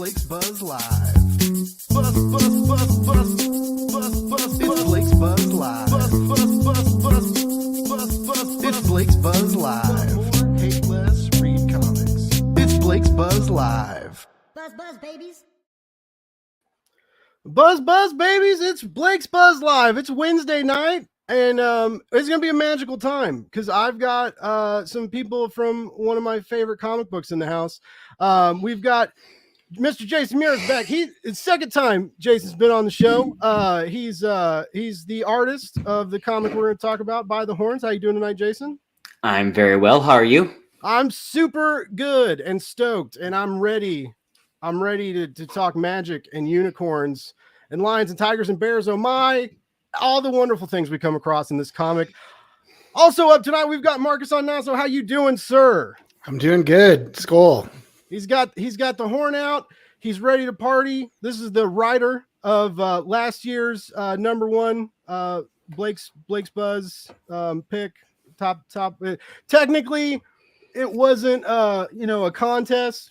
Blake's Buzz Live. Buzz, buzz, buzz, buzz, buzz, buzz. It's Blake's Buzz Live. Buzz, buzz, buzz, buzz, buzz, buzz. It's Blake's Buzz Live. More, hate less, read comics. It's Blake's Buzz Live. Buzz, buzz, babies. Buzz, buzz, babies. It's Blake's Buzz Live. It's Wednesday night, and it's going to be a magical time because I've got some people from one of my favorite comic books in the house. We've got Mr. Jason Muhr back. It's the second time Jason's been on the show. He's the artist of the comic we're going to talk about, By the Horns. How you doing tonight, Jason? I'm very well. How are you? I'm super good and stoked, and I'm ready. I'm ready to talk magic and unicorns and lions and tigers and bears. Oh my, all the wonderful things we come across in this comic. Also up tonight, we've got Markisan Naso. How you doing, sir? I'm doing good. Skull. He's got the horn out. He's ready to party. This is the writer of last year's number one Blake's Buzz pick. Top. Technically, it wasn't a contest.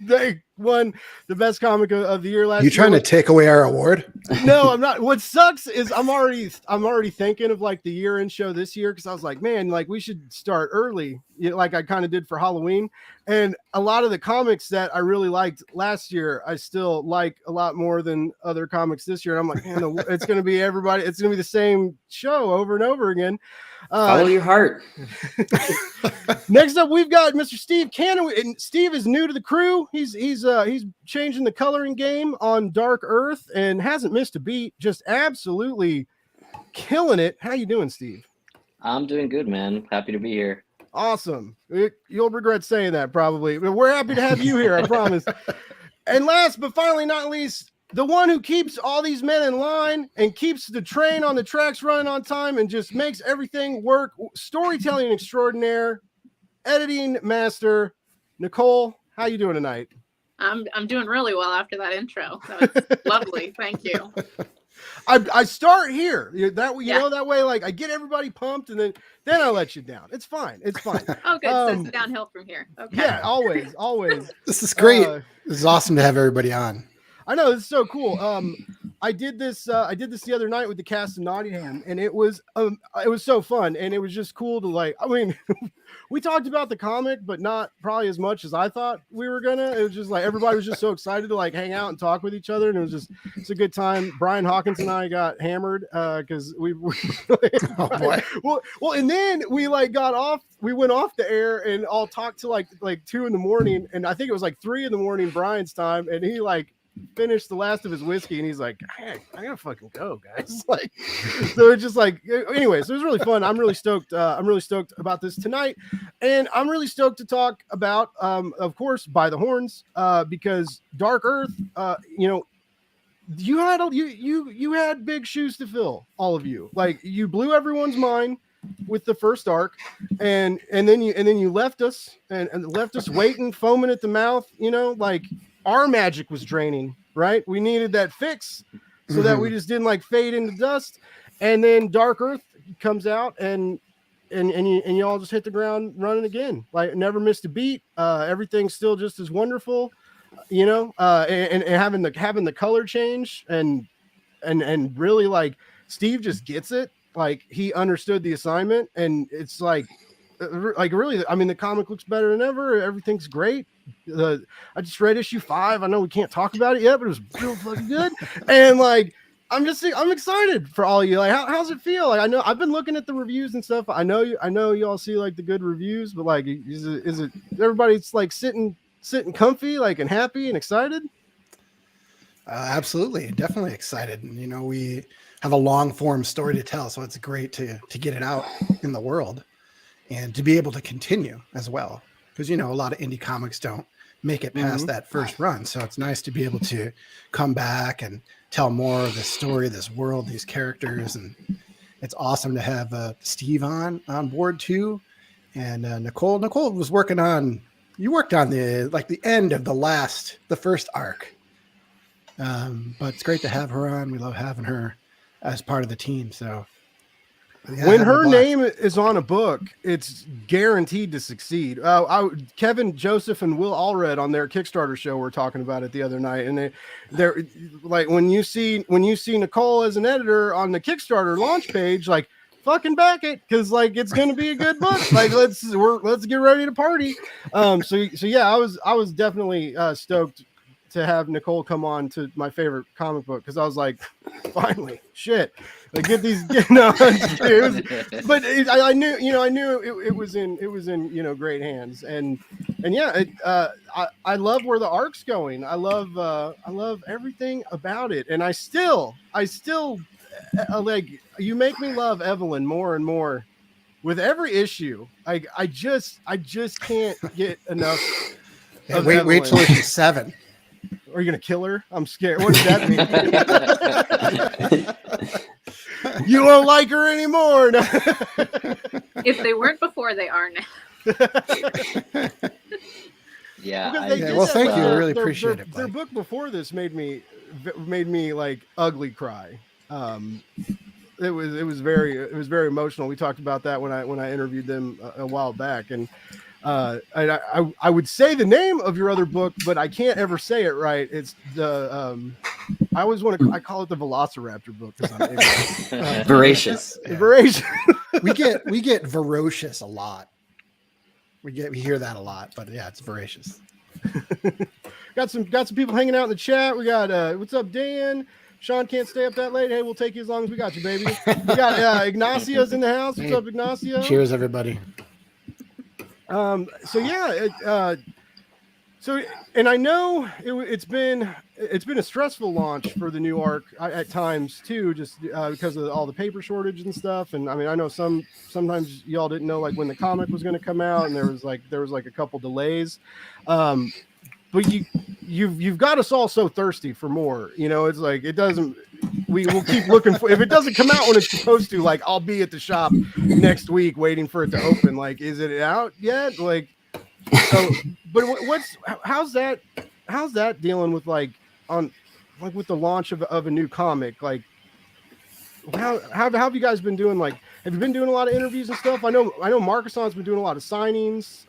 They won the best comic of the year last year. You trying to take away our award? No, I'm not. What sucks is I'm already thinking of like the year-end show this year because I was like, man, like we should start early, like I kind of did for Halloween. And a lot of the comics that I really liked last year, I still like a lot more than other comics this year. And I'm like, man, it's going to be everybody. It's going to be the same show over and over again. Follow your heart. Next up, we've got Mr. Steve Canon. And Steve is new to the crew. He's changing the coloring game on Dark Earth and hasn't missed a beat. Just absolutely killing it. How you doing, Steve? I'm doing good, man. Happy to be here. Awesome. You'll regret saying that probably, but we're happy to have you here. I promise. And last but finally not least, the one who keeps all these men in line and keeps the train on the tracks running on time and just makes everything work. Storytelling extraordinaire, editing master, Nicole. How you doing tonight? I'm doing really well after that intro. That was lovely. Thank you. I start here. That way, like I get everybody pumped, and then I let you down. It's fine. It's fine. Oh, good. So it's downhill from here. Okay. Yeah, always. This is great. This is awesome to have everybody on. I know, it's so cool. I did this the other night with the cast of Nottingham, and it was so fun, and it was just cool to we talked about the comic, but not probably as much as I thought we were gonna. It was just like everybody was just so excited to like hang out and talk with each other, and it's a good time. Brian Hawkins and I got hammered because we well, and then we went off the air and all talked to like 2 a.m, and I think it was like 3 a.m. Brian's time, and he like finished the last of his whiskey and he's like, hey, I gotta fucking go, guys. Like, so it's just like, anyways, it was really fun. I'm really stoked about this tonight, and I'm really stoked to talk about of course By the Horns, because Dark Earth, you had big shoes to fill, all of you. Like, you blew everyone's mind with the first arc, and then you left us and left us waiting, foaming at the mouth, like our magic was draining, right? We needed that fix so that we just didn't like fade into dust. And then Dark Earth comes out and you all just hit the ground running again. Like, never missed a beat. Everything's still just as wonderful, and having the color change and really like Steve just gets it. Like, he understood the assignment, and it's like really, I mean, the comic looks better than ever. Everything's great. I just read issue 5. I know we can't talk about it yet, but it was real fucking good. And like, I'm excited for all of you. Like, how's it feel? Like, I know I've been looking at the reviews and stuff. I know you all see like the good reviews, but like, is it everybody's like sitting comfy, like, and happy and excited? Absolutely, definitely excited. We have a long form story to tell, so it's great to get it out in the world and to be able to continue as well. Because, a lot of indie comics don't make it past that first run. So it's nice to be able to come back and tell more of the story, this world, these characters. And it's awesome to have Steve on board too. And Nicole was worked on the end of the first arc. But it's great to have her on. We love having her as part of the team. So Yeah, when having a her blast. name is on a book, it's guaranteed to succeed. Kevin Joseph and Will Allred on their Kickstarter show were talking about it the other night, and they're like, when you see Nicole as an editor on the Kickstarter launch page, like, fucking back it, because like it's gonna be a good book. Like let's get ready to party. So yeah, I was definitely stoked to have Nicole come on to my favorite comic book, because I was like, finally, shit, like get these. No, but I knew it was in great hands, and yeah, I love where the arc's going. I love everything about it, and I still like, you make me love Evelyn more and more with every issue. I just can't get enough. Yeah, wait till issue 7. Are you gonna kill her? I'm scared. What does that mean? You don't like her anymore. No. If they weren't before, they are now. Yeah. Because they did well, that, thank like, you. I really their- appreciate their- it, Their Blake. book before this made me like ugly cry. It was very emotional. We talked about that when I interviewed them a while back, and I would say the name of your other book, but I can't ever say it right. It's the I always I call it the Velociraptor book, because I'm Voracious. Yeah. voracious. we get ferocious a lot. We hear that a lot, but yeah, it's voracious. got some people hanging out in the chat. We got what's up, Dan? Sean can't stay up that late. Hey, we'll take you as long as we got you, baby. We got Ignacio's in the house. What's up, Ignacio? Cheers, everybody. So yeah, so, and I know it's been a stressful launch for the new arc at times too, just because of all the paper shortage and stuff. And I mean, I know sometimes y'all didn't know like when the comic was going to come out, and there was like a couple delays. But you've got us all so thirsty for more. It's like it doesn't. We will keep looking for. If it doesn't come out when it's supposed to, like I'll be at the shop next week waiting for it to open. Like, is it out yet? Like, so. But how's that dealing with with the launch of a new comic? Like, how have you guys been doing? Like, have you been doing a lot of interviews and stuff? I know Markisan's been doing a lot of signings.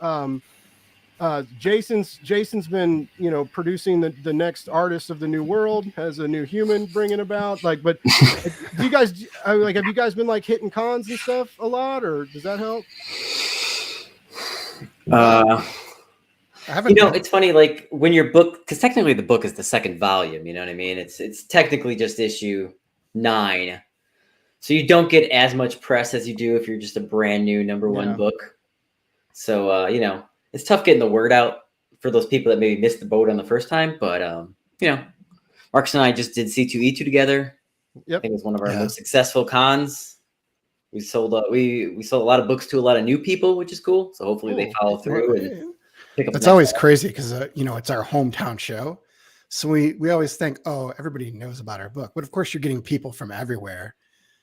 Jason's been producing the next artist of the new world, has a new human bringing about, like, but do you guys have you guys been like hitting cons and stuff a lot, or does that help? I haven't. It's funny, like when your book, because technically the book is the second volume, you know what I mean? It's technically just issue 9. So you don't get as much press as you do if you're just a brand new #1 book. So it's tough getting the word out for those people that maybe missed the boat on the first time. But Marcus and I just did C2E2 together. Yep. I think it was one of our most successful cons. We sold we sold a lot of books to a lot of new people, which is cool. So hopefully they follow through and pick up. That's always crazy because it's our hometown show. So we always think, oh, everybody knows about our book. But of course you're getting people from everywhere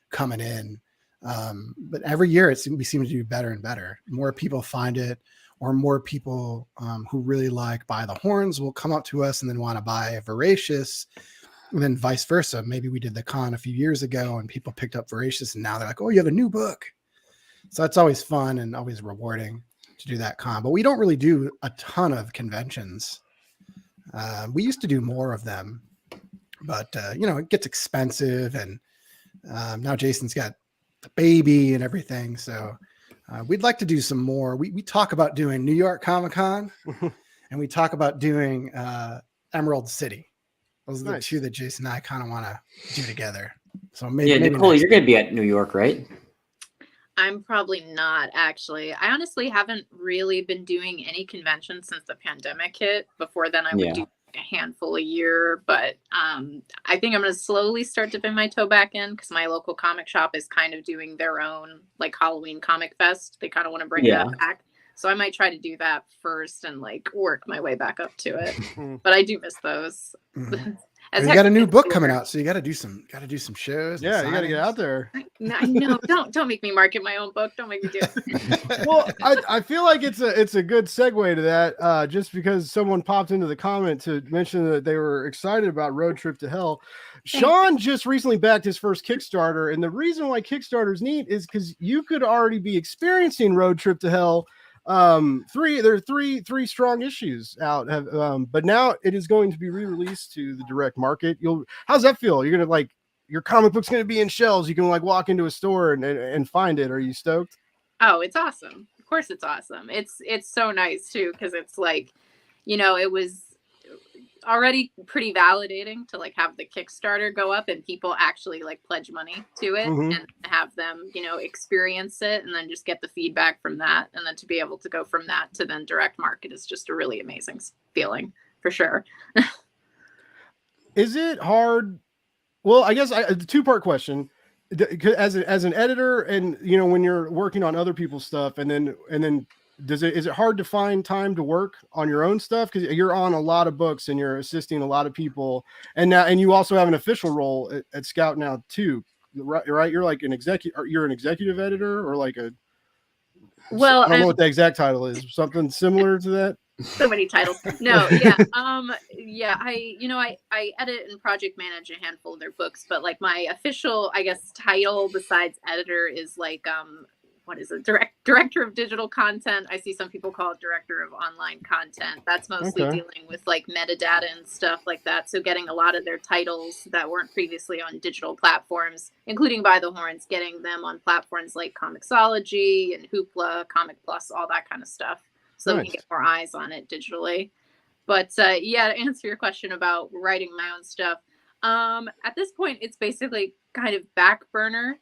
coming in. But every year we seem to do better and better. More people find it, or more people who really like By the Horns will come up to us and then want to buy Voracious, and then vice versa. Maybe we did the con a few years ago and people picked up Voracious, and now they're like, oh, you have a new book. So it's always fun and always rewarding to do that con. But we don't really do a ton of conventions. We used to do more of them, but it gets expensive, and now Jason's got the baby and everything. So we'd like to do some more. We talk about doing New York Comic Con and we talk about doing Emerald City. Those are the two that Jason and I kind of want to do together. So maybe Nicole, you're going to be at New York, right? I'm probably not, actually. I honestly haven't really been doing any conventions since the pandemic hit. Before then, I would do a handful a year, but I think I'm going to slowly start dipping my toe back in, because my local comic shop is kind of doing their own like Halloween comic fest. They kind of want to bring that back, so I might try to do that first and like work my way back up to it. But I do miss those. You got a new book coming out, so you got to do some shows. Yeah, you got to get out there. No, don't make me market my own book. Don't make me do it. Well, I feel like it's a good segue to that, just because someone popped into the comment to mention that they were excited about Road Trip to Hell. Sean just recently backed his first Kickstarter, and the reason why Kickstarter is neat is because you could already be experiencing Road Trip to Hell. There are three strong issues out, but now it is going to be re-released to the direct market. How's that feel? You're gonna like your comic book's gonna be in shelves. You can like walk into a store and find it. Are you stoked? Oh, it's awesome. Of course it's awesome. It's so nice too, because it's like, it was already pretty validating to like have the Kickstarter go up and people actually like pledge money to it and have them, experience it and then just get the feedback from that. And then to be able to go from that to then direct market is just a really amazing feeling for sure. Is it hard? Well, I guess a two-part question. As an editor and, when you're working on other people's stuff and then is it hard to find time to work on your own stuff? Because you're on a lot of books and you're assisting a lot of people, and you also have an official role at Scout now too, right? You're like an executive editor or like I don't know what the exact title is. Something similar to that. So many titles. No, yeah. I edit and project manage a handful of their books, but like my official, I guess, title besides editor is like what is it? Director of digital content. I see some people call it director of online content. That's mostly dealing with like metadata and stuff like that. So getting a lot of their titles that weren't previously on digital platforms, including By the Horns, getting them on platforms like Comixology and Hoopla, Comic Plus, all that kind of stuff. So we can get more eyes on it digitally. But to answer your question about writing my own stuff, at this point, it's basically kind of back burner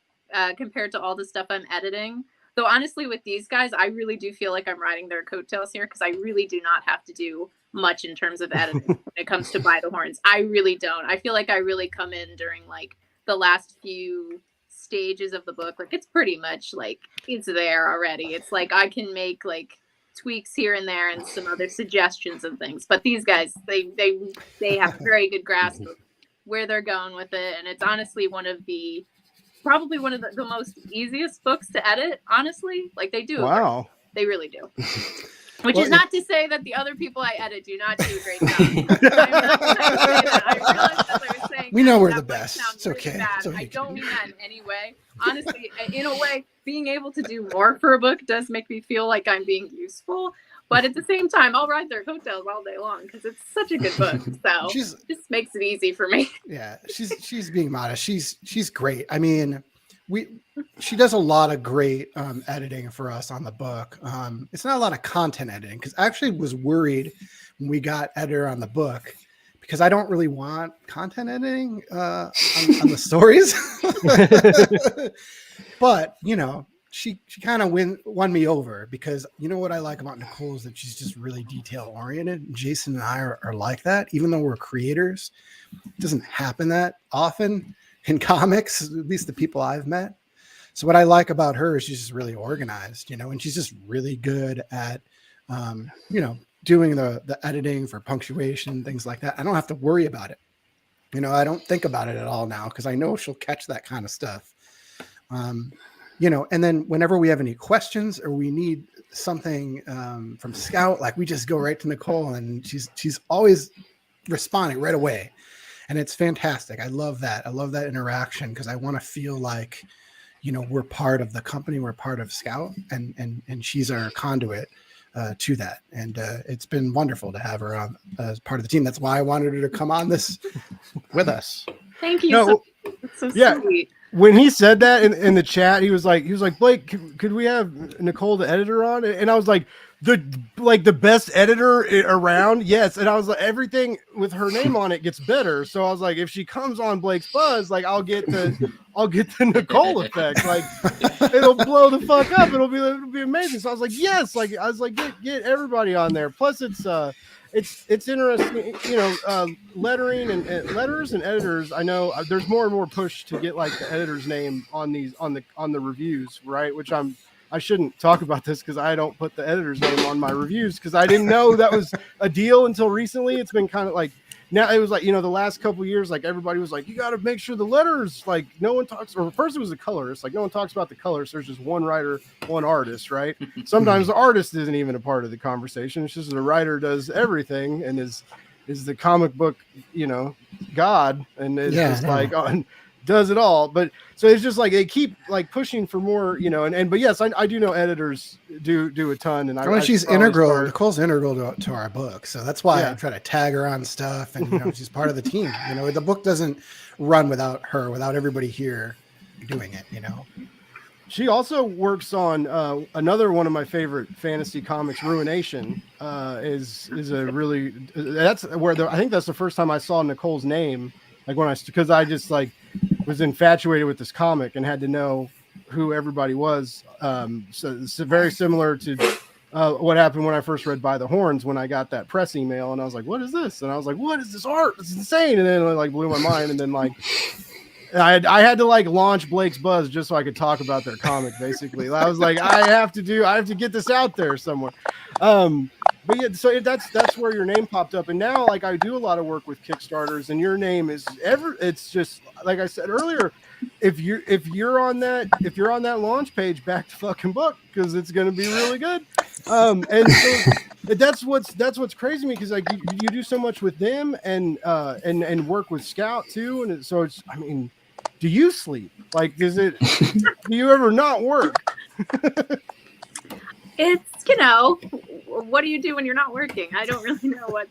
compared to all the stuff I'm editing. Though honestly, with these guys, I really do feel like I'm riding their coattails here because I really do not have to do much in terms of editing when it comes to By the Horns. I really don't. I feel like I really come in during like the last few stages of the book. Like it's pretty much like it's there already. It's like I can make like tweaks here and there and some other suggestions and things. But these guys, they have a very good grasp of where they're going with it. And it's honestly probably one of the most easiest books to edit, honestly. Like they do. Wow. They really do. Which is not to say that the other people I edit do not do a great job. I'm not trying to say that. I realize that they were saying we know we're that the best. It's really okay. Bad. So I don't mean that in any way. Honestly, in a way, being able to do more for a book does make me feel like I'm being useful. But at the same time, I'll ride their coattails all day long because it's such a good book. So it just makes it easy for me. Yeah, she's being modest. She's great. I mean, she does a lot of great editing for us on the book. It's not a lot of content editing because I actually was worried when we got editor on the book because I don't really want content editing on the stories. But she kind of won me over because what I like about Nicole is that she's just really detail oriented. Jason and I are like that, even though we're creators. It doesn't happen that often in comics, at least the people I've met. So what I like about her is she's just really organized, and she's just really good at, doing the editing for punctuation, things like that. I don't have to worry about it. I don't think about it at all now because I know she'll catch that kind of stuff. And then whenever we have any questions or we need something from Scout, like we just go right to Nicole and she's always responding right away. And it's fantastic. I love that. I love that interaction because I want to feel like, we're part of the company, we're part of Scout and she's our conduit to that. And it's been wonderful to have her on as part of the team. That's why I wanted her to come on this with us. Thank you. So sweet. When he said that in the chat, he was like, Blake, could we have Nicole the editor on? And I was like, the best editor around. Yes. And I was like, everything with her name on it gets better. So I was like, if she comes on Blake's Buzz, like I'll get the Nicole effect. Like it'll blow the fuck up. It'll be amazing. So I was like, yes, get everybody on there. Plus it's interesting, lettering and letters and editors. I know there's more and more push to get like the editor's name on the reviews, right? Which I shouldn't talk about this because I don't put the editor's name on my reviews because I didn't know that was a deal until recently. It's been kind of like now it was like, the last couple of years, like everybody was like, you got to make sure the letters, like no one talks, or first it was the colorist, like no one talks about the colors. There's just one writer, one artist, right? Sometimes the artist isn't even a part of the conversation. It's just the writer does everything and is is the comic book, god, and it's just like does it all. But so it's just like they keep like pushing for more, but yes, I do know editors do a ton, and she's integral. Nicole's integral to our book, so that's why I try to tag her on stuff, and she's part of the team. The book doesn't run without her, without everybody here doing it. She also works on another one of my favorite fantasy comics, Ruination. Is a really that's where I think that's the first time I saw Nicole's name. Like because I just like was infatuated with this comic and had to know who everybody was. So it's very similar to what happened when I first read By the Horns, when I got that press email and I was like, "What is this?" And I was like, "What is this art? It's insane!" And then it like blew my mind. And then like. I had to like launch Blake's Buzz just so I could talk about their comic. Basically, I was like, I have to get this out there somewhere. But yeah, so that's where your name popped up, and now like I do a lot of work with Kickstarters, and your name is it's just like I said earlier, if you're on that launch page, back to fucking book, because it's going to be really good. And so that's what's crazy to me, because like you do so much with them and work with Scout too, and so it's do you sleep? Like, do you ever not work? It's what do you do when you're not working? I don't really know what.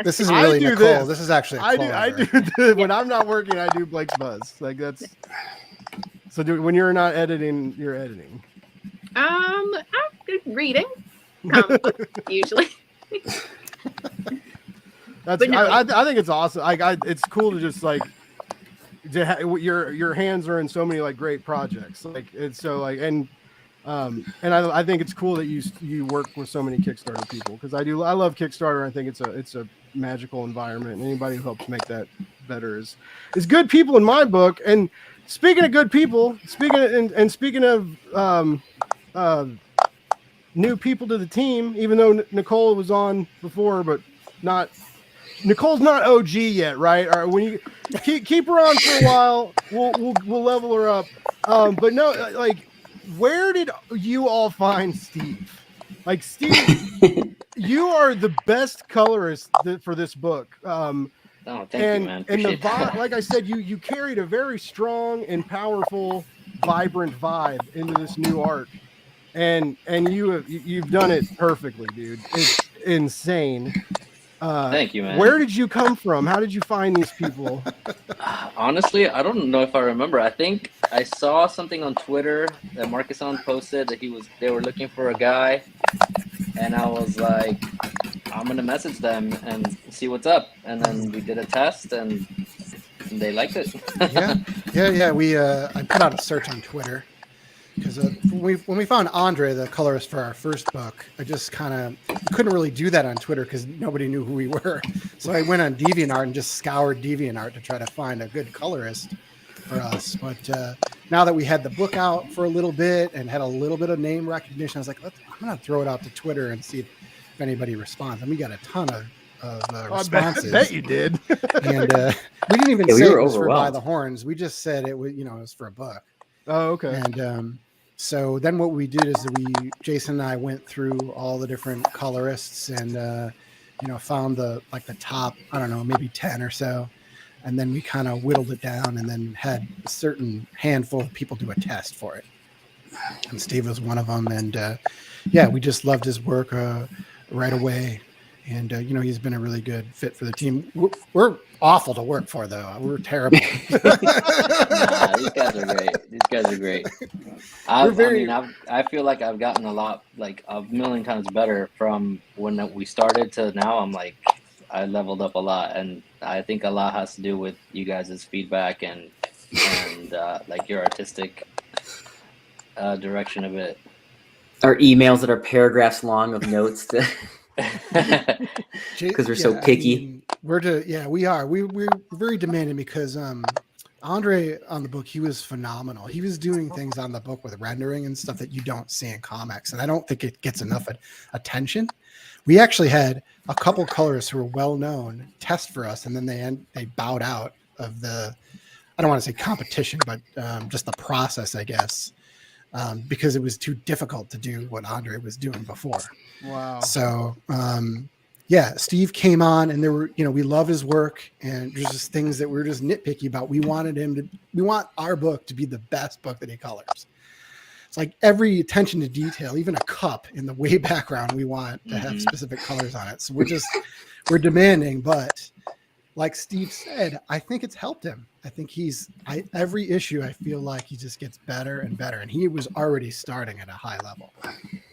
This isn't really Nicole. This is actually I do when I'm not working. I do Blake's Buzz. Like that's so. When you're not editing, you're editing. I'm reading. Usually. I think it's awesome. It's cool to just like your hands are in so many like great projects. Like it's so like and I think it's cool that you work with so many Kickstarter people, because I love Kickstarter. I think it's a magical environment. Anybody who helps make that better is good people in my book. And speaking of good people, speaking of new people to the team, even though Nicole was on before, but Nicole's not OG yet, right? All right, when you keep her on for a while, we'll level her up. But no, like, where did you all find Steve? Like, Steve, you are the best colorist for this book. Thank you, man. And like I said, you carried a very strong and powerful, vibrant vibe into this new art, and you've done it perfectly, dude. It's insane. Thank you, man. Where did you come from? How did you find these people? Honestly, I don't know if I remember. I think I saw something on Twitter that Markisan posted that they were looking for a guy, and I was like, I'm gonna message them and see what's up. And then we did a test, and they liked it. yeah. I put out a search on Twitter, because when we found Andre, the colorist for our first book, I just kind of couldn't really do that on Twitter because nobody knew who we were. So I went on DeviantArt and just scoured DeviantArt to try to find a good colorist for us. But now that we had the book out for a little bit and had a little bit of name recognition, I was like, I'm going to throw it out to Twitter and see if anybody responds. And we got a ton of responses. I bet you did. And we didn't even say it was for By the Horns. We just said it was, it was for a book. Oh, okay. And so then what we did is Jason and I went through all the different colorists and found the top, I don't know, maybe 10 or so, and then we kind of whittled it down and then had a certain handful of people do a test for it, and Steve was one of them. And we just loved his work right away. And, he's been a really good fit for the team. We're awful to work for, though. We're terrible. These guys are great. I feel like I've gotten a million times better from when we started to now. I'm like, I leveled up a lot. And I think a lot has to do with you guys' feedback and your artistic direction of it. Our emails that are paragraphs long of notes to... because we're so picky. We are. We're very demanding because Andre on the book, he was phenomenal. He was doing things on the book with rendering and stuff that you don't see in comics, and I don't think it gets enough attention. We actually had a couple colorists who were well known test for us, and then they bowed out of the, I don't want to say competition, but just the process, I guess. Because it was too difficult to do what Andre was doing before. Wow. So yeah, Steve came on, and there were, we love his work, and there's just things that we're just nitpicky about. We want our book to be the best book that he colors. It's like every attention to detail, even a cup in the way background, we want to have specific colors on it. So we're demanding, but like Steve said, I think it's helped him. I think every issue, I feel like he just gets better and better, and he was already starting at a high level.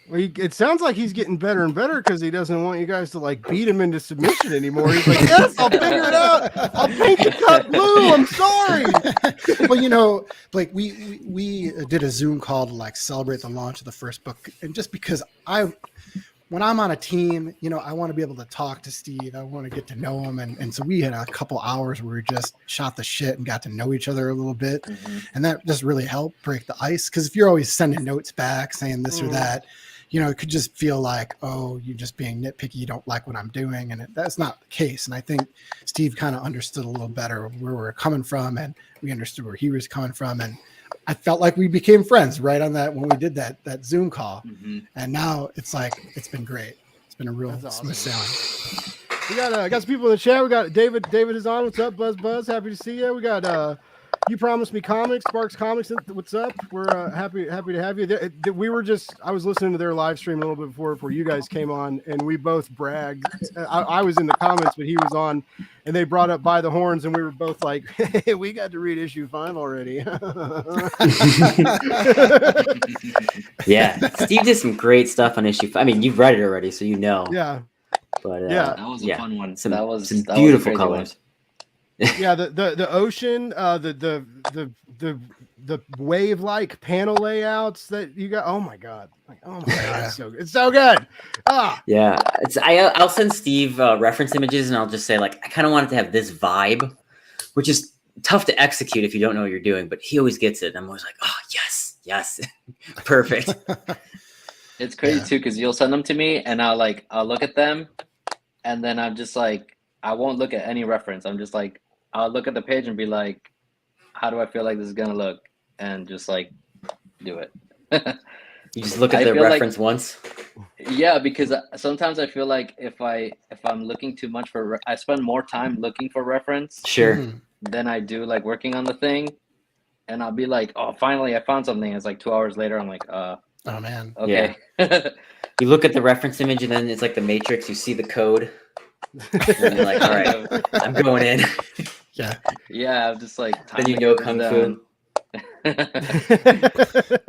Well, it sounds like he's getting better and better because he doesn't want you guys to like beat him into submission anymore. He's like, yes, I'll figure it out. I'll paint the cup blue. I'm sorry. Well, like we did a Zoom call to like celebrate the launch of the first book. And just because when I'm on a team, I want to be able to talk to Steve. I want to get to know him. And so we had a couple hours where we just shot the shit and got to know each other a little bit. And that just really helped break the ice. Because if you're always sending notes back saying this or that, it could just feel like, oh, you're just being nitpicky. You don't like what I'm doing. And that's not the case. And I think Steve kind of understood a little better where we're coming from. And we understood where he was coming from. And I felt like we became friends right on that when we did that Zoom call. And now it's like, it's been great. It's been a real smooth sailing. We got some people in the chat. We got David. David is on. What's up, Buzz? Happy to see you. We got You Promised Me Comics, Sparks Comics. What's up? We're happy to have you. I was listening to their live stream a little bit before you guys came on, and we both bragged. I was in the comments, but he was on, and they brought up By the Horns, and we were both like, hey, we got to read issue 5 already. Yeah, Steve did some great stuff on issue 5. I mean, you've read it already, so you know. Yeah. But that was a fun one. That was some beautiful colors. Yeah, the ocean, the wave-like panel layouts that you got. Oh my god! It's so good. Yeah, I'll send Steve reference images, and I'll just say like I kind of want it to have this vibe, which is tough to execute if you don't know what you're doing. But he always gets it. And I'm always like, oh yes, perfect. It's crazy too because you'll send them to me, and I'll look at them, and then I'm just like, I won't look at any reference. I'm just like, I'll look at the page and be like, how do I feel like this is gonna look, and just like do it. You just look at the reference once. Yeah, because sometimes I feel like if I'm looking too much I spend more time looking for reference. Sure. Than I do like working on the thing, and I'll be like, oh, finally I found something. It's like 2 hours later. I'm like, oh man. Okay. Yeah. You look at the reference image, and then it's like the Matrix. You see the code. And you're like, all right, I'm going in. Yeah, I'm just like. Then you know kung fu.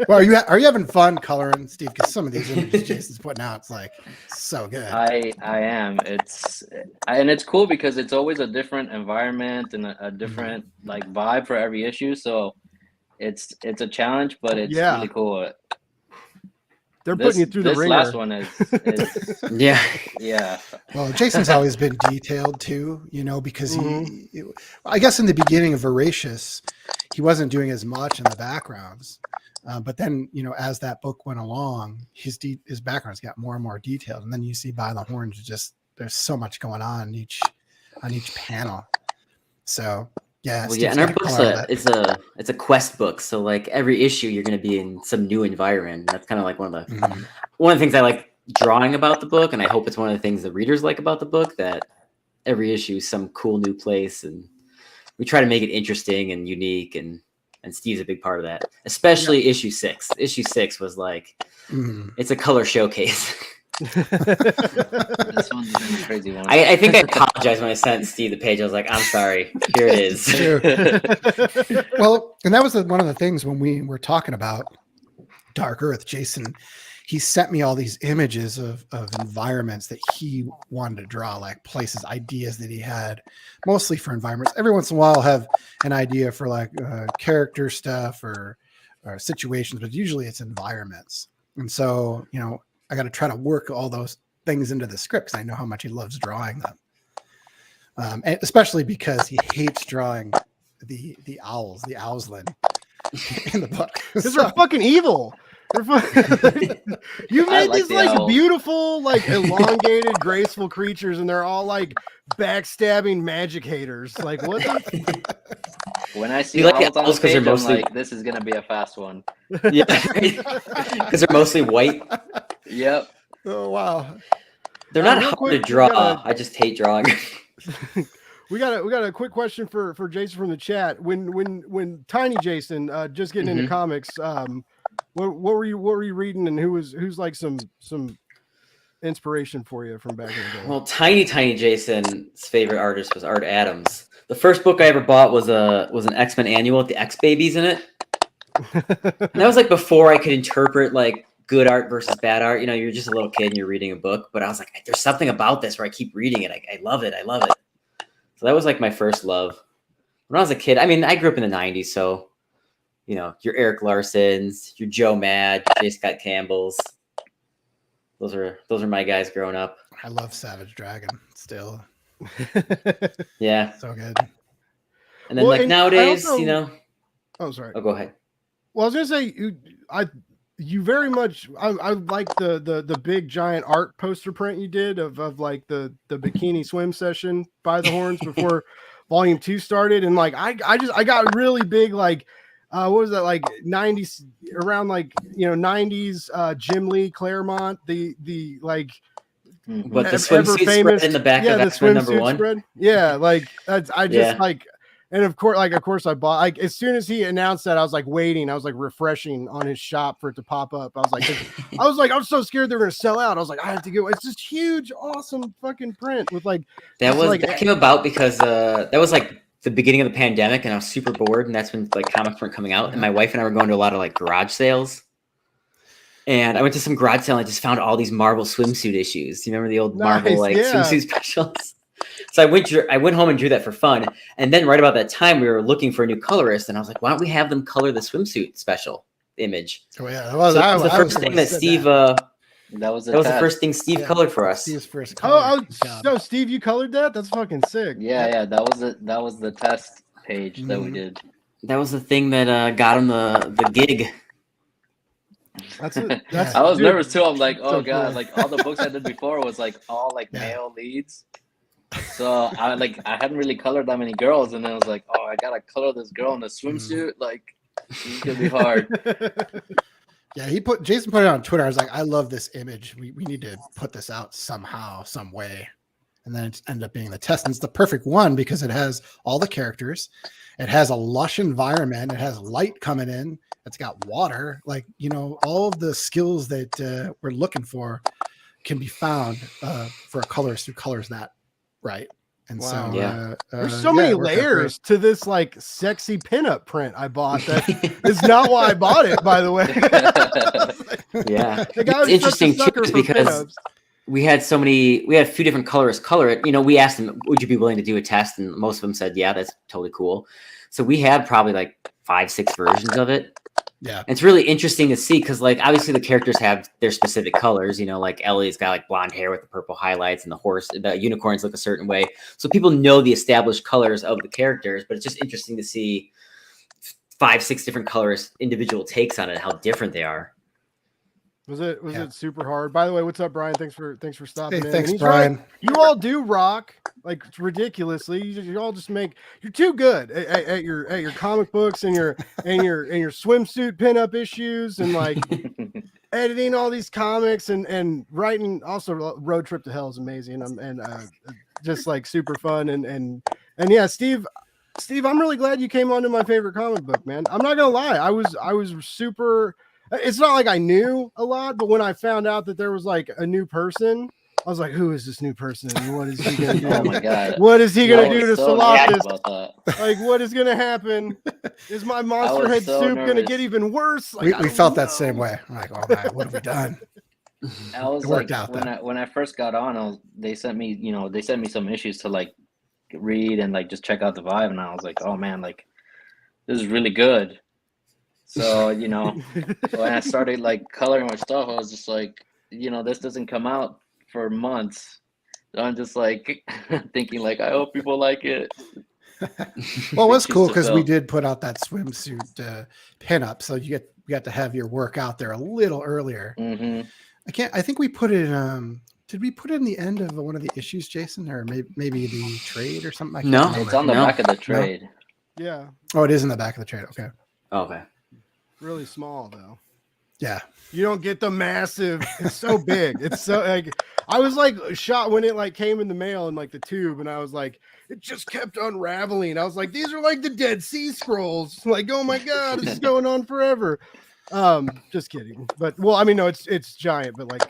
Well, are you having fun coloring, Steve? Because some of these images Jason's putting out, it's like so good. I am. It's cool because it's always a different environment and a different like vibe for every issue. So it's a challenge, but it's really cool. They're putting you through the ringer. This last one is yeah. Well, Jason's always been detailed too, because I guess in the beginning of Voracious, he wasn't doing as much in the backgrounds. But then, as that book went along, his backgrounds got more and more detailed. And then you see By the Horns, there's so much going on each panel. So yeah. Well, and our book's it's a quest book. So like every issue, you're going to be in some new environment. That's kind of like one of the things I like drawing about the book. And I hope it's one of the things the readers like about the book, that every issue is some cool new place. And we try to make it interesting and unique. And Steve's a big part of that, especially issue 6. Issue 6 was like, it's a color showcase. This one's been a crazy one. I think I apologized when I sent Steve the page. I was like, I'm sorry. Here it is. Well, and that was one of the things when we were talking about Dark Earth. Jason, he sent me all these images of environments that he wanted to draw, like places, ideas that he had, mostly for environments. Every once in a while, I'll have an idea for like character stuff or situations, but usually it's environments. And so, I got to try to work all those things into the script because I know how much he loves drawing them. And especially because he hates drawing the owls, the owsland in the book. Because they're fucking evil. You made these like beautiful, like elongated, graceful creatures, and they're all like backstabbing magic haters. Like what? When I see owls on the page, I'm like, this is gonna be a fast one. Yeah, because they're mostly white. Yep. Oh wow. They're not real hard quick, to draw. I just hate drawing. We got a quick question for Jason from the chat. When Tiny Jason just getting into comics, what were you reading, and who's like some inspiration for you from back in the day? Well, Tiny Jason's favorite artist was Art Adams. The first book I ever bought was an X-Men annual with the X Babies in it. And that was like before I could interpret like good art versus bad art. You know, you're just a little kid and you're reading a book, but I was like, there's something about this where I keep reading it. I love it. So that was like my first love. When I was a kid, I mean, I grew up in the 90s, so you know, your Eric Larsons, your Joe Mad, J. Scott Campbell's. Those are my guys growing up. I love Savage Dragon still. Yeah. So good. And then like nowadays, also, you know. Oh, sorry. Oh, go ahead. Well, I was gonna say you very much I like the big giant art poster print you did of like the bikini swim session by the horns before volume 2 started, and like I got really big like what was that, like 90s, around like, you know, 90s Jim Lee Claremont, the like but the swimsuit spread in the back of X-Men #1 spread. Yeah, like I just like. And of course I bought, like, as soon as he announced that, I was like waiting. I was like refreshing on his shop for it to pop up. I was like, I was so scared they were gonna sell out. I was like, I have to go. It's this huge, awesome fucking print with like that came about because that was like the beginning of the pandemic, and I was super bored, and that's when like comics weren't coming out. And my wife and I were going to a lot of like garage sales. And I went to some garage sale and I just found all these Marvel swimsuit issues. You remember the old Marvel swimsuit specials? So I went home and drew that for fun. And then right about that time, we were looking for a new colorist, and I was like, why don't we have them color the swimsuit special image? Oh yeah, that was the first thing that Steve. That was the first thing Steve colored for us. Steve's first color. No, Steve, you colored that? That's fucking sick. Yeah, that was the test page that we did. That was the thing that got him the gig. I was nervous too. I'm like, oh god, cool. Like all the books I did before was like all like male leads. So I hadn't really colored that many girls, and then I was like, oh, I gotta color this girl in a swimsuit. Like, it's gonna be hard. Yeah, Jason put it on Twitter. I was like, I love this image. We need to put this out somehow, some way. And then it ended up being the test. And it's the perfect one because it has all the characters. It has a lush environment. It has light coming in. It's got water. Like, you know, all of the skills that we're looking for can be found for a colorist who colors that right. And so there's so many layers to this like sexy pinup print I bought. That is not why I bought it, by the way. Yeah, it's interesting too because we had a few different colorists color it. You know, we asked them, would you be willing to do a test? And most of them said, yeah, that's totally cool. So we had probably like 5-6 versions of it. Yeah. And it's really interesting to see because like obviously the characters have their specific colors, you know, like Ellie's got like blonde hair with the purple highlights, and the unicorns look a certain way. So people know the established colors of the characters, but it's just interesting to see 5-6 different colors, individual takes on it, how different they are. Was it super hard? By the way, what's up, Brian? Thanks for stopping in. Thanks, Brian. Right. You all do rock like ridiculously. you're too good at your comic books and your swimsuit pinup issues, and like editing all these comics and writing. Also, Road Trip to Hell is amazing, and just like super fun and yeah, Steve, I'm really glad you came on to my favorite comic book, man. I'm not gonna lie, I was super. It's not like I knew a lot, but when I found out that there was like a new person, I was like, who is this new person? What is he going to do? Oh my God. What is he going to do to so Solothus? Like, what is going to happen? Is my monster head soup going to get even worse? Like, we felt that same way. I'm like, oh man, what have we done? I was like, when I first got on, they sent me some issues to like read and like just check out the vibe, and I was like, oh man, like this is really good. So, you know, when I started like coloring my stuff, I was just like, you know, this doesn't come out for months. So I'm just like thinking like, I hope people like it. Well, it was cool because we did put out that swimsuit pinup, so you got to have your work out there a little earlier. Mm-hmm. I think we put it in. Did we put it in the end of one of the issues, Jason, or maybe the trade or something? No, it's on the back of the trade. No? Yeah. Oh, it is in the back of the trade. Okay. Okay. Really small though. Yeah. You don't get the massive. It's so big. It's so like I was like shocked when it like came in the mail in like the tube, and I was like, it just kept unraveling. I was like, these are like the Dead Sea Scrolls. Like, oh my god, this is going on forever. Just kidding. But well, I mean, no, it's giant, but like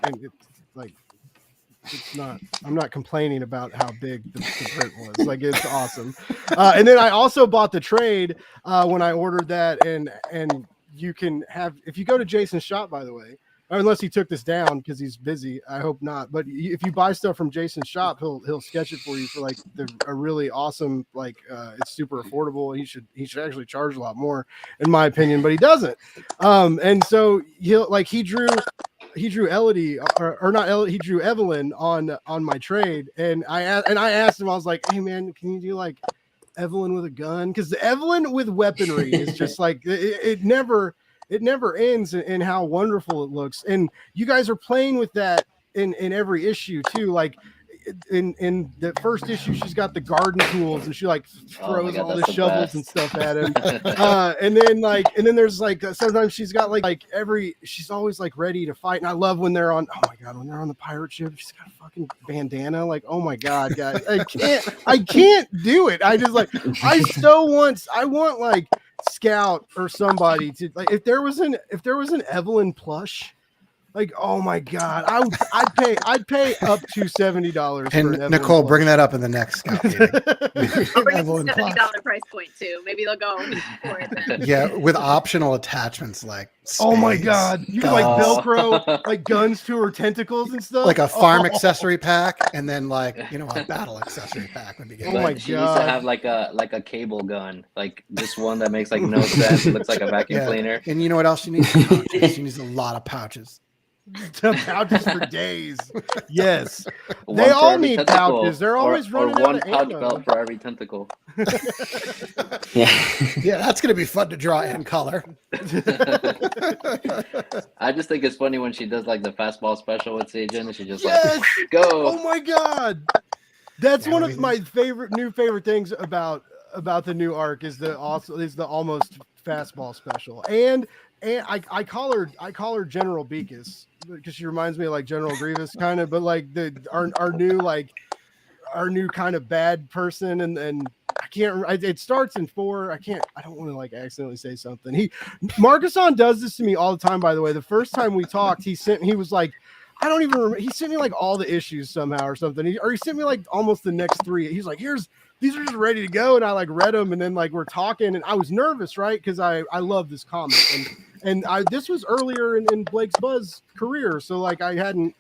it's not. I'm not complaining about how big the print was. Like, it's awesome. And then I also bought the trade when I ordered that, and you can have, if you go to Jason's shop, by the way, unless he took this down because he's busy. I hope not. But if you buy stuff from Jason's shop, he'll sketch it for you for like a really awesome, like it's super affordable. He should actually charge a lot more, in my opinion, but he doesn't. And so he drew Elodie or not Elodie, he drew Evelyn on my trade, and I asked him, I was like, hey man, can you do like Evelyn with a gun? Because the Evelyn with weaponry is just like it never ends in how wonderful it looks. And you guys are playing with that in every issue too. Like in the first issue, she's got the garden tools and she like throws all the shovels and stuff at him. And then there's like sometimes she's got like she's always like ready to fight. And I love when they're on, oh my god, when they're on the pirate ship, she's got a fucking bandana. Like, oh my god, guys, I can't do it. I just like I want like Scout or somebody to like, if there was an Evelyn plush, like, oh my god, I'd pay up to $70. And for Nicole, plush. bring that up in the next Scout meeting. I'll bring Evelyn a $70 plush. price point too. Maybe they'll go for it then. Yeah, with optional attachments like Oh my spades, god, you can like guns, Velcro like guns to her tentacles and stuff. like a farm Oh. accessory pack, and then like a battle accessory pack would be good. Oh my She needs God. to have like a cable gun, like this one that makes like no sense. It looks like a vacuum Yeah. cleaner. And you know what else she needs? Pouches. She needs a lot of pouches. Pouches for days. Yes, One they for all every need tentacle, pouches. They're always or running one out of pouch ammo. belt for every tentacle. Yeah. Yeah, that's gonna be fun to draw in color. I just think it's funny when she does like the fastball special with Sajin, and she just Yes. like go. Oh my god, that's Yeah, one we- of my new favorite things about the new arc is the almost fastball special. And I call her General Beakus because she reminds me of like General Grievous kind of, but like our new kind of bad person. And I can't. It starts in 4. I don't want to like accidentally say something. Markisan does this to me all the time. By the way, the first time we talked, he was like, I don't even remember. He sent me like all the issues somehow or something. He sent me like almost the next 3. He's like, these are just ready to go. And I like read them, and then like we're talking, and I was nervous, right? Because I love this comic, and this was earlier in Blake's Buzz career, so like I hadn't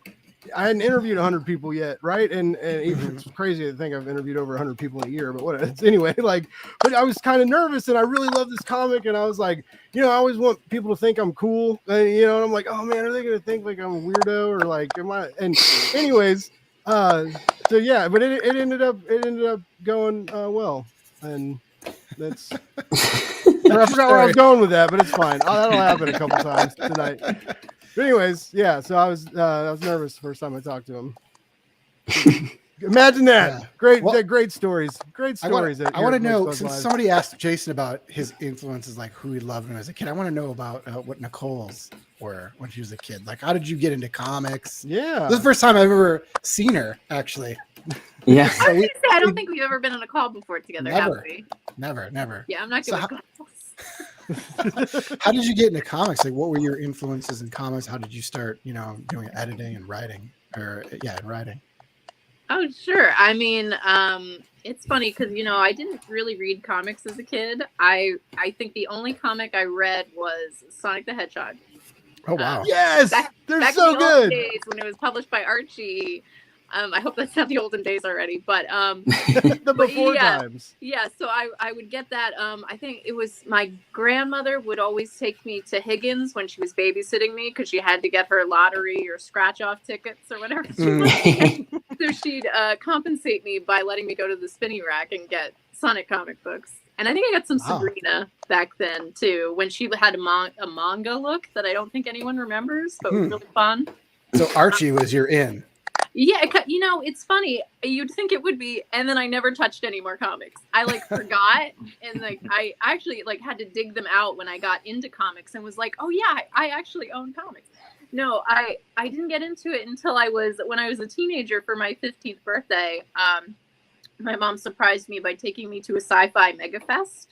interviewed 100 people yet, right? And it's crazy to think I've interviewed over 100 people in a year, but whatever. Anyway, like, but I was kind of nervous, and I really love this comic, and I was like, I always want people to think I'm cool, and, and I'm like, oh man, are they gonna think like I'm a weirdo or like am I? And anyways, so yeah, but it ended up going well, and that's. I forgot where I was going with that, but it's fine. That'll happen a couple times tonight. But anyways, yeah. So I was nervous the first time I talked to him. Imagine that. Yeah. Great, Well, great stories. Great stories. I want to know, since somebody asked Jason about his influences, like who he loved when he was a kid. I want to know about what Nicole's were when she was a kid. Like, how did you get into comics? Yeah. This is the first time I've ever seen her, actually. Yeah. I was gonna say, I don't think we've ever been on a call before together, Never. have we? Never. Yeah, I'm not So good with calls. How did you get into comics? Like, what were your influences in comics? How did you start, doing editing and writing? Writing. Oh, sure. I mean, it's funny because I didn't really read comics as a kid. I think the only comic I read was Sonic the Hedgehog. Oh, wow. Yes, they're Back so in the old good. days when it was published by Archie. I hope that's not the olden days already, but The before times. yeah. So I would get that. I think it was my grandmother would always take me to Higgins when she was babysitting me because she had to get her lottery or scratch off tickets or whatever. So she'd compensate me by letting me go to the spinning rack and get Sonic comic books. And I think I got some Wow. Sabrina back then too, when she had a manga look that I don't think anyone remembers, but was really fun. So Archie was your in. Yeah, it's funny. You'd think it would be, and then I never touched any more comics. I like forgot, and like I actually like had to dig them out when I got into comics, and was like, oh yeah, I actually own comics. No, I didn't get into it until when I was a teenager for my 15th birthday. My mom surprised me by taking me to a sci-fi mega fest.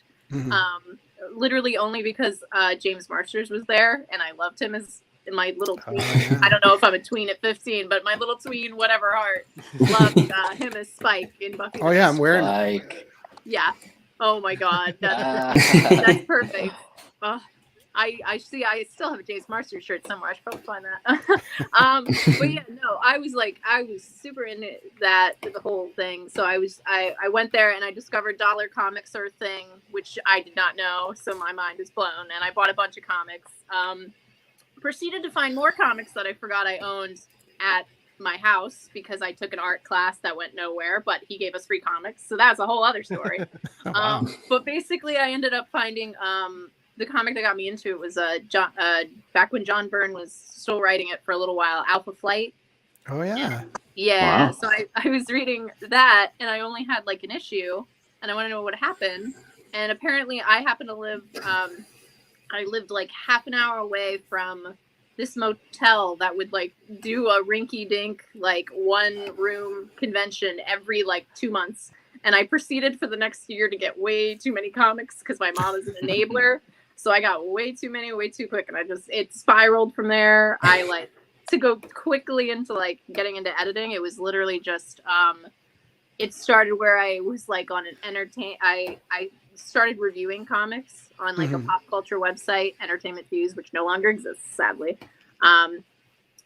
Literally only because James Marsters was there, and I loved him as my little tween. I don't know if I'm a tween at 15, but my little tween, whatever heart, loved him as Spike in Buffy. Oh yeah, I'm wearing Like, Yeah. Oh my God, that's perfect. I see. I still have a James Marsters shirt somewhere. I should probably find that. But yeah, no, I was super into that, the whole thing. So I went there and I discovered dollar comics are a thing, which I did not know. So my mind is blown, and I bought a bunch of comics. Proceeded to find more comics that I forgot I owned at my house because I took an art class that went nowhere, but he gave us free comics. So that's a whole other story. Wow. But basically I ended up finding, the comic that got me into it was back when John Byrne was still writing it for a little while, Alpha Flight. Oh yeah. Yeah. Wow. So I was reading that, and I only had like an issue, and I want to know what happened. And apparently I happen to live, I lived like half an hour away from this motel that would like do a rinky dink, like 1 room convention every like 2 months. And I proceeded for the next year to get way too many comics because my mom is an enabler. So I got way too many, way too quick. And it spiraled from there. I like to go quickly into like getting into editing. It was literally just, it started where I was like on an I started reviewing comics on like a pop culture website, Entertainment Fuse, which no longer exists, sadly. And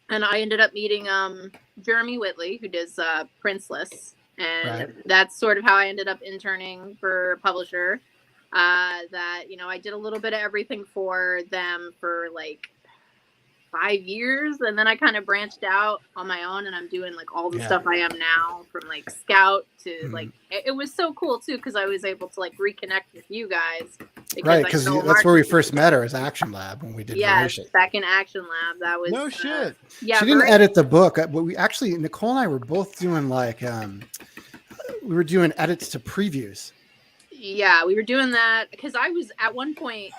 I ended up meeting Jeremy Whitley, who does Princeless. And that's sort of how I ended up interning for a publisher. That, I did a little bit of everything for them for like 5 years, and then I kind of branched out on my own, and I'm doing like all the stuff I am now, from like Scout to like it was so cool too because I was able to like reconnect with you guys. Right, because that's where we first met her, as Action Lab, when we did Voracious. Back in Action Lab. That was no shit. Yeah, she didn't edit the book, but we actually, Nicole and I were both doing like we were doing edits to previews. Yeah, we were doing that because I was at one point.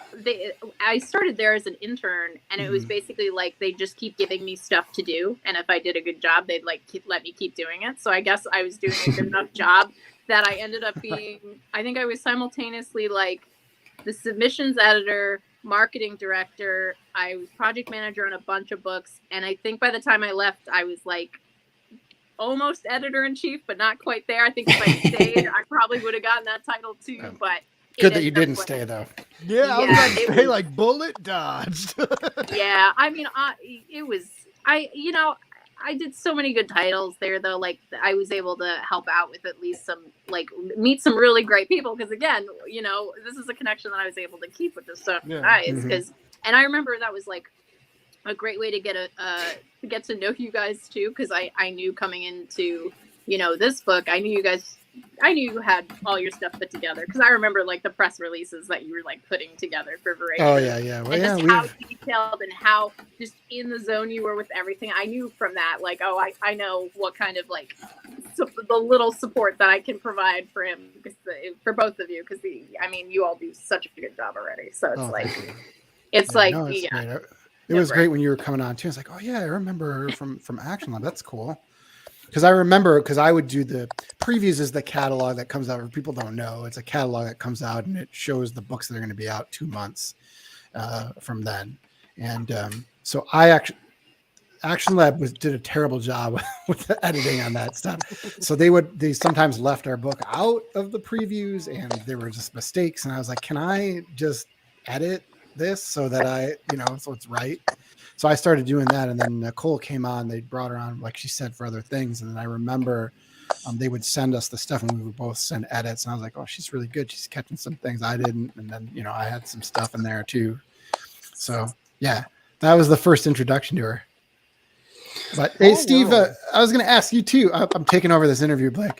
I started there as an intern, and it was basically like they just keep giving me stuff to do, and if I did a good job, they'd like let me keep doing it. So I guess I was doing a good enough job that I ended up being. I think I was simultaneously like the submissions editor, marketing director. I was project manager on a bunch of books, and I think by the time I left, I was like almost editor-in-chief, but not quite there. I think if I stayed, I probably would have gotten that title too. But good that you didn't stay though. Yeah, I was about to say, like bullet dodged. Yeah, I mean, it was I did so many good titles there though. Like I was able to help out with at least some, like meet some really great people because again, this is a connection that I was able to keep, which is so nice. Because and I remember that was like a great way to get to know you guys too, because I knew coming into this book, I knew you had all your stuff put together because I remember like the press releases that you were like putting together for Voracious. Oh yeah. Well, and just how detailed and how just in the zone you were with everything. I knew from that, like, I know what kind of like the little support that I can provide for him for both of you because you all do such a good job already. So it's it was great when you were coming on too. It's like, oh yeah, I remember her from Action Lab. That's cool. Because I would do the previews as the catalog that comes out. If people don't know, it's a catalog that comes out and it shows the books that are going to be out 2 months from then. And so Action Lab did a terrible job with the editing on that stuff. So they sometimes left our book out of the previews, and there were just mistakes. And I was like, can I just edit this so that so it's right? So I started doing that, and then Nicole came on. They brought her on, like she said, for other things. And then I remember they would send us the stuff, and we would both send edits. And I was like, oh, she's really good. She's catching some things I didn't. And then, I had some stuff in there too. So yeah, that was the first introduction to her. But hey, Steve, I was going to ask you too. I'm taking over this interview, Blake.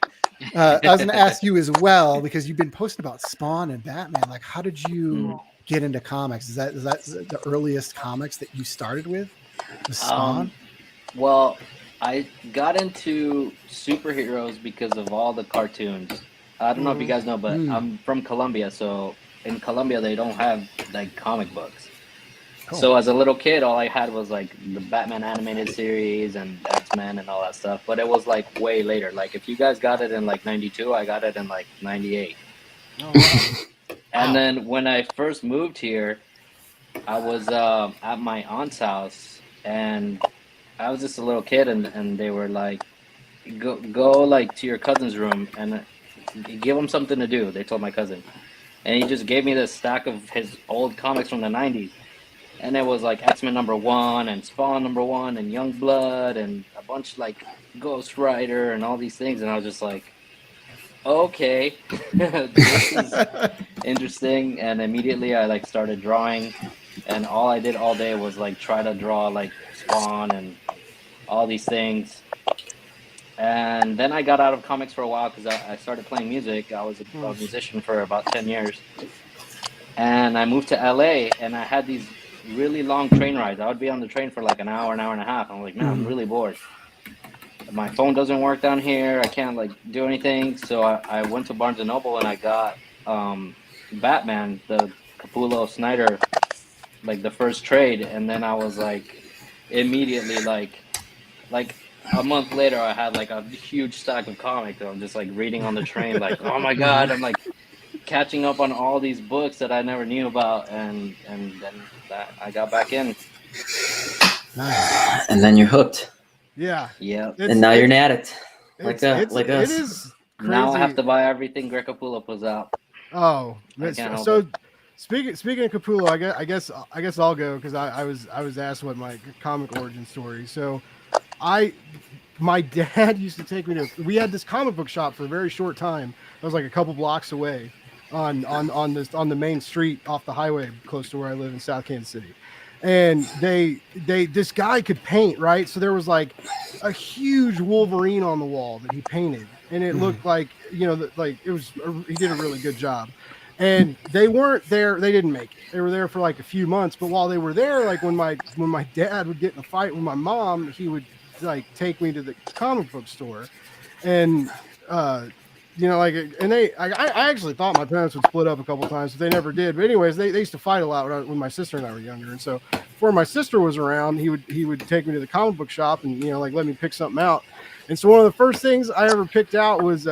I was going to ask you as well, because you've been posting about Spawn and Batman. Like, how did you get into comics? Is that the earliest comics that you started with? Spawn? Well, I got into superheroes because of all the cartoons. I don't know if you guys know, but I'm from Colombia, so in Colombia they don't have like comic books. Cool. So as a little kid, all I had was like the Batman animated series and X-Men and all that stuff. But it was like way later. Like if you guys got it in like 92, I got it in like 98. Oh, wow. And then when I first moved here, I was at my aunt's house, and I was just a little kid, and they were like, go like to your cousin's room and give him something to do. They told my cousin, and he just gave me this stack of his old comics from the 90s. And it was like X-Men #1 and Spawn #1 and Youngblood and a bunch like Ghost Rider and all these things. And I was just like, okay, this is interesting. And immediately I like started drawing, and all I did all day was like try to draw like Spawn and all these things. And then I got out of comics for a while because I started playing music. I was a musician for about 10 years. And I moved to LA, and I had these really long train rides. I would be on the train for like an hour and a half. I'm like, man, I'm really bored. My phone doesn't work down here. I can't like do anything. So I went to Barnes & Noble and I got Batman, the Capullo Snyder, like the first trade. And then I was like, immediately like a month later, I had like a huge stack of comics. I'm just like reading on the train, like, oh my God, I'm like catching up on all these books that I never knew about, and then I got back in. Nice. And then you're hooked. Yeah. Yeah. And now you're an addict. Like It's- like It us. is crazy. Now I have to buy everything Greg Capullo puts out. Oh, I can't help so it. speaking of Capullo, I guess I'll go because I was asked what my comic origin story. So my dad used to take me to. We had this comic book shop for a very short time. It was like a couple blocks away, on the main street off the highway close to where I live in South Kansas City. And this guy could paint, right? So there was like a huge Wolverine on the wall that he painted, and it looked like, like it was, he did a really good job. And they weren't there, they didn't make it. They were there for like a few months, but while they were there, like when my dad would get in a fight with my mom, he would like take me to the comic book store. And and I actually thought my parents would split up a couple times, but they never did. But anyways, they used to fight a lot when my sister and I were younger. And so before my sister was around, he would take me to the comic book shop and like let me pick something out. And so one of the first things I ever picked out was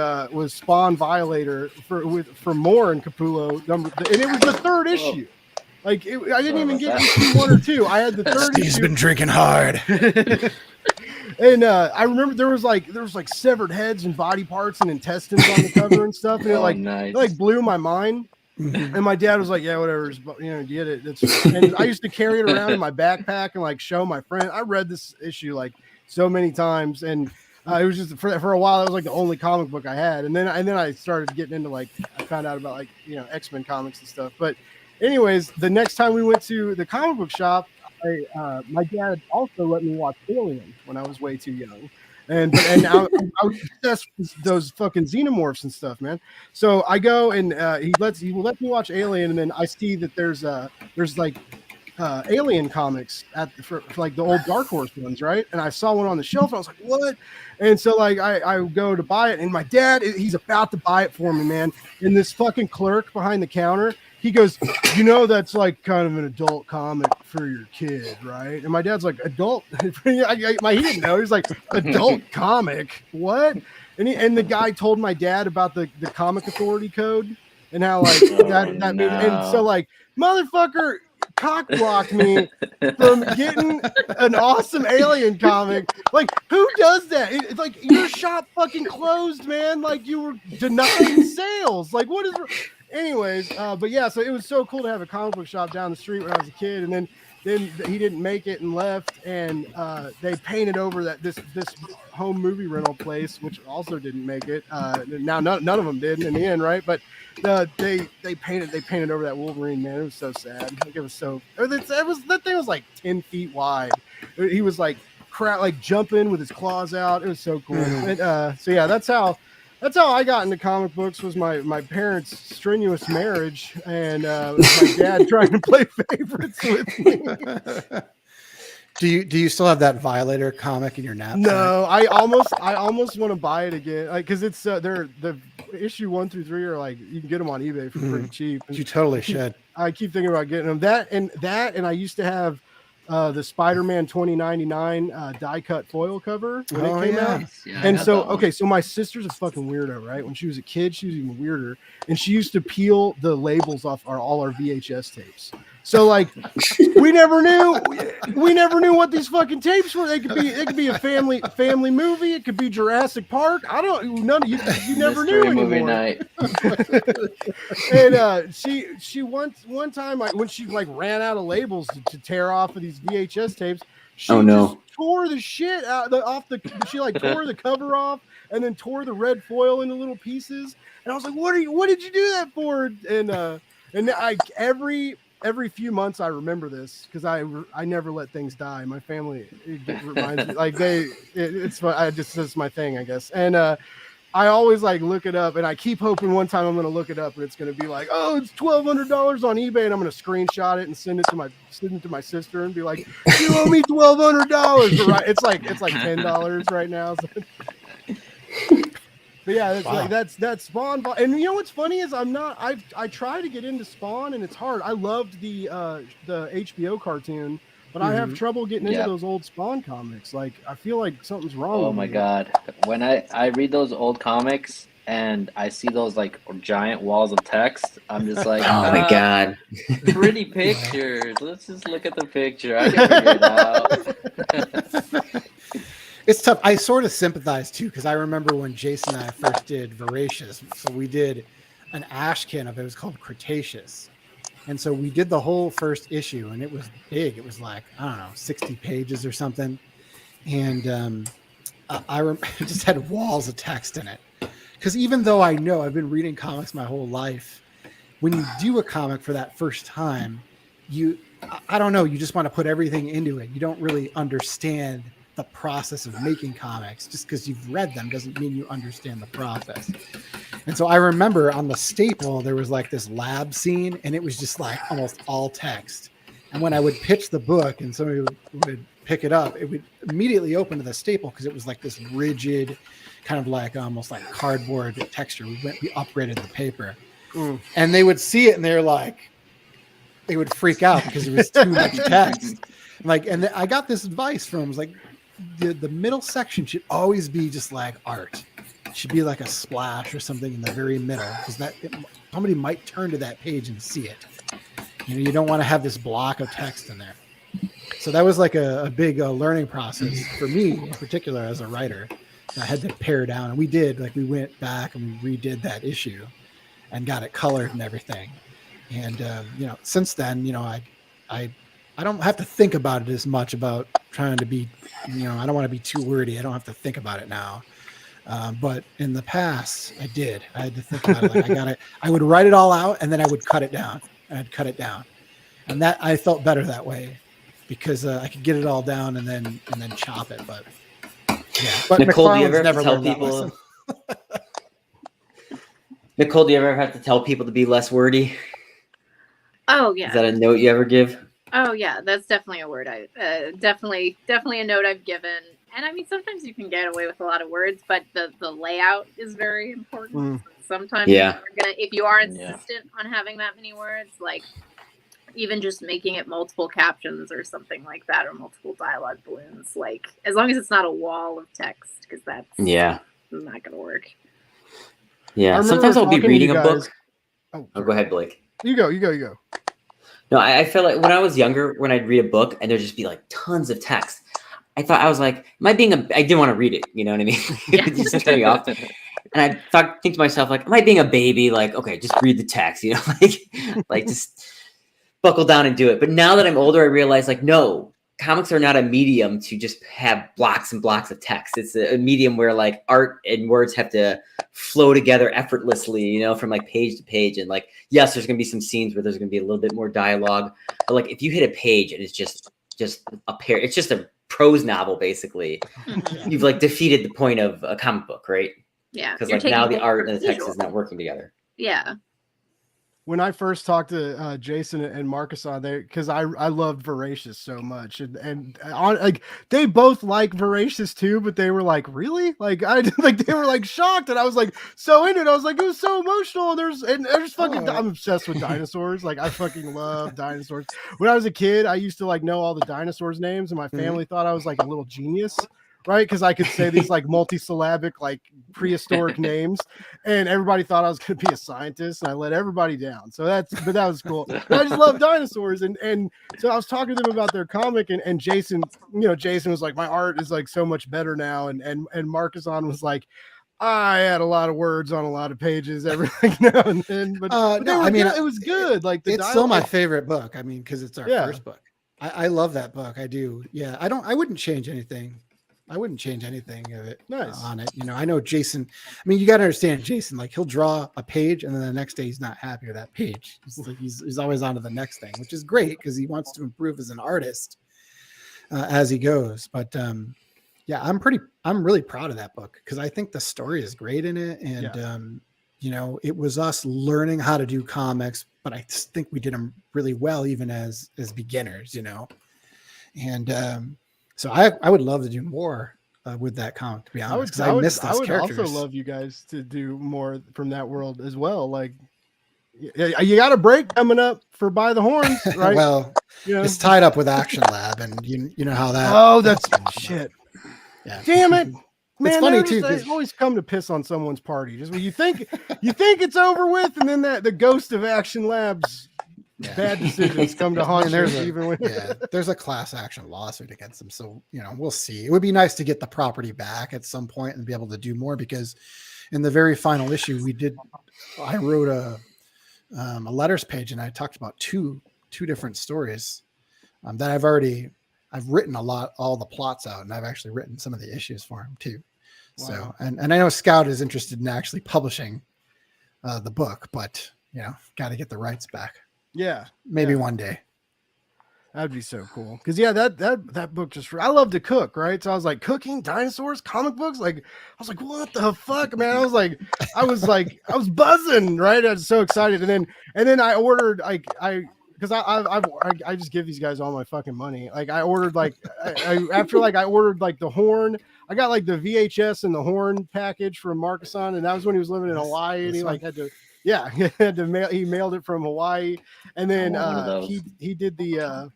Spawn Violator for Muhr and Capullo and it was the third issue. Like I didn't even get issue 1 or 2. I had the third issue. He's been drinking hard. And I remember there was like severed heads and body parts and intestines on the cover and stuff. And it like blew my mind. And my dad was like, yeah, whatever, get it. And I used to carry it around in my backpack and like show my friend. I read this issue like so many times, and it was just for a while. That was like the only comic book I had. And then I started getting into like, I found out about like X-Men comics and stuff. But anyways, the next time we went to the comic book shop, my dad also let me watch Alien when I was way too young, and I was obsessed with those fucking xenomorphs and stuff, man. So I go and he will let me watch Alien, and then I see that there's like Alien comics for like the old Dark Horse ones, right? And I saw one on the shelf, and I was like, what? And so like I go to buy it, and my dad, he's about to buy it for me, man. And this fucking clerk behind the counter, he goes, that's like kind of an adult comic for your kid, right? And my dad's like, adult? He didn't know. He was like, adult comic? What? And the guy told my dad about the Comic Authority code and how like that means, and so like motherfucker cock blocked me from getting an awesome Alien comic. Like, who does that? It's like your shop fucking closed, man. Like you were denying sales. Like what is? Anyways, but yeah, so it was so cool to have a comic book shop down the street when I was a kid, and then he didn't make it and left, and they painted over this home movie rental place, which also didn't make it. Now none of them did in the end, right? But they painted over that Wolverine, man. It was so sad. Like, that thing was like 10 feet wide. He was like jumping with his claws out. It was so cool. And, so yeah, that's how I got into comic books. Was my parents' strenuous marriage and my dad trying to play favorites with me. Do you still have that Violator comic in your knapsack? No, I almost want to buy it again, like because it's they're the issue 1 through 3 are like you can get them on eBay for pretty cheap. And You totally should. I keep thinking about getting them. That and I used to have the Spider-Man 2099 die cut foil cover when it came out. Yeah, And so so my sister's a fucking weirdo, right? When she was a kid, she was even weirder, and she used to peel the labels off all our VHS tapes. So like we never knew what these fucking tapes were. It could be a family movie. It could be Jurassic Park. I don't none of you never knew anymore. Movie night. And she one time when she like ran out of labels to tear off of these VHS tapes, she just tore the shit out she like tore the cover off and then tore the red foil into little pieces. And I was like, what did you do that for? And I every few months I remember this because I never let things die. My family reminds me like it's my thing, I guess. And I always like look it up, and I keep hoping one time I'm going to look it up and it's going to be like, oh, it's $1,200 on eBay, and I'm going to screenshot it and send it to my sister and be like, you owe me $1,200. Right? It's like $10 right now. So. But yeah, that's Spawn. And you know what's funny is I try to get into Spawn and it's hard. I loved the HBO cartoon, but I have trouble getting into those old Spawn comics. Like I feel like something's wrong. Oh my god. When I read those old comics and I see those like giant walls of text, I'm just like, oh my god. Pretty pictures. Let's just look at the picture. I can figure it out. It's tough. I sort of sympathize too, because I remember when Jason and I first did Voracious. So we did an Ashkin of it. It was called Cretaceous. And so we did the whole first issue, and it was big. It was like, I don't know, 60 pages or something. And it just had walls of text in it. Because even though I know I've been reading comics my whole life, when you do a comic for that first time, I don't know, you just want to put everything into it. You don't really understand the process of making comics. Just because you've read them doesn't mean you understand the process. And so I remember on the staple, there was like this lab scene, and it was just like almost all text. And when I would pitch the book and somebody would pick it up, it would immediately open to the staple because it was like this rigid, kind of like almost like cardboard texture. We upgraded the paper. And they would see it and they would freak out because it was too much text. And I got this advice from him. It was like, the middle section should always be just like art. It should be like a splash or something in the very middle, because somebody might turn to that page and see it. You don't want to have this block of text in there. So that was like a big learning process for me in particular as a writer. I had to pare down, and we went back and we redid that issue and got it colored and everything. And since then, I don't have to think about it as much about trying to be, I don't want to be too wordy. I don't have to think about it now. But in the past, I did. I had to think about it. Like I would write it all out, and then I would cut it down. And that I felt better that way because I could get it all down and then chop it. But yeah. But Nicole, do you ever never have to tell people? Nicole, do you ever have to tell people to be less wordy? Oh yeah. Is that a note you ever give? Oh yeah, that's definitely a word. I definitely a note I've given. And I mean, sometimes you can get away with a lot of words, but the layout is very important. Sometimes if you are insistent on having that many words, like even just making it multiple captions or something like that, or multiple dialogue balloons, like as long as it's not a wall of text, because that's not going to work. Yeah, sometimes I'll be reading a book. Oh, go ahead, Blake. You go. No, I feel like when I was younger, when I'd read a book and there'd just be like tons of text, I was like, I didn't want to read it. You know what I mean? It just turn me off. And I think to myself, like, am I being a baby? Like, okay, just read the text, like just buckle down and do it. But now that I'm older, I realize like, no, comics are not a medium to just have blocks and blocks of text. It's a medium where like art and words have to flow together effortlessly, from like page to page. And like, yes, there's going to be some scenes where there's going to be a little bit more dialogue, but like if you hit a page and it's just it's just a prose novel, basically, you've like defeated the point of a comic book, right? Yeah. Because like now the art and the text is not working together. Yeah. when I first talked to Jason and Markisan, because I loved Voracious so much, and on like they both like Voracious too, but they were like, really? Like I like they were like shocked, and I was like so into it. I was like, it was so emotional. And there's fucking I'm obsessed with dinosaurs. Like I fucking love dinosaurs. When I was a kid, I used to like know all the dinosaurs' names, and my family thought I was like a little genius. Right, because I could say these like multi-syllabic, like prehistoric names, and everybody thought I was going to be a scientist, and I let everybody down. So that was cool. But I just love dinosaurs, and so I was talking to them about their comic, and Jason, Jason was like, my art is like so much better now, and Markisan was like, I had a lot of words on a lot of pages, everything now and then, but no, I mean, it was good. Like it's still my favorite book. I mean, because it's our first book. I love that book. I do. Yeah, I wouldn't change anything. I wouldn't change anything of it on it. I know Jason. I mean, you got to understand Jason. Like he'll draw a page, and then the next day he's not happy with that page. He's always on to the next thing, which is great because he wants to improve as an artist as he goes. But yeah, I'm really proud of that book because I think the story is great in it, and it was us learning how to do comics, but I think we did them really well even as beginners. And so I would love to do more with that comic, to be honest, because I miss those characters. I would also love you guys to do more from that world as well. Like, you got a break coming up for By the Horns, right? Well, it's tied up with Action Lab, and you know how that. Oh, that's shit. Yeah. Damn it, man! It's funny too. They always come to piss on someone's party. Just when you think it's over with, and then the ghost of Action Lab's bad decisions come to haunt you. There's a class action lawsuit against them, so we'll see. It would be nice to get the property back at some point and be able to do more, because in the very final issue I wrote a letters page, and I talked about two different stories that I've written all the plots out, and I've actually written some of the issues for him too. Wow. So and I know Scout is interested in actually publishing the book, but got to get the rights back. Yeah, maybe one day. That'd be so cool. Because that book I love to cook, right? So I was like, cooking dinosaurs, comic books. Like I was like, what the fuck, man? I was buzzing, right? I was so excited, and then I ordered I just give these guys all my fucking money. Like I ordered I ordered like the horn. I got like the VHS and the horn package from Markisan, and that was when he was living in Hawaii, and he like had to. Yeah, he had to mail. He mailed it from Hawaii, and then he did the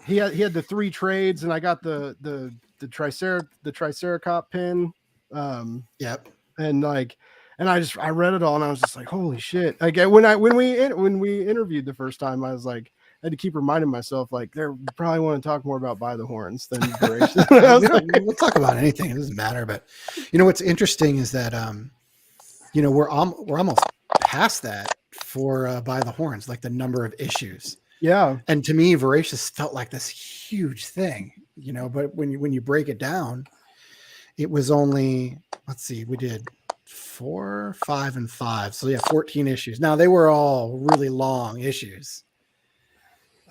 he had the 3 trades, and I got the Triceracop pin. Yep. And I read it all, and I was just like, holy shit! Like when we interviewed the first time, I was like, I had to keep reminding myself, like, they probably want to talk more about By the Horns than Voracious. We'll talk about anything; it doesn't matter. But what's interesting is that we're almost past that for By the Horns, like the number of issues. Yeah. And to me, Voracious felt like this huge thing, but when you break it down, it was only, let's see, we did 4, 5, and 5. So 14 issues. Now they were all really long issues.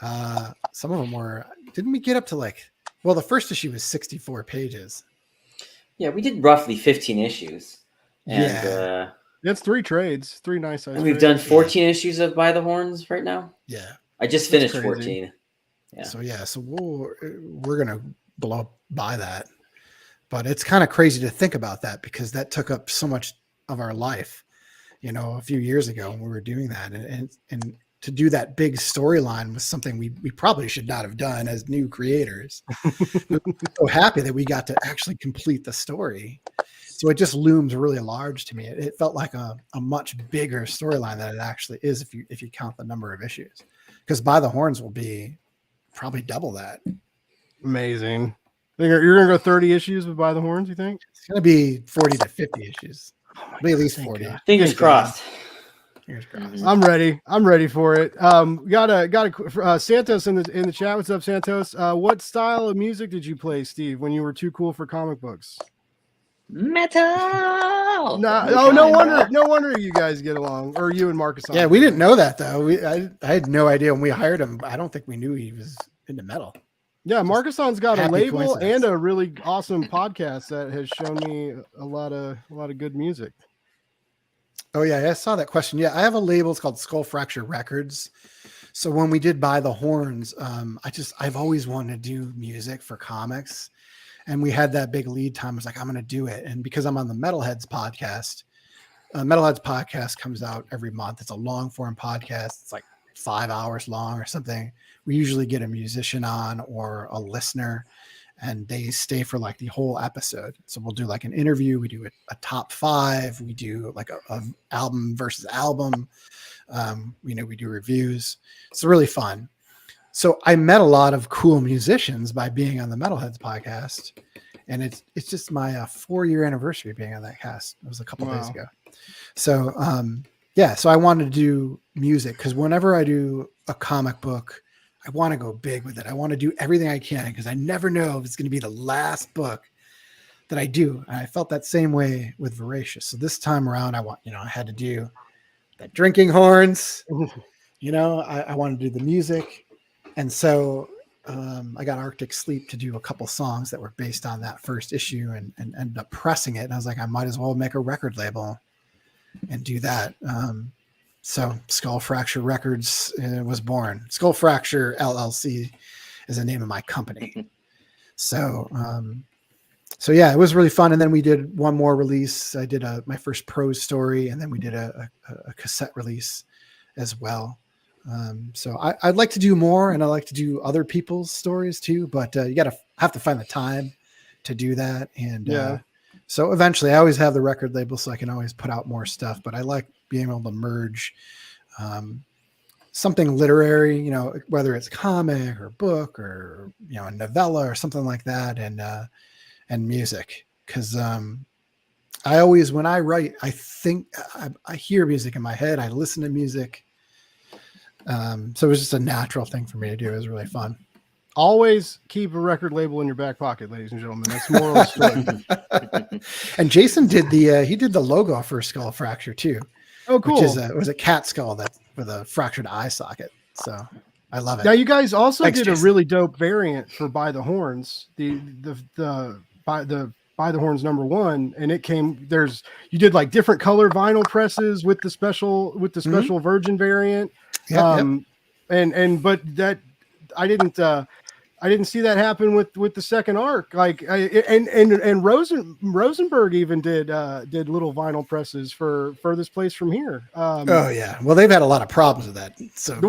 Some of them didn't we get up to the first issue was 64 pages. Yeah, we did roughly 15 issues. And that's 3 trades, 3 nice size. And we've done 14 issues of By the Horns right now. Yeah, I just finished 14. Yeah. So we're gonna blow by that, but it's kind of crazy to think about that because that took up so much of our life. A few years ago when we were doing that, and to do that big storyline was something we probably should not have done as new creators. We're so happy that we got to actually complete the story. So it just looms really large to me. It felt like a much bigger storyline than it actually is if you count the number of issues. Because By the Horns will be probably double that. Amazing. You're going to go 30 issues with By the Horns, you think? It's going to be 40 to 50 issues. Maybe at least 40. Fingers crossed. Fingers crossed. I'm ready. I'm ready for it. Got a Santos in the chat. What's up, Santos? What style of music did you play, Steve, when you were too cool for comic books? Metal. No wonder you guys get along, or you and Marcus. Yeah, we didn't know that though. I had no idea when we hired him. I don't think we knew he was into metal. Yeah, Markison's got a label and a really awesome podcast that has shown me a lot of good music. Oh yeah, I saw that question. Yeah, I have a label. It's called Skull Fracture Records. So when we did By the Horns, I've always wanted to do music for comics, and we had that big lead time. I was like, I'm going to do it, and because I'm on the Metalheads podcast comes out every month. It's a long form podcast. It's like 5 hours long or something. We usually get a musician on or a listener, and they stay for like the whole episode. So we'll do like an interview. We do a top 5. We do like a album versus album. We do reviews. It's really fun. So I met a lot of cool musicians by being on the Metalheads podcast, and it's just my 4-year anniversary being on that cast. It was a couple days ago. So so I wanted to do music because whenever I do a comic book, I want to go big with it. I want to do everything I can because I never know if it's going to be the last book that I do. And I felt that same way with Voracious. So this time around, I had to do the drinking horns. I wanted to do the music. And so I got Arctic Sleep to do a couple songs that were based on that first issue and ended up pressing it. And I was like, I might as well make a record label and do that. So Skull Fracture Records was born. Skull Fracture LLC is the name of my company. So yeah, it was really fun. And then we did one more release. I did my first prose story, and then we did a cassette release as well. So I'd like to do more, and I like to do other people's stories too, but you have to find the time to do that. And so eventually I always have the record label so I can always put out more stuff, but I like being able to merge something literary, whether it's comic or book or, a novella or something like that. And music. Cause I always, when I write, I think I hear music in my head. I listen to music. So it was just a natural thing for me to do. It was really fun. Always keep a record label in your back pocket, ladies and gentlemen. That's the moral of the story. And Jason did the logo for Skull Fracture too. Oh, cool. Which was a cat skull with a fractured eye socket. So I love it. Now you guys also Thanks, did Jason. a really dope variant for By the Horns, the By the Horns #1, and you did like different color vinyl presses with the special Virgin variant. But that I didn't see that happen with the second arc. Like and Rosenberg even did little vinyl presses for Furthest Place from Here. Oh yeah, well they've had a lot of problems with that. So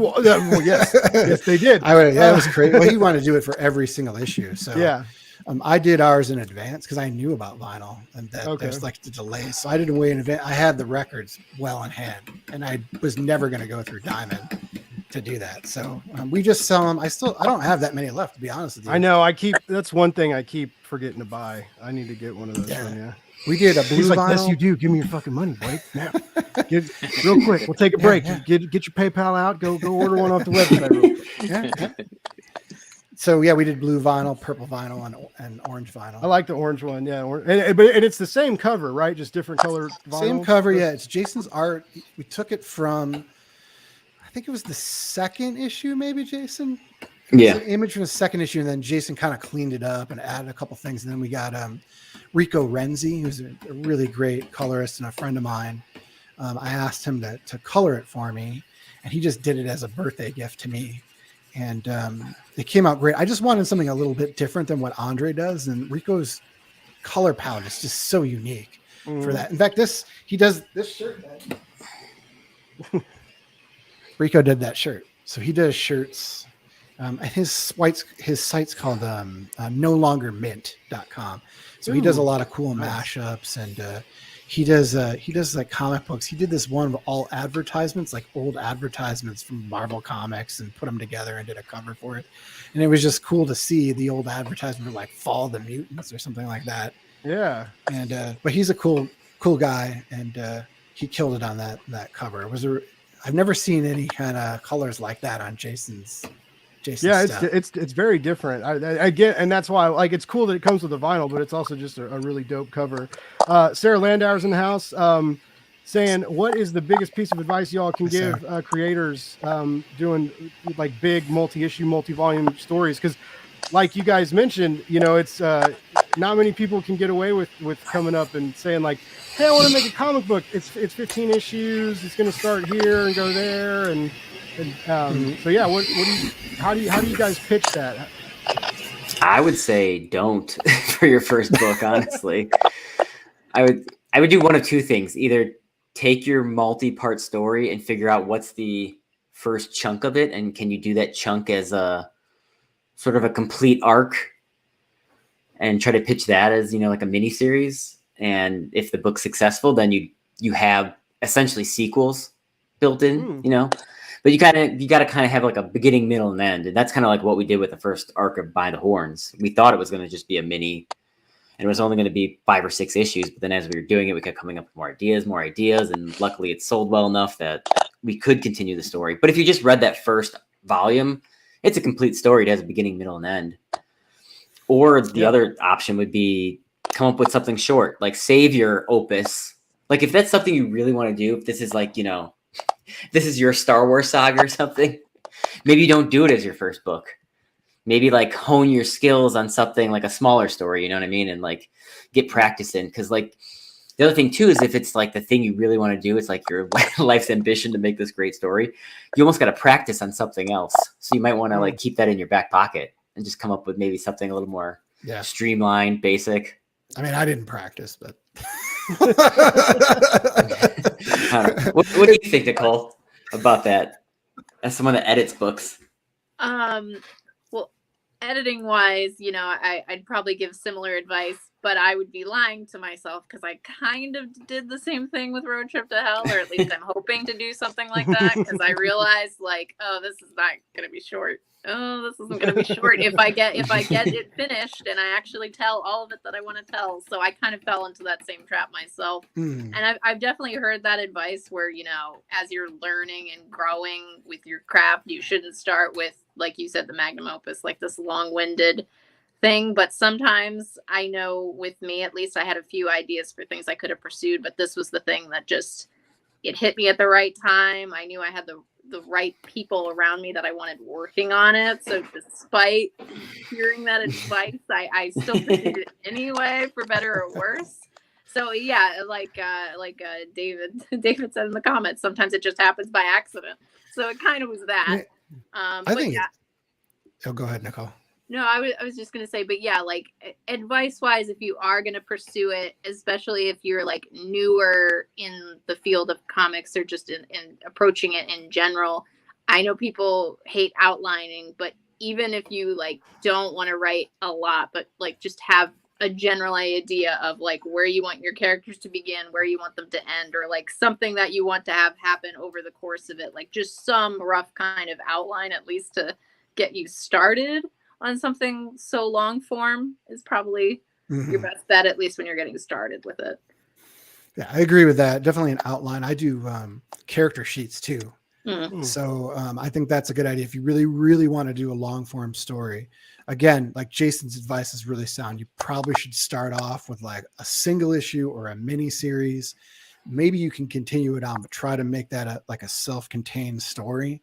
yes, they did. It was crazy. Well, he wanted to do it for every single issue. So yeah. I did ours in advance because I knew about vinyl and that there's like the delays. So I didn't wait in advance. I had the records well in hand, and I was never going to go through Diamond to do that. So we just sell them. I don't have that many left, to be honest with you. I know. That's one thing I keep forgetting to buy. I need to get one of those. Yeah. We did a blue He's like, vinyl. yes, you do. Give me your fucking money, Blake. Now, real quick. We'll take a break. Yeah. Get your PayPal out. Go order one off the website. Real quick. Yeah. So yeah, we did blue vinyl, purple vinyl, and orange vinyl. I like the orange one. Yeah, but it's the same cover, right? Just different color vinyl. Same cover. Yeah, it's Jason's art. We took it from, I think it was the second issue, maybe, Jason. Yeah. An image from the second issue, and then Jason kind of cleaned it up and added a couple things, and then we got Rico Renzi, who's a really great colorist and a friend of mine. I asked him to color it for me, and he just did it as a birthday gift to me. And it came out great. I just wanted something a little bit different than what Andre does. And Rico's color palette is just so unique for that. In fact, he does this shirt. Rico did that shirt. So he does shirts. And his site's called nolongermint.com. So he does a lot of cool mashups, and he does like comic books. He did this one of all advertisements, like old advertisements from Marvel Comics, and put them together and did a cover for it. And it was just cool to see the old advertisement like Fall the Mutants or something like that. Yeah. And but he's a cool guy, and he killed it on that cover. I've never seen any kind of colors like that on Jason's. Yeah, stuff. it's very different. I get, and that's why it's cool that it comes with a vinyl, but it's also just a really dope cover. Sarah Landauer's in the house, saying, "What is the biggest piece of advice y'all can give creators doing like big multi-issue, multi-volume stories?" Because, like you guys mentioned, it's not many people can get away with coming up and saying like, hey, I want to make a comic book. It's 15 issues. It's going to start here and go there. So yeah, how do you guys pitch that? I would say don't for your first book, honestly. I would do one of two things. Either take your multi-part story and figure out what's the first chunk of it, and can you do that chunk as a sort of a complete arc, and try to pitch that as, like a mini series. And if the book's successful, then you have essentially sequels built in, But you got to kind of have like a beginning, middle, and end. And that's kind of like what we did with the first arc of By the Horns. We thought it was going to just be a mini, and it was only going to be 5 or 6 issues. But then as we were doing it, we kept coming up with more ideas. And luckily it sold well enough that we could continue the story. But if you just read that first volume, it's a complete story. It has a beginning, middle, and end. Or the other option would be come up with something short, like save your opus. Like if that's something you really want to do, if this is like, this is your Star Wars saga or something, maybe you don't do it as your first book. Maybe like hone your skills on something like a smaller story, you know what I mean? And like get practice in. Cause like the other thing too, is if it's like the thing you really want to do, it's like your life's ambition to make this great story, you almost got to practice on something else. So you might want to like keep that in your back pocket and just come up with maybe something a little more streamlined, basic. I mean, I didn't practice, but what do you think, Nicole, about that? As someone that edits books. Well, editing wise, I'd probably give similar advice, but I would be lying to myself because I kind of did the same thing with Road Trip to Hell, or at least I'm hoping to do something like that, because I realized like, oh, this is not going to be short. Oh, this isn't going to be short if I get it finished and I actually tell all of it that I want to tell. So I kind of fell into that same trap myself. And I've definitely heard that advice where, as you're learning and growing with your craft, you shouldn't start with, like you said, the magnum opus, like this long-winded thing. But sometimes I know with me, at least, I had a few ideas for things I could have pursued, but this was the thing that just, it hit me at the right time. I knew I had the right people around me that I wanted working on it. So despite hearing that advice, I still did it anyway, for better or worse. So yeah, like David said in the comments, sometimes it just happens by accident. So it kind of was that. Go ahead, Nicole. No, I was just gonna say, but yeah, like advice wise, if you are gonna pursue it, especially if you're like newer in the field of comics or just in approaching it in general, I know people hate outlining, but even if you like don't want to write a lot, but like just have a general idea of like where you want your characters to begin, where you want them to end, or like something that you want to have happen over the course of it, like just some rough kind of outline, at least to get you started on something so long form, is probably your best bet, at least when you're getting started with it. Yeah, I agree with that. Definitely an outline. I do character sheets too. So I think that's a good idea. If you really, really want to do a long form story, again, like Jason's advice is really sound. You probably should start off with like a single issue or a mini series. Maybe you can continue it on, but try to make that like a self-contained story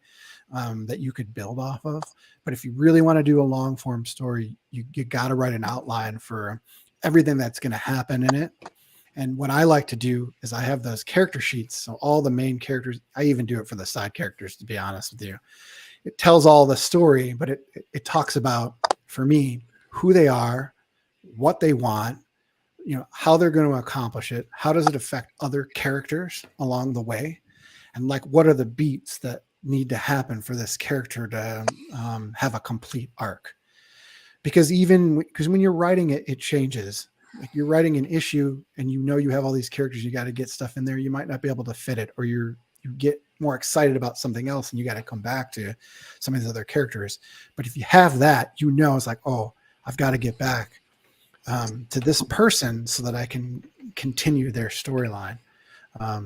that you could build off of. But if you really want to do a long form story, you got to write an outline for everything that's going to happen in it. And what I like to do is I have those character sheets. So all the main characters, I even do it for the side characters, to be honest with you. It tells all the story, but it talks about, for me, who they are, what they want, how they're going to accomplish it. How does it affect other characters along the way? And like, what are the beats that need to happen for this character to have a complete arc? Because when you're writing it, it changes. Like you're writing an issue and you have all these characters, you got to get stuff in there. You might not be able to fit it, or you get more excited about something else and you got to come back to some of these other characters. But if you have that, it's like, oh, I've got to get back to this person so that I can continue their storyline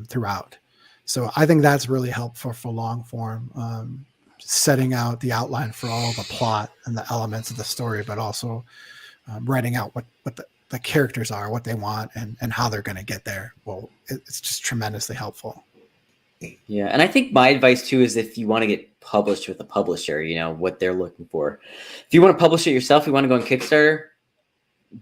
throughout. So I think that's really helpful for long form, setting out the outline for all the plot and the elements of the story, but also writing out what the characters are, what they want, and how they're going to get there. Well, it's just tremendously helpful. Yeah, and I think my advice too is if you want to get published with a publisher, what they're looking for. If you want to publish it yourself, you want to go on Kickstarter,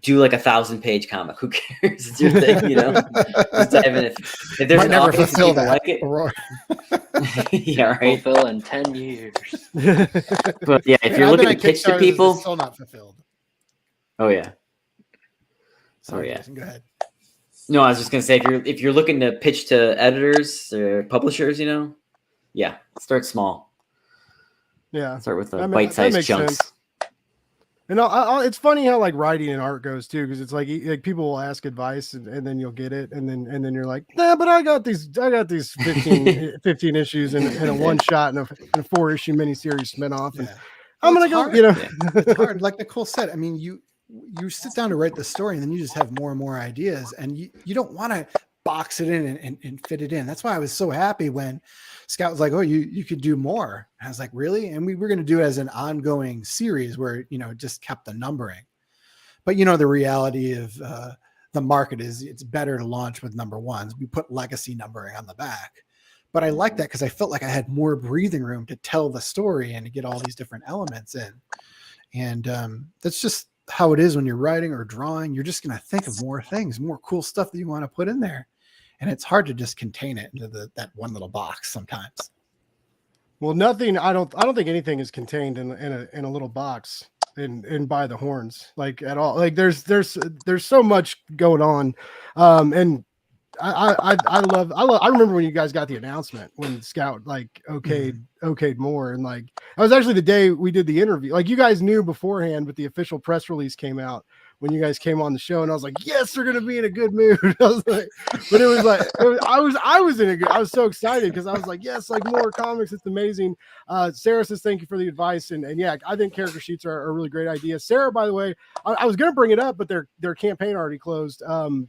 do like 1,000-page comic. Who cares? It's your thing, you know. Just dive in. If there's Might an never audience fulfill and people that. like it, Aurora. yeah, right. Fulfill in 10 years. But yeah, if you're I've been looking on to pitch to Kickstarters, people, it's still not fulfilled. oh yeah. Sorry, yeah. Jason, go ahead. No, I was just gonna say if you're looking to pitch to editors or publishers, you know, yeah, start small. Yeah, Start with that bite-sized makes chunks. sense. And it's funny how like writing and art goes too, because it's like people will ask advice and then you'll get it, and then you're like, nah, but I got these 15 issues and a one shot and a 4-issue miniseries spin off, and I'm gonna go, hard. you know. It's hard. Like Nicole said, I mean, you sit down to write the story and then you just have more and more ideas, and you don't want to box it in and fit it in. That's why I was so happy when Scott was like, oh, you could do more. And I was like, really? And we were going to do it as an ongoing series where, you know, it just kept the numbering. But, you know, the reality of the market is it's better to launch with number ones. We put legacy numbering on the back. But I like that because I felt like I had more breathing room to tell the story and to get all these different elements in. And that's just how it is when you're writing or drawing. You're just going to think of more things, more cool stuff that you want to put in there. And it's hard to just contain it into that one little box sometimes. Well, nothing. I don't think anything is contained in a little box in by the horns, like at all. Like there's so much going on, and I remember when you guys got the announcement when Scout like okayed more, and like that was actually the day we did the interview. Like you guys knew beforehand, but the official press release came out when you guys came on the show, and I was like, yes, they're gonna be in a good mood. I was like, but it was like I was so excited because I was like, yes, like more comics, it's amazing. Sarah says thank you for the advice, and yeah, I think character sheets are a really great idea. Sarah, by the way, I was gonna bring it up, but their campaign already closed.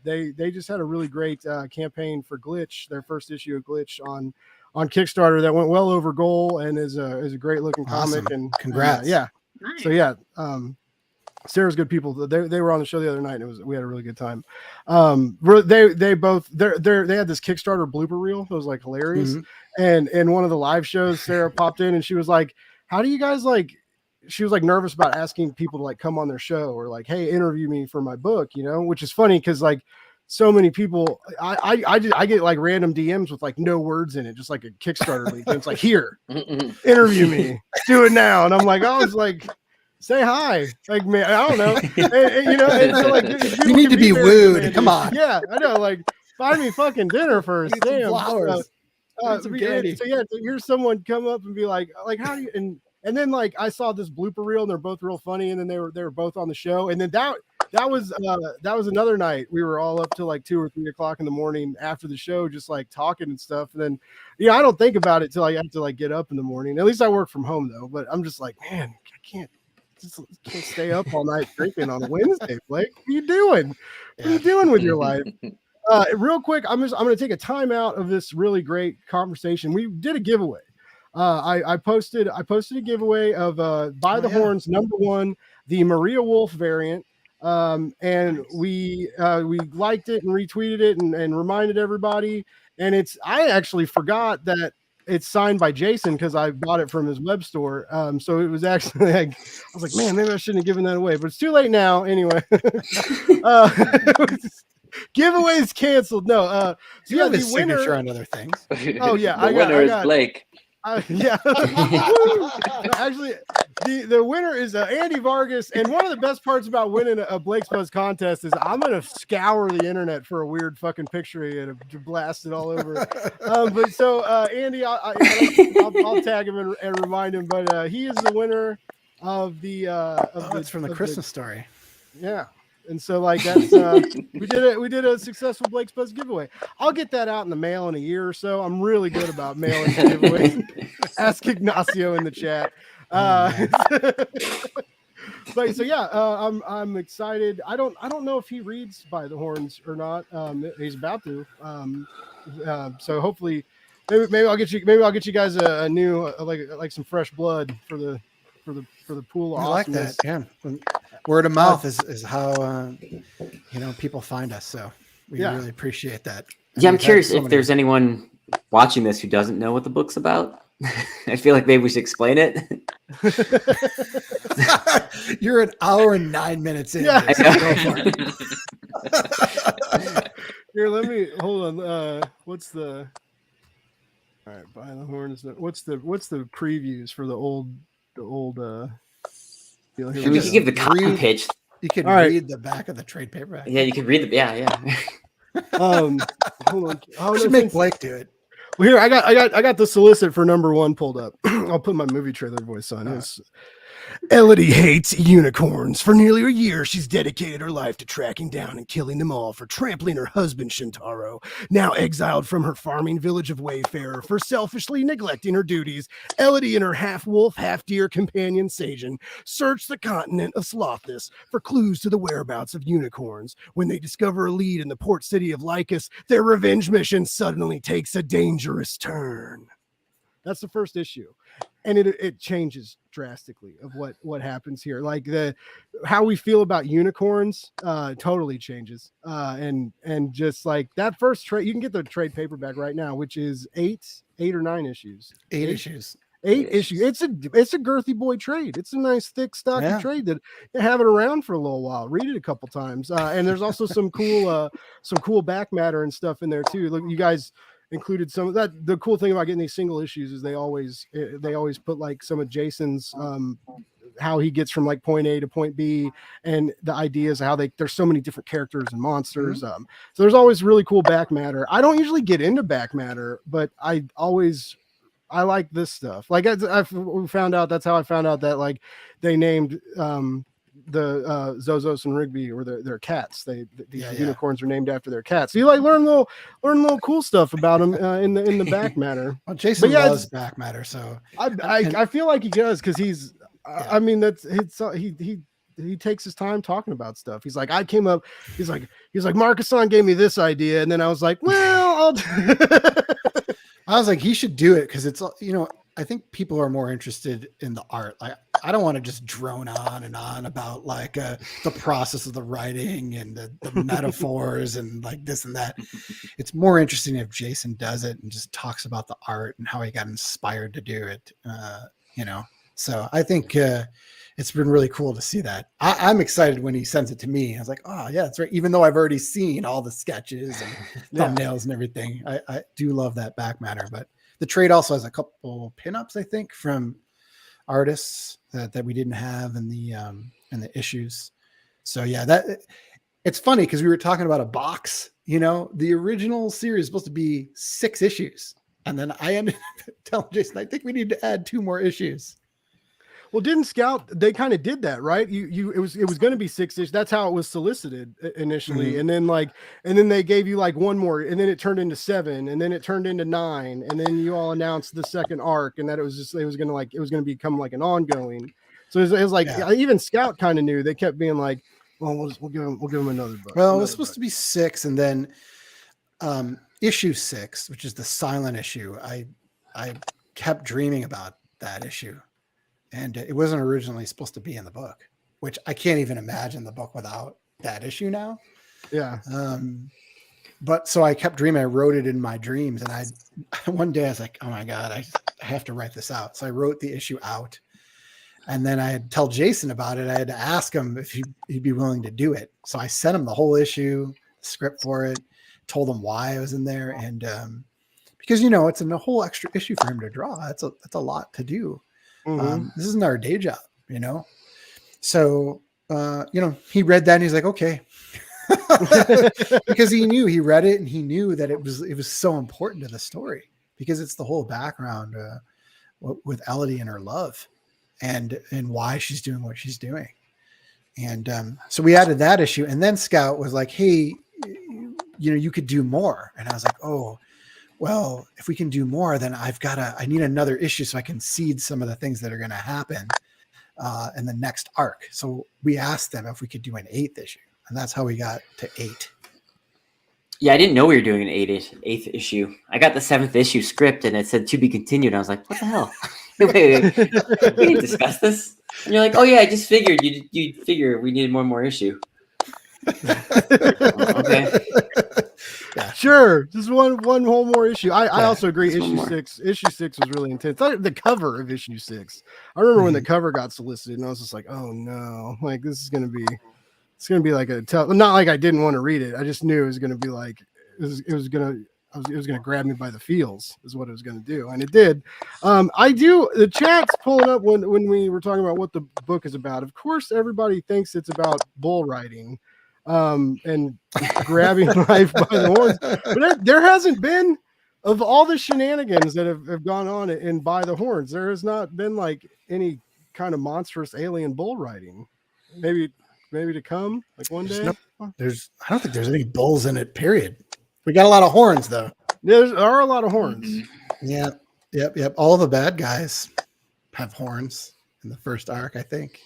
They just had a really great campaign for Glitch, their first issue of Glitch on Kickstarter that went well over goal and is a great looking comic. And congrats. Yeah. Nice. So yeah, Sarah's good people. They were on the show the other night, and we had a really good time. They had this Kickstarter blooper reel. It was like hilarious. And in one of the live shows, Sarah popped in and she was like, how do you guys like, she was like nervous about asking people to like come on their show or like, hey, interview me for my book, you know, which is funny because like so many people, I get like random DMs with like no words in it, just like a Kickstarter link. And it's like, here, interview me, do it now. And I'm like, I was like, say hi, like, man, I don't know, and, you know, and so, like, you need to be wooed. Come on, yeah, I know, like, buy me fucking dinner first, damn. Flowers. So yeah, to hear someone come up and be like how do you, and then like I saw this blooper reel and they're both real funny, and then they were both on the show, and then that was another night we were all up till like 2 or 3 o'clock in the morning after the show, just like talking and stuff. And then I don't think about it till I have to like get up in the morning. At least I work from home though, but I'm just like, man, I can't stay up all night drinking on a Wednesday, Blake. What are you doing? What are you doing with your life? Real quick, I'm going to take a time out of this really great conversation. We did a giveaway. I posted a giveaway of By the Horns #1, the Maria Wolf variant. And we liked it and retweeted it and reminded everybody. And I actually forgot that it's signed by Jason because I bought it from his web store. So it was actually like, I was like, man, maybe I shouldn't have given that away, but it's too late now. Anyway, giveaway's canceled. No, you have his signature on other things. Oh yeah, the winner is Blake. Yeah, actually, the winner is Andy Vargas, and one of the best parts about winning a Blake's Buzz contest is I'm gonna scour the internet for a weird fucking picture and blast it all over. But so Andy, I'll tag him and remind him. But he is the winner of the. It's from the Christmas story. Yeah. And so like that's we did a successful Blake's Buzz giveaway. I'll get that out in the mail in a year or so. I'm really good about mailing giveaways. Ask Ignacio in the chat. But so yeah, I'm excited. I don't know if he reads By the Horns or not. He's about to. So hopefully maybe I'll get you guys a new like some fresh blood for the pool of I like that. Yeah. Word of mouth is how people find us. So we really appreciate that. Yeah, I'm curious if there's anyone watching this who doesn't know what the book's about. I feel like maybe we should explain it. You're an hour and 9 minutes in. Yeah. This. Go for it. Here, let me hold on. What's the? All right, by the horns. What's the previews for the old? Deal? Here We could give the copy pitch. You can All right. read the back of the trade paperback. Yeah, you can read the. Yeah. Hold on. I should make Blake do it. Well, here I got the solicit for number 1 pulled up. I'll put my movie trailer voice on. It's Elodie hates unicorns. For nearly a year, she's dedicated her life to tracking down and killing them all for trampling her husband, Shintaro. Now exiled from her farming village of Wayfarer for selfishly neglecting her duties, Elodie and her half-wolf, half-deer companion, Sajin, search the continent of Solothus for clues to the whereabouts of unicorns. When they discover a lead in the port city of Lycus, their revenge mission suddenly takes a dangerous turn. That's the first issue. And it changes drastically of what happens here. Like how we feel about unicorns totally changes. And just like that first trade, you can get the trade paperback right now, which is 8 or 9 issues. 8 issues. 8 issues. It's a girthy boy trade. It's a nice thick stocky trade that you have it around for a little while. Read it a couple times. And there's also some cool back matter and stuff in there too. Look, you guys included some of that. The cool thing about getting these single issues is they always put like some of Jason's how he gets from like point A to point B, and the ideas of how there's so many different characters and monsters. So there's always really cool back matter. I don't usually get into back matter, but I like this stuff. Like I found out, that's how I found out that like they named the Zozos and Rigby or their cats. These unicorns are named after their cats. So you like learn little cool stuff about them in the back matter. Well, Jason loves back matter, so I feel like he does because he's. I mean he takes his time talking about stuff. He's like, he's like Markisan gave me this idea, and then I was like, well, I was like, he should do it because it's, I think people are more interested in the art. Like, I don't want to just drone on and on about like the process of the writing and the metaphors and like this and that. It's more interesting if Jason does it and just talks about the art and how he got inspired to do it. So I think it's been really cool to see that. I'm excited when he sends it to me. I was like, oh yeah, that's right. Even though I've already seen all the sketches and thumbnails and everything, I do love that back matter. But the trade also has a couple pinups, I think, from artists that we didn't have in the issues. So yeah, it's funny because we were talking about a box. The original series is supposed to be 6 issues, and then I ended up telling Jason, I think we need to add 2 more issues. Well, didn't Scout? They kind of did that, right? It was going to be 6 issues. That's how it was solicited initially, and then they gave you like 1 more, and then it turned into 7, and then it turned into 9, and then you all announced the second arc, and that it was going to become like an ongoing. So it was like even Scout kind of knew. They kept being like, well, we'll give him another book. Well, it was supposed to be 6, and then issue 6, which is the silent issue. I kept dreaming about that issue. And it wasn't originally supposed to be in the book, which I can't even imagine the book without that issue now. Yeah. But so I kept dreaming. I wrote it in my dreams. And one day I was like, oh my God, I have to write this out. So I wrote the issue out. And then I had to tell Jason about it. I had to ask him if he'd be willing to do it. So I sent him the whole issue, the script for it, told him why I was in there. And because, it's a whole extra issue for him to draw. That's a lot to do. Mm-hmm. This isn't our day job, So, he read that and he's like, okay, because he read it and he knew that it was so important to the story because it's the whole background with Elodie and her love and why she's doing what she's doing. And so we added that issue, and then Scout was like, hey, you could do more. And I was like, oh, well, if we can do more, then I need another issue so I can seed some of the things that are going to happen in the next arc. So we asked them if we could do an 8th issue, and that's how we got to 8. Yeah, I didn't know we were doing an 8th issue. I got the 7th issue script, and it said to be continued. I was like, what the hell? Wait. We didn't discuss this. And you're like, oh yeah, I just figured you'd figure we needed one more issue. Okay. Yeah. Sure, just one whole more issue. I Yeah, also agree. just one Issue more. 6, issue 6 was really intense. The cover of issue 6. I remember when the cover got solicited, and I was just like, oh no, like this is gonna be, it's gonna be like not like I didn't want to read it. I just knew it was gonna be like it was gonna grab me by the feels, is what it was gonna do, and it did. The chat's pulling up when we were talking about what the book is about. Of course, everybody thinks it's about bull riding. And grabbing life by the horns, but there hasn't been, of all the shenanigans that have gone on in By the Horns, there has not been like any kind of monstrous alien bull riding. Maybe to come, like one day. I don't think there's any bulls in it, period. We got a lot of horns though. There are a lot of horns. Yeah. Yep. All the bad guys have horns in the first arc, I think.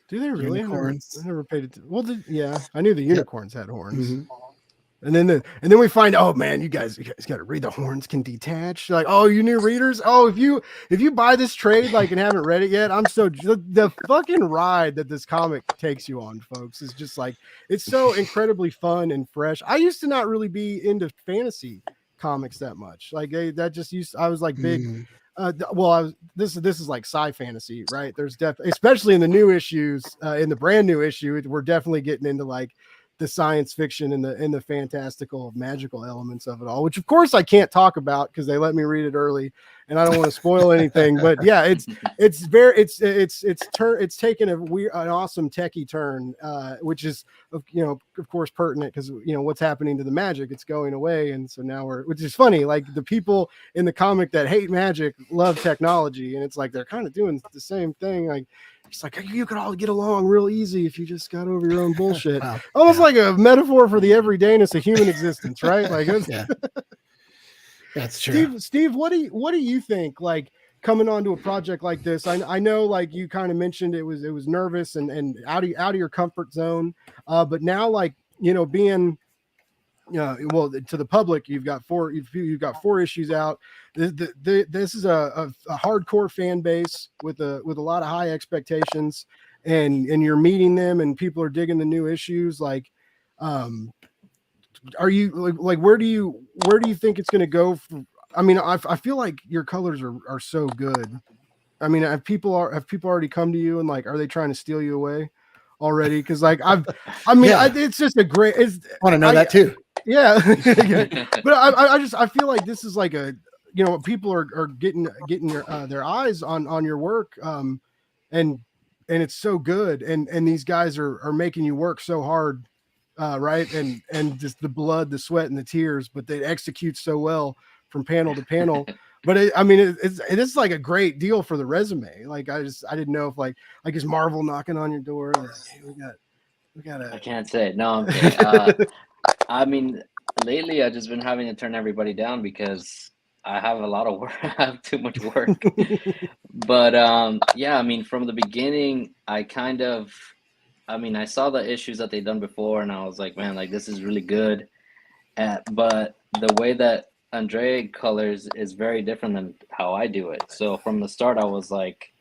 Do they really? Unicorns. I never paid attention. Well, yeah, I knew the unicorns had horns. And then we find, oh man, you guys got to read. The horns can detach. Like, oh, you new readers. Oh, if you buy this trade like and haven't read it yet, the fucking ride that this comic takes you on, folks, is just like, it's so incredibly fun and fresh. I used to not really be into fantasy comics that much. Like I was like big. This is like sci fantasy, right? There's especially in the new issues, in the brand new issue, we're definitely getting into like the science fiction and the fantastical magical elements of it all, which of course I can't talk about because they let me read it early and I don't want to spoil anything. But yeah, it's taken an awesome techie turn, which is of course pertinent because what's happening to the magic, it's going away, and so now which is funny, like the people in the comic that hate magic love technology, and it's like they're kind of doing the same thing. Like it's like you could all get along real easy if you just got over your own bullshit. Wow. Almost like a metaphor for the everydayness of human existence, right? Like Yeah. That's true. Steve, what do you think? Like coming onto a project like this, I know, like you kind of mentioned, it was nervous and out of your comfort zone, but now, like being, well, to the public, you've got four issues out. This is a hardcore fan base with a lot of high expectations, and you're meeting them, and people are digging the new issues. Like, are you like where do you think it's going to go? I mean, I feel like your colors are so good. I mean, have people already come to you and like, are they trying to steal you away already? Because like it's just a great. I want to know that too. Yeah, but I feel like this is like a people are getting their eyes on your work, and it's so good, and these guys are making you work so hard, right? And just the blood, the sweat, and the tears, but they execute so well from panel to panel. But it is like a great deal for the resume. Like I didn't know if like is Marvel knocking on your door? Like, hey, we got. I can't say it. No, I'm kidding. I mean, lately I've just been having to turn everybody down because I have a lot of work. I have too much work. But yeah, I mean, from the beginning, I saw the issues that they've done before, and I was like, man, like this is really good. But the way that Andre colors is very different than how I do it. So from the start, I was like,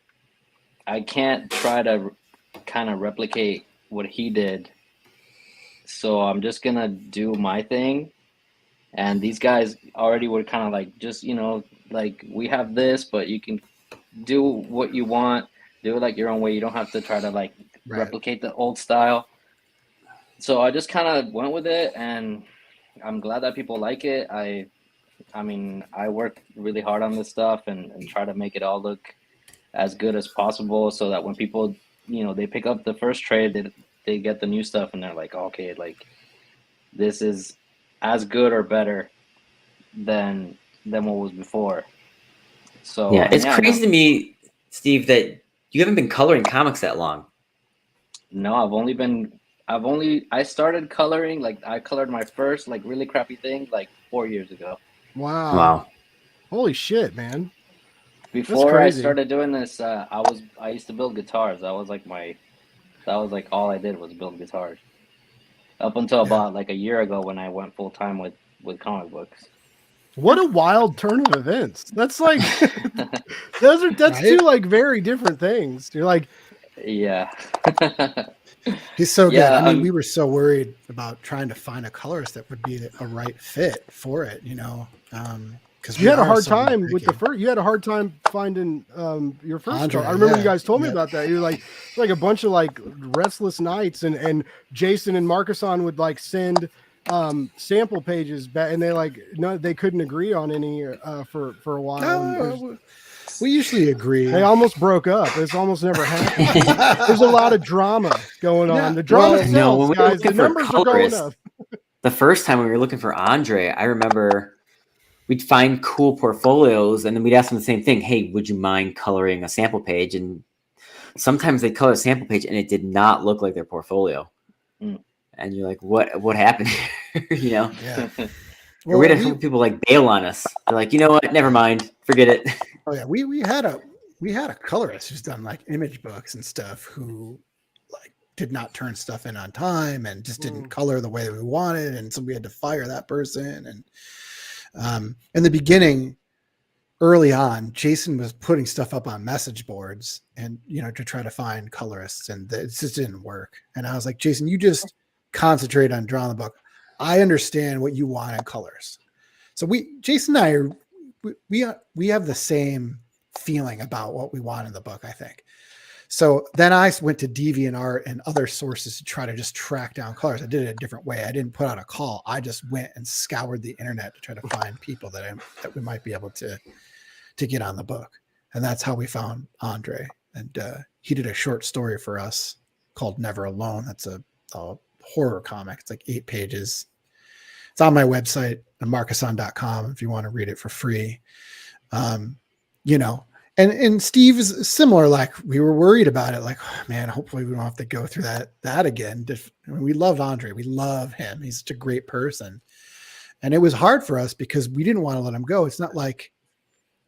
I can't try to kind of replicate what he did. So I'm just gonna do my thing. And these guys already were kind of like, just, like we have this, but you can do what you want, do it like your own way. You don't have to try to like replicate the old style. So I just kind of went with it, and I'm glad that people like it. I work really hard on this stuff and try to make it all look as good as possible so that when people, they pick up the first trade, they get the new stuff and they're like, okay, like this is as good or better than what was before. So yeah, it's crazy to me, Steve, that you haven't been coloring comics that long. No, I started coloring, like I colored my first like really crappy thing like 4 years ago. Wow. Holy shit, man. Before I started doing this, I used to build guitars. That was like all I did was build guitars. Up until about like a year ago when I went full time with comic books. What a wild turn of events. That's like that's two like very different things. You're like, yeah. He's so good. Yeah, I mean, we were so worried about trying to find a colorist that would be a right fit for it, you know, because You had a hard time with the first. You had a hard time finding your first Andre, color. I remember yeah, you guys told me yeah. about that. You're like a bunch of like restless nights, and Jason and Markisan would like send sample pages back, and they couldn't agree on any for a while. And We usually agree. they almost broke up. It's almost never happened. There's a lot of drama going on. Yeah, The drama well, sells, when we were guys. The looking for numbers are going colorists, up. the first time we were looking for Andre, I remember we'd find cool portfolios and then we'd ask them the same thing. Hey, would you mind coloring a sample page? And sometimes they'd color a sample page and it did not look like their portfolio. Mm. And you're like, what happened here? You know? Yeah. Well, we'd have people like bail on us. They're like, you know what? Never mind. Forget it. Oh yeah, we had a colorist who's done like image books and stuff who like did not turn stuff in on time and just didn't color the way that we wanted, and so we had to fire that person. And in the beginning, early on, Jason was putting stuff up on message boards and to try to find colorists, and it just didn't work. And I was like, Jason, you just concentrate on drawing the book. I understand what you want in colors. So Jason and I are we have the same feeling about what we want in the book, I think. So then I went to DeviantArt and other sources to try to just track down colors. I did it a different way. I didn't put out a call. I just went and scoured the internet to try to find people that we might be able to get on the book. And that's how we found Andre. And he did a short story for us called Never Alone. That's a horror comic. It's like 8 pages. It's on my website, markisan.com, if you want to read it for free. And Steve is similar. Like, we were worried about it. Like, oh, man, hopefully we don't have to go through that again. I mean, we love Andre. We love him. He's such a great person. And it was hard for us because we didn't want to let him go. It's not like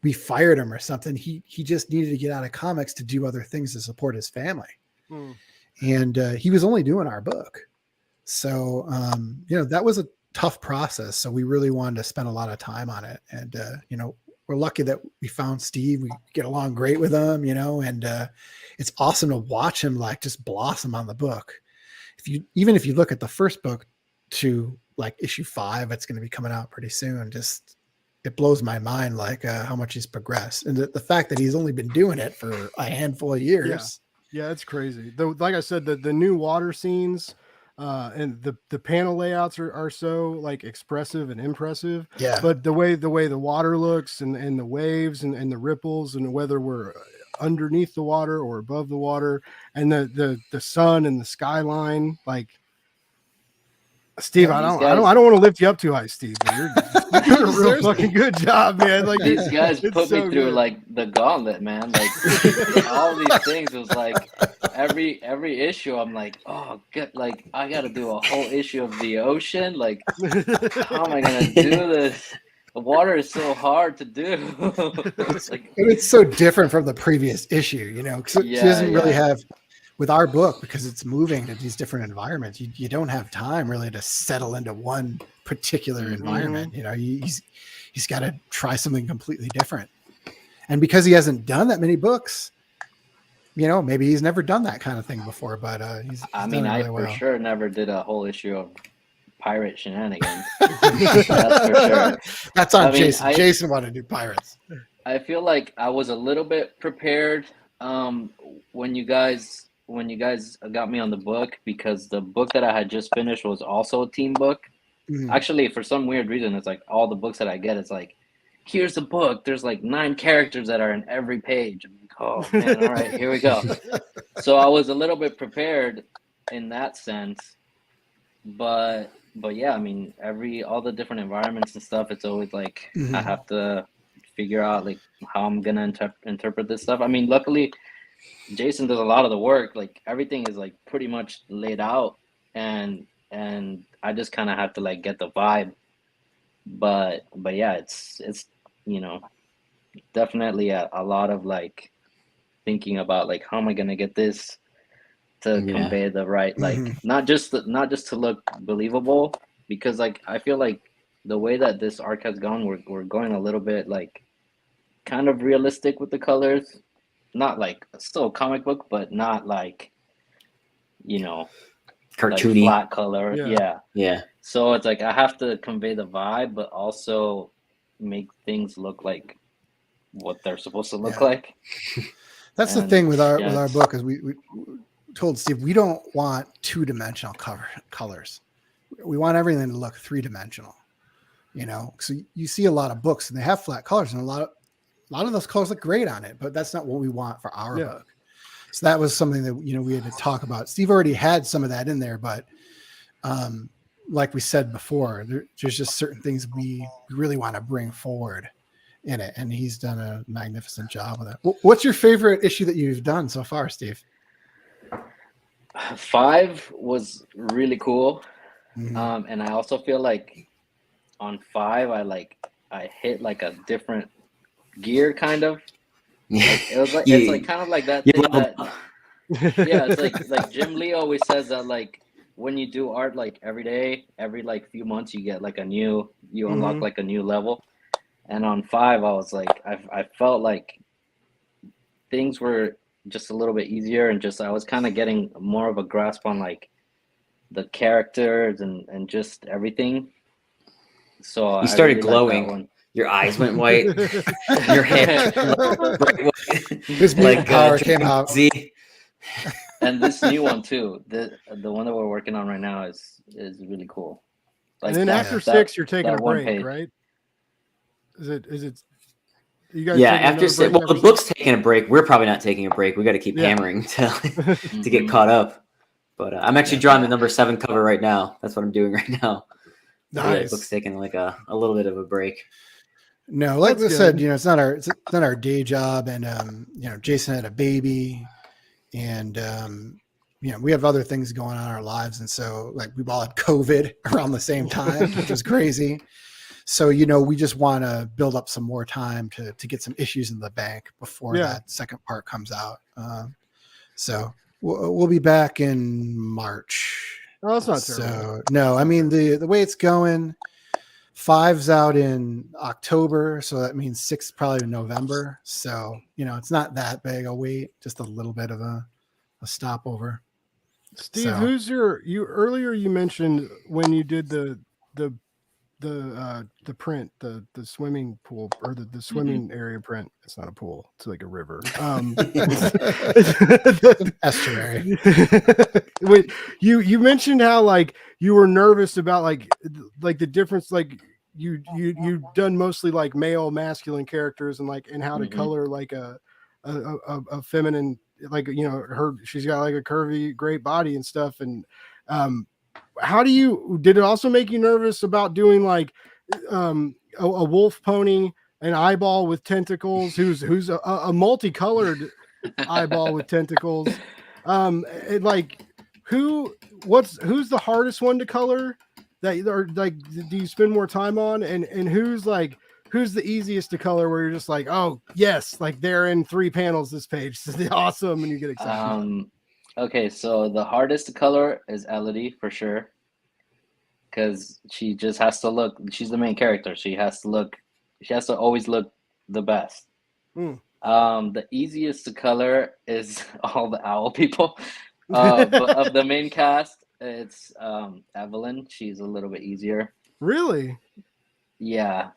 we fired him or something. He just needed to get out of comics to do other things to support his family. And he was only doing our book. So, that was a tough process. So we really wanted to spend a lot of time on it. And, we're lucky that we found Steve. We get along great with him, and it's awesome to watch him like just blossom on the book. Even if you look at the first book to like issue 5, it's going to be coming out pretty soon. Just, it blows my mind, like how much he's progressed. And the fact that he's only been doing it for a handful of years. Yeah, it's crazy. Like I said, the new water scenes, and the panel layouts are so like expressive and impressive. Yeah. But the way the water looks and the waves and the ripples, and whether we're underneath the water or above the water, and the sun and the skyline, like, Steve, I don't want to lift you up too high, Steve. But you're doing a real fucking good job, man. Like, these guys put so me through good. like the gauntlet, man. Like all these things was like every issue. I'm like, oh, good. Like, I got to do a whole issue of the ocean. Like, how am I gonna do this? The water is so hard to do. It's so different from the previous issue, because it doesn't really have. With our book, because it's moving to these different environments, you don't have time really to settle into one particular environment. He's got to try something completely different. And because he hasn't done that many books, maybe he's never done that kind of thing before, but he's I done mean, it really I well. for sure never did a whole issue of pirate shenanigans. That's for sure. That's on Jason. Jason wanted to do pirates. I feel like I was a little bit prepared when you guys got me on the book, because the book that I had just finished was also a team book. Actually, for some weird reason, it's like all the books that I get, it's like, here's the book. There's like 9 characters that are in every page. I'm like, oh man, all right, here we go. So I was a little bit prepared in that sense, but yeah, I mean, all the different environments and stuff, it's always like I have to figure out like how I'm gonna interpret this stuff. I mean, luckily Jason does a lot of the work. Like, everything is like pretty much laid out, and I just kind of have to like get the vibe. But yeah, it's definitely a lot of like thinking about like, how am I gonna get this to convey the right, like, not just to look believable, because like I feel like the way that this arc has gone, we're going a little bit like kind of realistic with the colors. Not like still a comic book, but not like you know, Cartoony. like flat color. Yeah. Yeah. So it's like I have to convey the vibe, but also make things look like what they're supposed to look like. That's the And, thing with our yeah, book is we told Steve we don't want 2-dimensional colors. We want everything to look 3-dimensional. You know, so you see a lot of books and they have flat colors, and a lot of those colors look great on it, but that's not what we want for our book. So that was something that we had to talk about. Steve already had some of that in there, but like we said before, there's just certain things we really want to bring forward in it, and he's done a magnificent job with it. What's your favorite issue that you've done so far, Steve? 5 was really cool. Mm-hmm. And I also feel like on 5 I hit like a different gear kind of. Like, it was like it's like kind of like that thing that it's like Jim Lee always says that like when you do art like every day, every like few months you get like you unlock like a new level. And on 5 I was like I felt like things were just a little bit easier, and just I was kind of getting more of a grasp on like the characters and just everything. So you started really glowing. Your eyes went white. Your hair bright white. His mutant power came out. And this new one too, the one that we're working on right now is really cool. Like, and then after 6, you're taking a break, right? Is it? You guys? Yeah, after 6. Well, the book's taking a break. We're probably not taking a break. We got to keep hammering to get caught up. But I'm actually drawing the number 7 cover right now. That's what I'm doing right now. Nice. So, the book's taking like a little bit of a break. No, like I said, it's not our day job, and Jason had a baby, and we have other things going on in our lives, and so like we all had COVID around the same time, which was crazy. So we just want to build up some more time to get some issues in the bank before that second part comes out. So we'll be back in March. Oh, that's not terrible. So no, I mean the way it's going, 5's out in October, so that means 6 probably in November. So it's not that big a wait, just a little bit of a stopover. Steve, who's you earlier you mentioned when you did the print, the swimming pool or the swimming area print. It's not a pool, it's like a river. Estuary. Wait, you mentioned how like you were nervous about like the difference, like you've done mostly like male masculine characters and how to color like a feminine, like she's got like a curvy great body and stuff, and did it also make you nervous about doing like a wolf pony, an eyeball with tentacles, who's a multicolored eyeball with tentacles? Who's the hardest one to color that, or like do you spend more time on, and who's the easiest to color where you're just like, oh yes, like they're in 3 panels this page, this is awesome, and you get excited? Okay, so the hardest to color is Elodie for sure, because she just has to look. She's the main character. She has to always look the best. The easiest to color is all the owl people. But of the main cast, it's Evelyn. She's a little bit easier. Really? Yeah.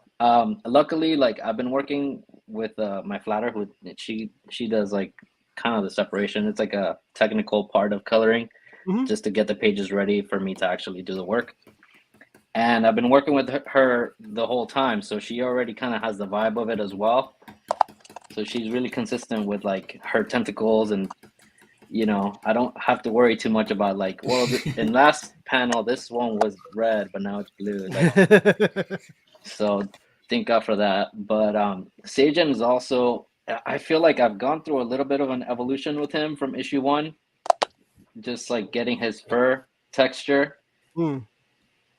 Luckily, like I've been working with my flatter, who she does like kind of the separation. It's like a technical part of coloring, just to get the pages ready for me to actually do the work. And I've been working with her the whole time, so she already kind of has the vibe of it as well. So she's really consistent with like her tentacles, and I don't have to worry too much about like, well, in last panel this one was red, but now it's blue. Like, so thank God for that. But Seijin is also, I feel like I've gone through a little bit of an evolution with him from issue 1, just like getting his fur texture.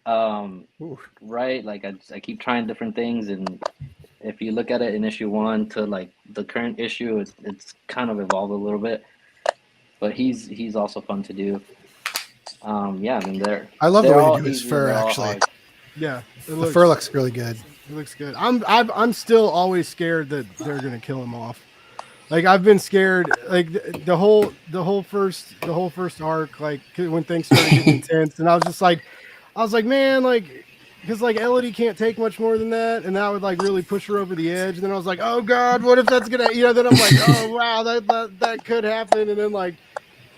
Right, like I keep trying different things, and if you look at it in issue 1 to like the current issue, it's kind of evolved a little bit. But he's also fun to do. Yeah, I mean I love the way you do his fur actually. Yeah, the fur looks really good. It looks good. I'm still always scared that they're gonna kill him off. Like I've been scared, like the whole first arc, like when things started getting intense, and I was like, man, like, because like Elodie can't take much more than that, and that would like really push her over the edge. And then I was like, oh god, what if that's gonna, then I'm like, oh wow, that could happen. And then like,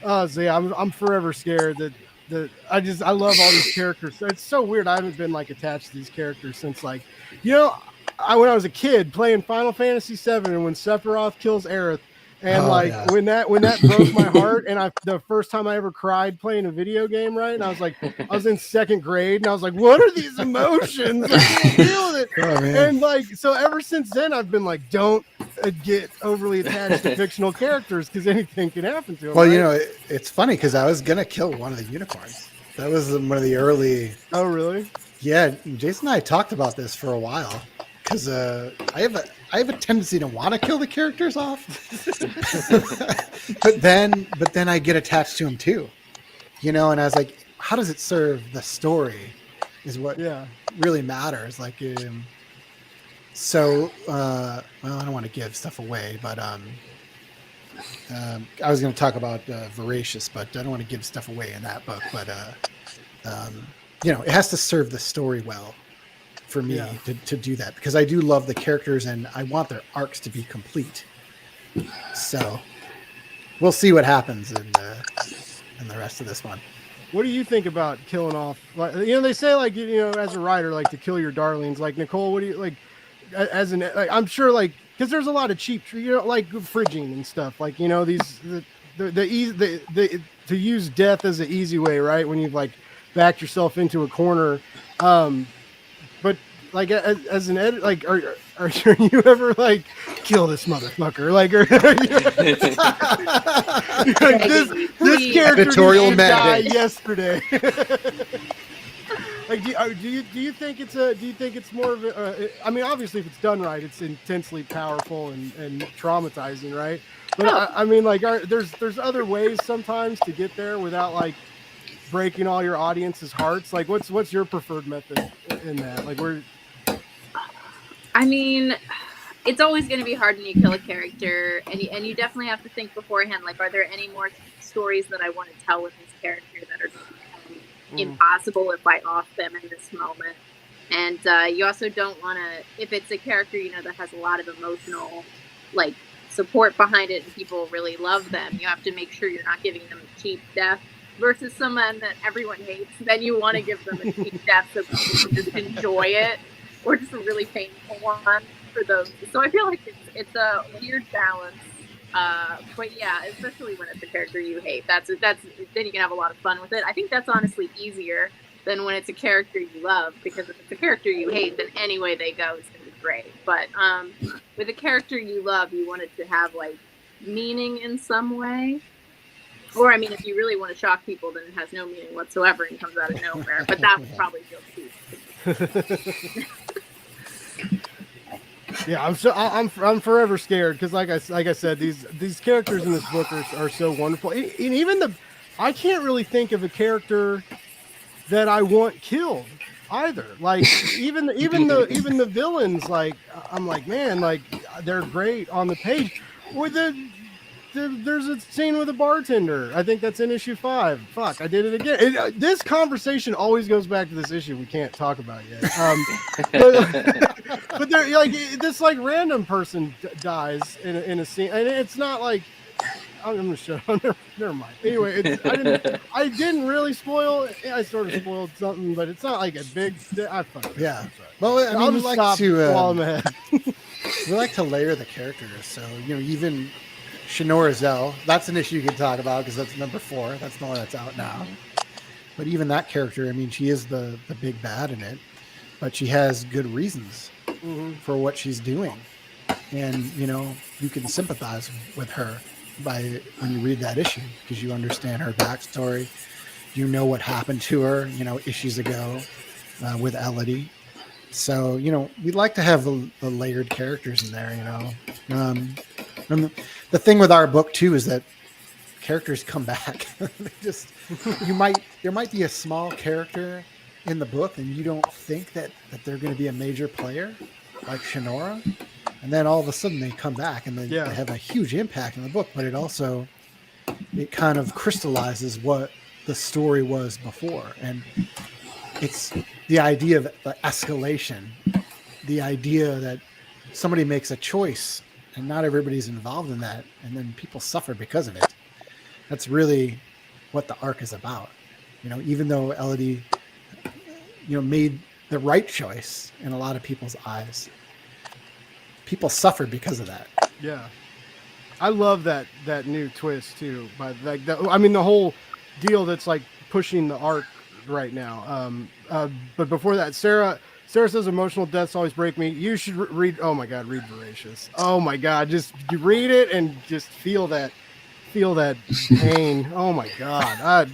so yeah, I'm forever scared that I love all these characters. It's so weird. I haven't been like attached to these characters since like, when I was a kid playing Final Fantasy VII, and when Sephiroth kills Aerith, and when that broke my heart, and the first time I ever cried playing a video game, right? And I was in second grade, and I was like, what are these emotions? I can't deal with it. Oh, and like, so ever since then, I've been like, don't get overly attached to fictional characters because anything can happen to them. Well, right? it's funny because I was gonna kill one of the unicorns. That was one of the early. Oh, really? Yeah, Jason and I talked about this for a while. Because I have a tendency to want to kill the characters off, but then I get attached to them too, And I was like, how does it serve the story? Is what really matters. Like, well, I don't want to give stuff away, but I was going to talk about Voracious, but I don't want to give stuff away in that book. But it has to serve the story well. For me to do that, because I do love the characters and I want their arcs to be complete. So we'll see what happens in the rest of this one. What do you think about killing off? Like, they say like as a writer, like to kill your darlings. Like Nicole, what do you like? As an I'm sure like because there's a lot of cheap, like fridging and stuff. Like to use death as an easy way, right? When you've like backed yourself into a corner. But like as an editor, like are you ever like kill this motherfucker? Like, like this character didn't die yesterday. Like, do you think it's more of a? I mean, obviously, if it's done right, it's intensely powerful and traumatizing, right? But I mean, like, there's other ways sometimes to get there without like breaking all your audience's hearts. Like what's your preferred method in that? Like I mean, it's always going to be hard when you kill a character, and you definitely have to think beforehand, like, are there any more stories that I want to tell with this character that are impossible if I off them in this moment? And you also don't want to, if it's a character that has a lot of emotional like support behind it and people really love them, you have to make sure you're not giving them a cheap death. Versus someone that everyone hates, then you want to give them a cheap death so people can just enjoy it, or just a really painful one for those. So I feel like it's a weird balance. But yeah, especially when it's a character you hate, that's then you can have a lot of fun with it. I think that's honestly easier than when it's a character you love, because if it's a character you hate, then any way they go is gonna be great. But with a character you love, you want it to have like meaning in some way. Or, I mean, if you really want to shock people, then it has no meaning whatsoever and comes out of nowhere. But that would probably feel cheap. Yeah, I'm forever scared because, like I said, these characters in this book are so wonderful. And even I can't really think of a character that I want killed either. Like even the villains, like I'm like, man, like they're great on the page. With there's a scene with a bartender. I think that's in issue 5. Fuck, I did it again. This conversation always goes back to this issue we can't talk about yet. But they're like this like random person dies in a scene, and it's not like I'm gonna shut up. Never mind. Anyway, I didn't really spoil. I sort of spoiled something, but it's not like a big. Yeah. Well, I mean, I'll just stop while I'm ahead. We like to layer the characters, so even. Shinora Zell, that's an issue you can talk about because that's number 4. That's the one that's out now. But even that character, I mean, she is the big bad in it, but she has good reasons for what she's doing. And, you can sympathize with her when you read that issue because you understand her backstory. You know what happened to her, issues ago with Elodie. So, we'd like to have the layered characters in there, And the thing with our book too is that characters come back. There might be a small character in the book and you don't think that they're going to be a major player like Shinora, and then all of a sudden they come back and they Yeah. have a huge impact in the book, but it kind of crystallizes what the story was before. And it's the idea of the escalation, the idea that somebody makes a choice and not everybody's involved in that, and then people suffer because of it. That's really what the arc is about. You know, even though Elodie, you know, made the right choice in a lot of people's eyes, people suffered because of that. Yeah, I love that new twist too. But like, I mean, the whole deal that's like pushing the arc right now. But before that, Sarah says emotional deaths always break me. You should read. Oh my God, read Voracious. Oh my God, just you read it and just feel that pain. Oh my God,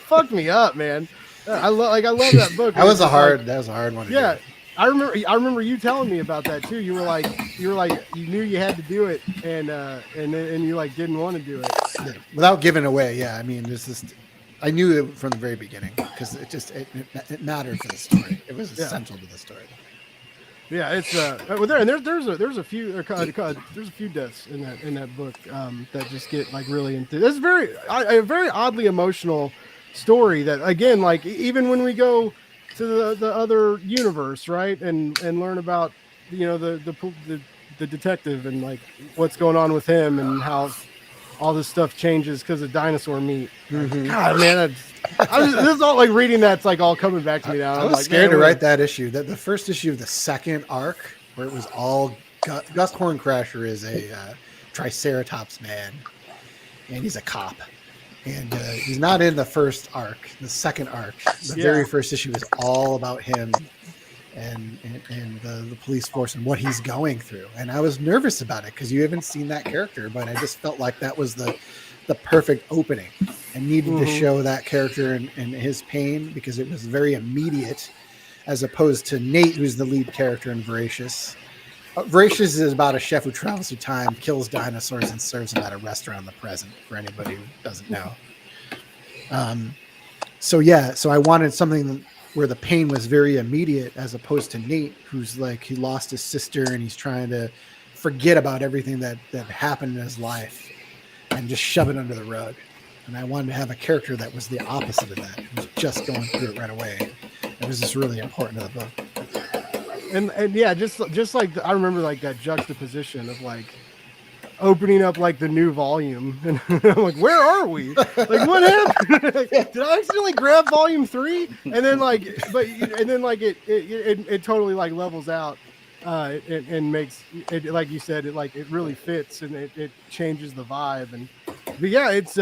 fucked me up, man. I love that book. That was a hard one. To Yeah. do. I remember you telling me about that too. You were like you knew you had to do it, and you like didn't want to do it. Yeah. Without giving away. Yeah, I mean, I knew it from the very beginning because it mattered for the story. It was essential to the story. Yeah, it's there's a few deaths in that book that just get like really into. It's a very oddly emotional story that, again, like even when we go to the other universe, right, and learn about, you know, the detective and like what's going on with him and how all this stuff changes because of dinosaur meat. Mm-hmm. God, man, this is all like reading that's like all coming back to me now. I was scared to write that issue. That the first issue of the second arc, where it was all Gus Horncrasher is a Triceratops man, and he's a cop. And he's not in the first arc, the second arc. The very first issue is all about him and the police force and what he's going through. And I was nervous about it because you haven't seen that character, but I just felt like that was the perfect opening. I needed to show that character and his pain because it was very immediate, as opposed to Nate, who's the lead character in Voracious. Voracious is about a chef who travels through time, kills dinosaurs, and serves them at a restaurant in the present, for anybody who doesn't know. So I wanted something where the pain was very immediate, as opposed to Nate, who's like, he lost his sister and he's trying to forget about everything that happened in his life and just shove it under the rug. And I wanted to have a character that was the opposite of that. It was just going through it right away. It was just really important to the book. And yeah, just like I remember like that juxtaposition of like opening up like the new volume, and I'm like, where are we? Like, what happened? Did I accidentally grab volume 3? And then it totally like levels out, and makes it, like you said, it really fits, and it changes the vibe. But yeah, it's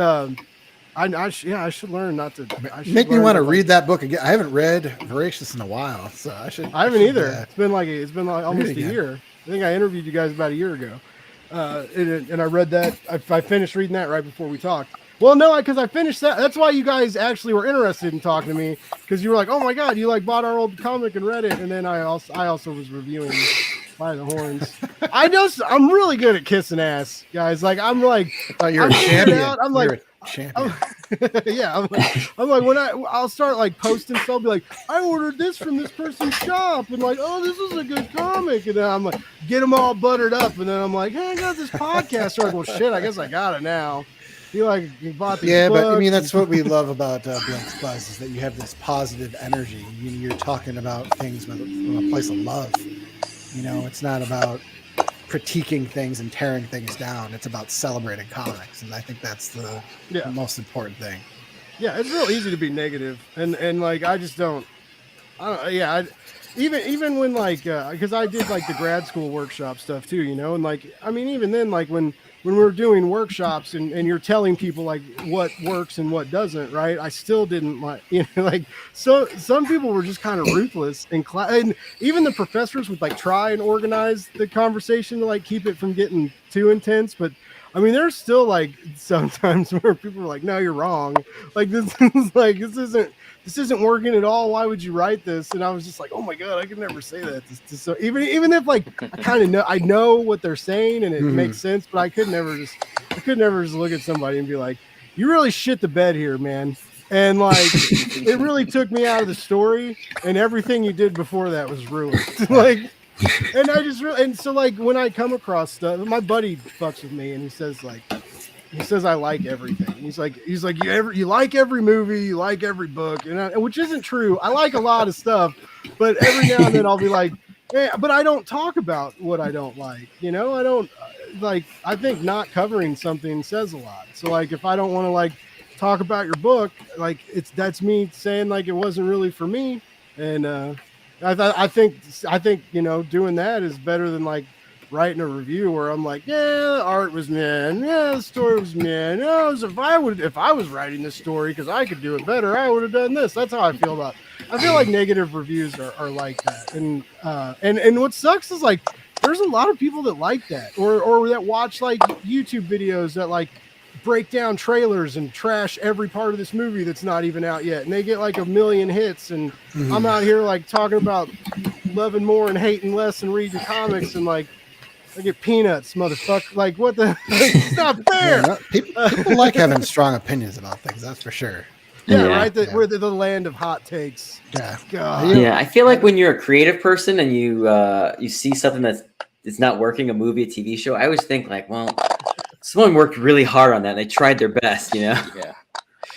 I should learn not to. Make me want to read that book again. I haven't read Voracious in a while, so I should. I haven't either. It's been like almost a year. I think I interviewed you guys about a year ago, and I read that. I finished reading that right before we talked. Well, no, because I finished that. That's why you guys actually were interested in talking to me, because you were like, "Oh my God, you like bought our old comic and read it," and then I also was reviewing By the Horns. I'm really good at kissing ass, guys. Like I'm like, you're a champion. I'm like. Champion. Yeah, I'm like when I'll start like posting stuff, I'll be like, I ordered this from this person's shop, and like, oh, this is a good comic, and then I'm like, get them all buttered up, and then I'm like, hey, I got this podcast. Like, well, shit, I guess I got it now. You bought these books. But I mean, that's what we love about Blank's Buzz, is that you have this positive energy. You're talking about things from a place of love. You know, it's not about critiquing things and tearing things down. It's about celebrating comics, and I think that's the most important thing. Yeah, it's real easy to be negative, and like I just don't. Even when like because I did like the grad school workshop stuff too, you know, and like I mean even then like when we were doing workshops and you're telling people like what works and what doesn't, right? I still didn't like, you know, like so some people were just kind of ruthless in class, and even the professors would like try and organize the conversation to like keep it from getting too intense, but I mean, there's still like sometimes where people are like, "No, you're wrong. Like this isn't working at all. Why would you write this?" And I was just like, "Oh my God, I could never say that." So even if like I kind of know, I know what they're saying and it makes sense, but I could never just look at somebody and be like, "You really shit the bed here, man." And like, it really took me out of the story, and everything you did before that was ruined. Like. And I just really, and so like when I come across stuff, my buddy fucks with me and he says I like everything. He's like you like every movie, you like every book, which isn't true. I like a lot of stuff, but every now and then I'll be like, but I don't talk about what I don't like. I don't like. I think not covering something says a lot. So like if I don't want to like talk about your book, like that's me saying like it wasn't really for me, and I think doing that is better than like writing a review where I'm like, yeah, the art was man, yeah, the story was man. If I was writing this story because I could do it better, I would have done this. That's how I feel about it. I feel like negative reviews are like that, and what sucks is like there's a lot of people that like that, or that watch like YouTube videos that like break down trailers and trash every part of this movie that's not even out yet, and they get like 1 million hits, and I'm out here like talking about loving more and hating less and reading comics, and like I get peanuts, motherfucker. Like what the? It's not fair. Yeah, people like having strong opinions about things. That's for sure. Yeah, right. We're the land of hot takes. Yeah. God. Yeah, I feel like when you're a creative person and you see something that's not working, a movie, a TV show, I always think like, well, someone worked really hard on that. And they tried their best, Yeah.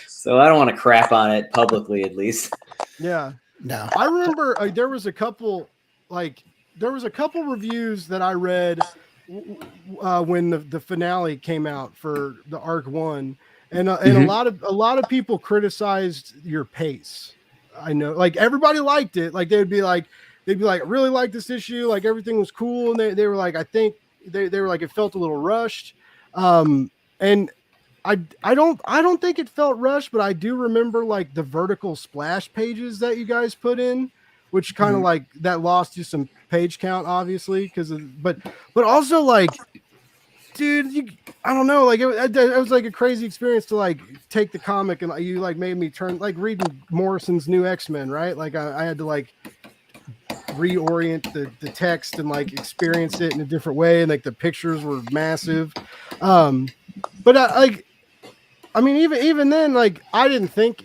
So I don't want to crap on it publicly, at least. Yeah. No. I remember there was a couple reviews that I read when the finale came out for the Arc 1. And a lot of people criticized your pace. I know, like everybody liked it. Like they'd be like, I really like this issue. Like everything was cool, and they were like, I think they were like, it felt a little rushed. And I don't think it felt rushed, but I do remember like the vertical splash pages that you guys put in, which kind of like that lost you some page count, obviously, but also like. Dude, I don't know. Like it was like a crazy experience to like take the comic and you like made me turn like reading Morrison's new X-Men, right? Like I had to like reorient the text and like experience it in a different way, and like the pictures were massive. But I mean, even then, like I didn't think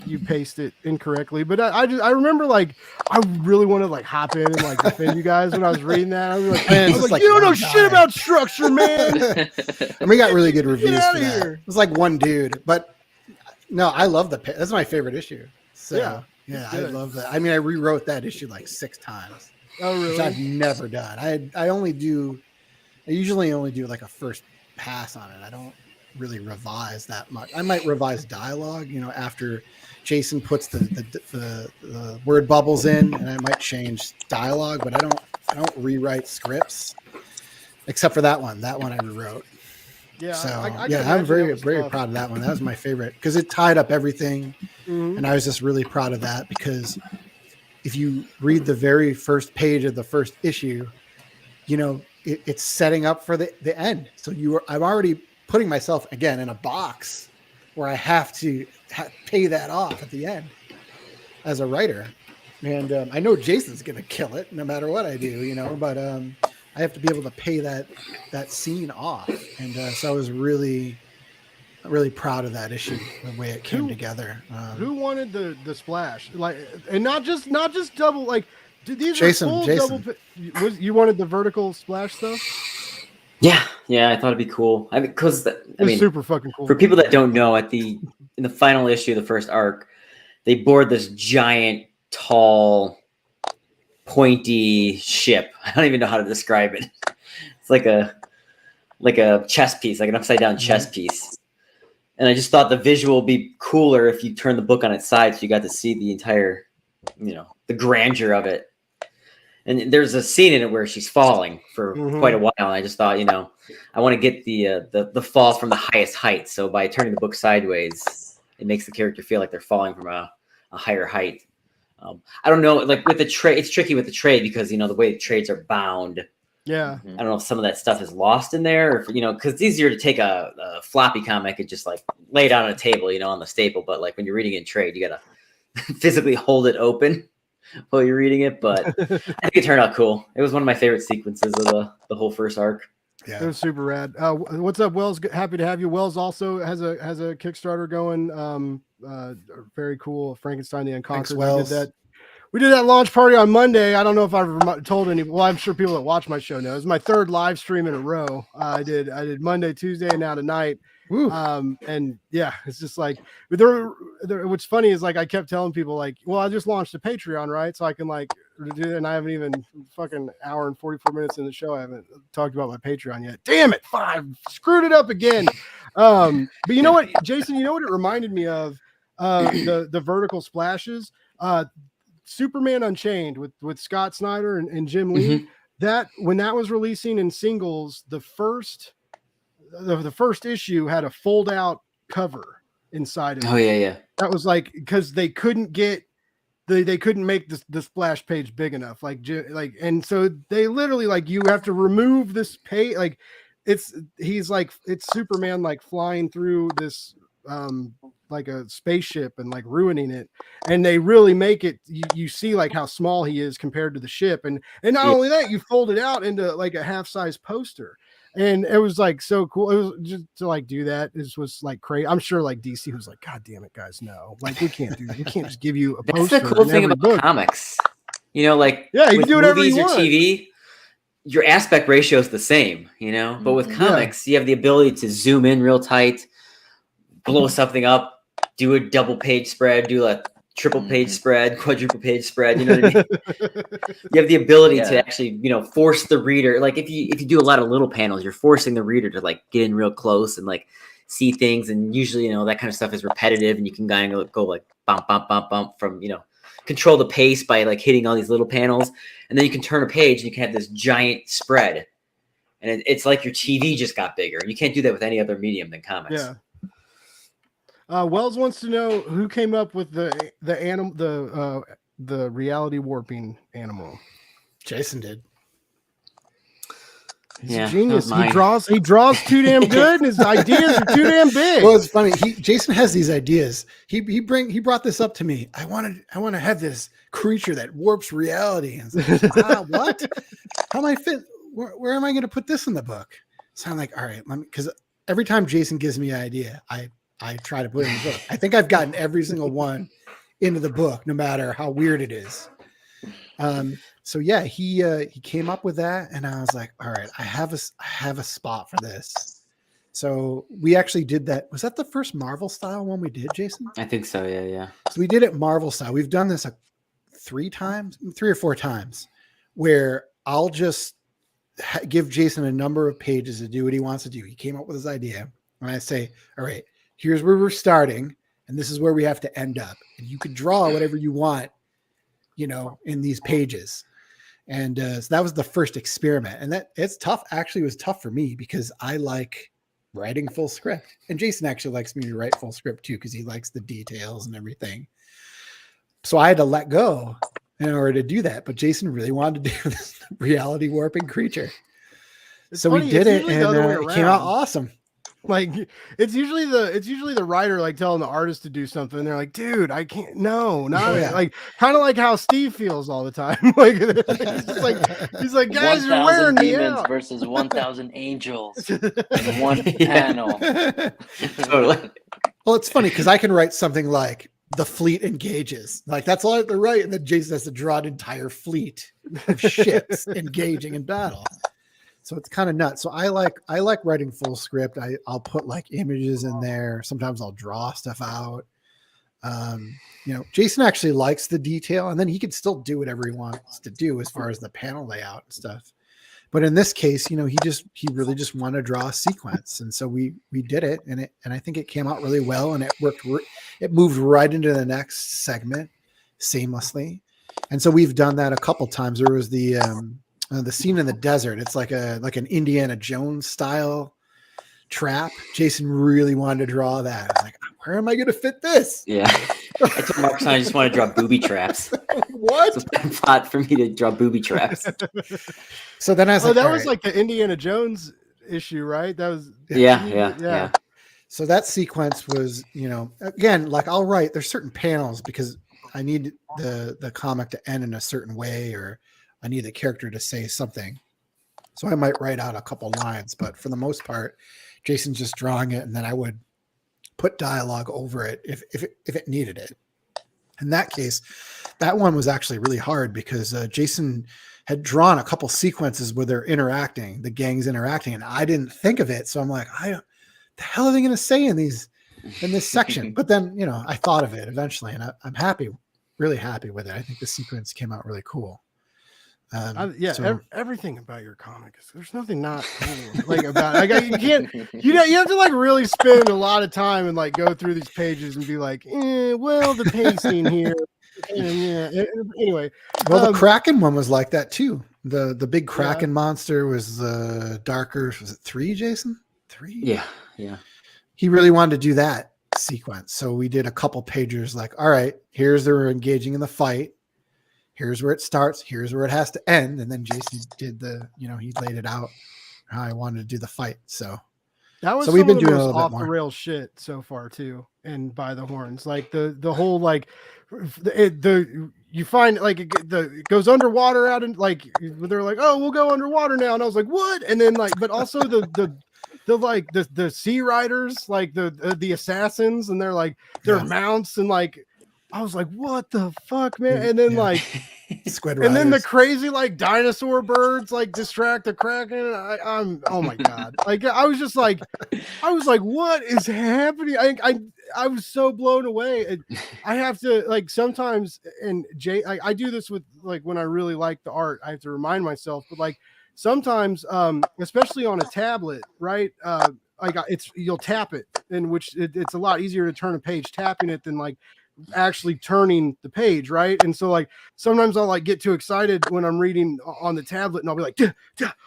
you paced it incorrectly, but I remember like I really wanted to like hop in and like defend you guys when I was reading that. I was like, you don't know shit about structure, man. And we got really good reviews Get out for of that. here. It was like one dude, but no, I love that's my favorite issue. So yeah, I love that. I mean, I rewrote that issue like 6 times. Oh, really? Which I've never done. I usually only do like a first pass on it. I don't really revise that much. I might revise dialogue, after Jason puts the word bubbles in, and I might change dialogue, but I don't rewrite scripts except for that one. That one I rewrote. Yeah. So I'm very proud of that one. That was my favorite because it tied up everything, and I was just really proud of that because if you read the very first page of the first issue, it's setting up for the end. So I'm already putting myself again in a box where I have to pay that off at the end as a writer. And I know Jason's going to kill it no matter what I do, but I have to be able to pay that scene off. And so I was really, really proud of that issue, the way it came together. Who wanted the splash? Like, and not just double, like, these Jason, are full double. You wanted the vertical splash stuff? Yeah, I thought it'd be cool. I mean, because super fucking cool. For people that don't know, in the final issue of the first arc, they board this giant, tall, pointy ship. I don't even know how to describe it. It's like a chess piece, like an upside down chess piece. And I just thought the visual would be cooler if you turn the book on its side, so you got to see the entire, the grandeur of it. And there's a scene in it where she's falling for quite a while. And I just thought, I want to get the fall from the highest height. So by turning the book sideways, it makes the character feel like they're falling from a higher height. I don't know, like with the trade, it's tricky with the trade because, the way the trades are bound. Yeah. I don't know if some of that stuff is lost in there, or if, because it's easier to take a floppy comic and just like lay it out on a table, on the staple. But like when you're reading in trade, you got to physically hold it open while you're reading it, but I think it turned out cool. It was one of my favorite sequences of the whole first arc. Yeah, it was super rad. What's up, Wells? Happy to have you. Wells also has a Kickstarter going. Very cool. Frankenstein the Unconquered. Thanks, Wells. we did that launch party on Monday. I don't know if I've told any. Well, I'm sure people that watch my show know. It was my third live stream in a row. I did Monday, Tuesday, and now tonight. And yeah, it's just like what's funny is like I kept telling people like, well, I just launched a Patreon, right? So I can like do it, and I haven't even fucking hour and 44 minutes in the show. I haven't talked about my Patreon yet. Damn it, screwed it up again. But you know what, Jason? You know what it reminded me of? The vertical splashes. Superman Unchained with Scott Snyder and Jim Lee. That when that was releasing in singles, the first issue had a fold out cover inside of it. Oh yeah. That was like because they couldn't get they couldn't make the splash page big enough. And so they literally like you have to remove this page. Like it's Superman like flying through this like a spaceship and like ruining it, and they really make it you see like how small he is compared to the ship, and not only that, you fold it out into like a half-size poster, and it was like so cool. It was just to like do that was like crazy. I'm sure like DC was like, God damn it, guys, no, like we can't do that. We can't just give you a poster. That's the cool thing about comics, you know, like you can do whatever you want. TV, your aspect ratio is the same, you know, but with comics, you have the ability to zoom in real tight, blow something up, do a double page spread, do a triple page spread, quadruple page spread. You know what I mean? You have the ability to actually, you know, force the reader. Like if you do a lot of little panels, you're forcing the reader to like get in real close and like see things. And usually, you know, that kind of stuff is repetitive, and you can kind of go like bump, bump, bump, bump from, you know, control the pace by like hitting all these little panels, and then you can turn a page and you can have this giant spread, and it's like your TV just got bigger. You can't do that with any other medium than comics. Yeah. Wells wants to know who came up with the animal, the reality warping animal. Jason did. He's a genius. He draws too damn good, and his ideas are too damn big. Well, it's funny. Jason has these ideas. He brought this up to me. I want to have this creature that warps reality. And it's like, what? How am I fit? Where am I going to put this in the book? So I'm like, all right, because every time Jason gives me an idea, I try to put it in the book. I think I've gotten every single one into the book, no matter how weird it is. So yeah, he came up with that, and I was like, all right, I have a spot for this. So we actually did that. Was that the first Marvel style one we did, Jason? I think so. Yeah. So we did it Marvel style. We've done this 3 or 4 times, where I'll just give Jason a number of pages to do what he wants to do. He came up with his idea, and I say, all right, here's where we're starting, and this is where we have to end up. And you can draw whatever you want, you know, in these pages. And so that was the first experiment. And it's tough. Actually, it was tough for me because I like writing full script. And Jason actually likes me to write full script too, because he likes the details and everything. So I had to let go in order to do that. But Jason really wanted to do this reality warping creature. So we did it, and it came out awesome. Like it's usually the writer like telling the artist to do something, and they're like, dude, I can't, like kind of like how Steve feels all the time. Like he's like guys, you're wearing me out. Versus 1,000 angels in one panel. Totally. Well, it's funny because I can write something like the fleet engages, like that's all I have to write, and then Jason has to draw an entire fleet of ships engaging in battle. So it's kind of nuts. So I like writing full script. I'll put like images in there. Sometimes I'll draw stuff out. You know, Jason actually likes the detail, and then he can still do whatever he wants to do as far as the panel layout and stuff. But in this case, you know, he really just wanted to draw a sequence, and so we did it, and I think it came out really well, and it worked. It moved right into the next segment seamlessly, and so we've done that a couple times. There was the scene in the desert. It's like an Indiana Jones style trap. Jason really wanted to draw that. I was like, where am I going to fit this? Yeah. I told Markisan I just want to draw booby traps. What? It's a plot for me to draw booby traps. So then I was like, that was like the Indiana Jones issue, right? That was Yeah. So that sequence was, you know, again, like I'll write, there's certain panels because I need the comic to end in a certain way, or I need the character to say something. So I might write out a couple lines, but for the most part, Jason's just drawing it, and then I would put dialogue over it if it needed it. In that case, that one was actually really hard because Jason had drawn a couple sequences where they're interacting, the gang's interacting, and I didn't think of it. So I'm like, the hell are they going to say in this section? But then, you know, I thought of it eventually, and I'm happy, really happy with it. I think the sequence came out really cool. Everything about your comic is, there's nothing not cool, like about it. Like, you have to like really spend a lot of time and like go through these pages and be like, well, the pacing here. Anyway, well, the Kraken one was like that too. The big Kraken monster was darker. Was it 3, Jason? 3? Yeah. He really wanted to do that sequence, so we did a couple pages. Like, all right, here's they're engaging in the fight. Here's where it starts. Here's where it has to end. And then Jason did he laid it out how I wanted to do the fight. So that was we've been doing a most little bit off more the rail shit so far too. And by the horns, like the whole like you find like it goes underwater out and like they're like, oh, we'll go underwater now, and I was like, what? And then like, but also the sea riders, like the assassins, and they're like their mounts, and like I was like, what the fuck, man? And then like Squid and then the Riders. crazy like dinosaur birds like distract the Kraken. I'm oh my god. Like I was like, what is happening? I was so blown away. And I have to like sometimes, and I do this with like when I really like the art, I have to remind myself, but like sometimes especially on a tablet, right? Like you'll tap it, in which it's a lot easier to turn a page tapping it than like actually turning the page, right? And so like sometimes I'll like get too excited when I'm reading on the tablet, and I'll be like,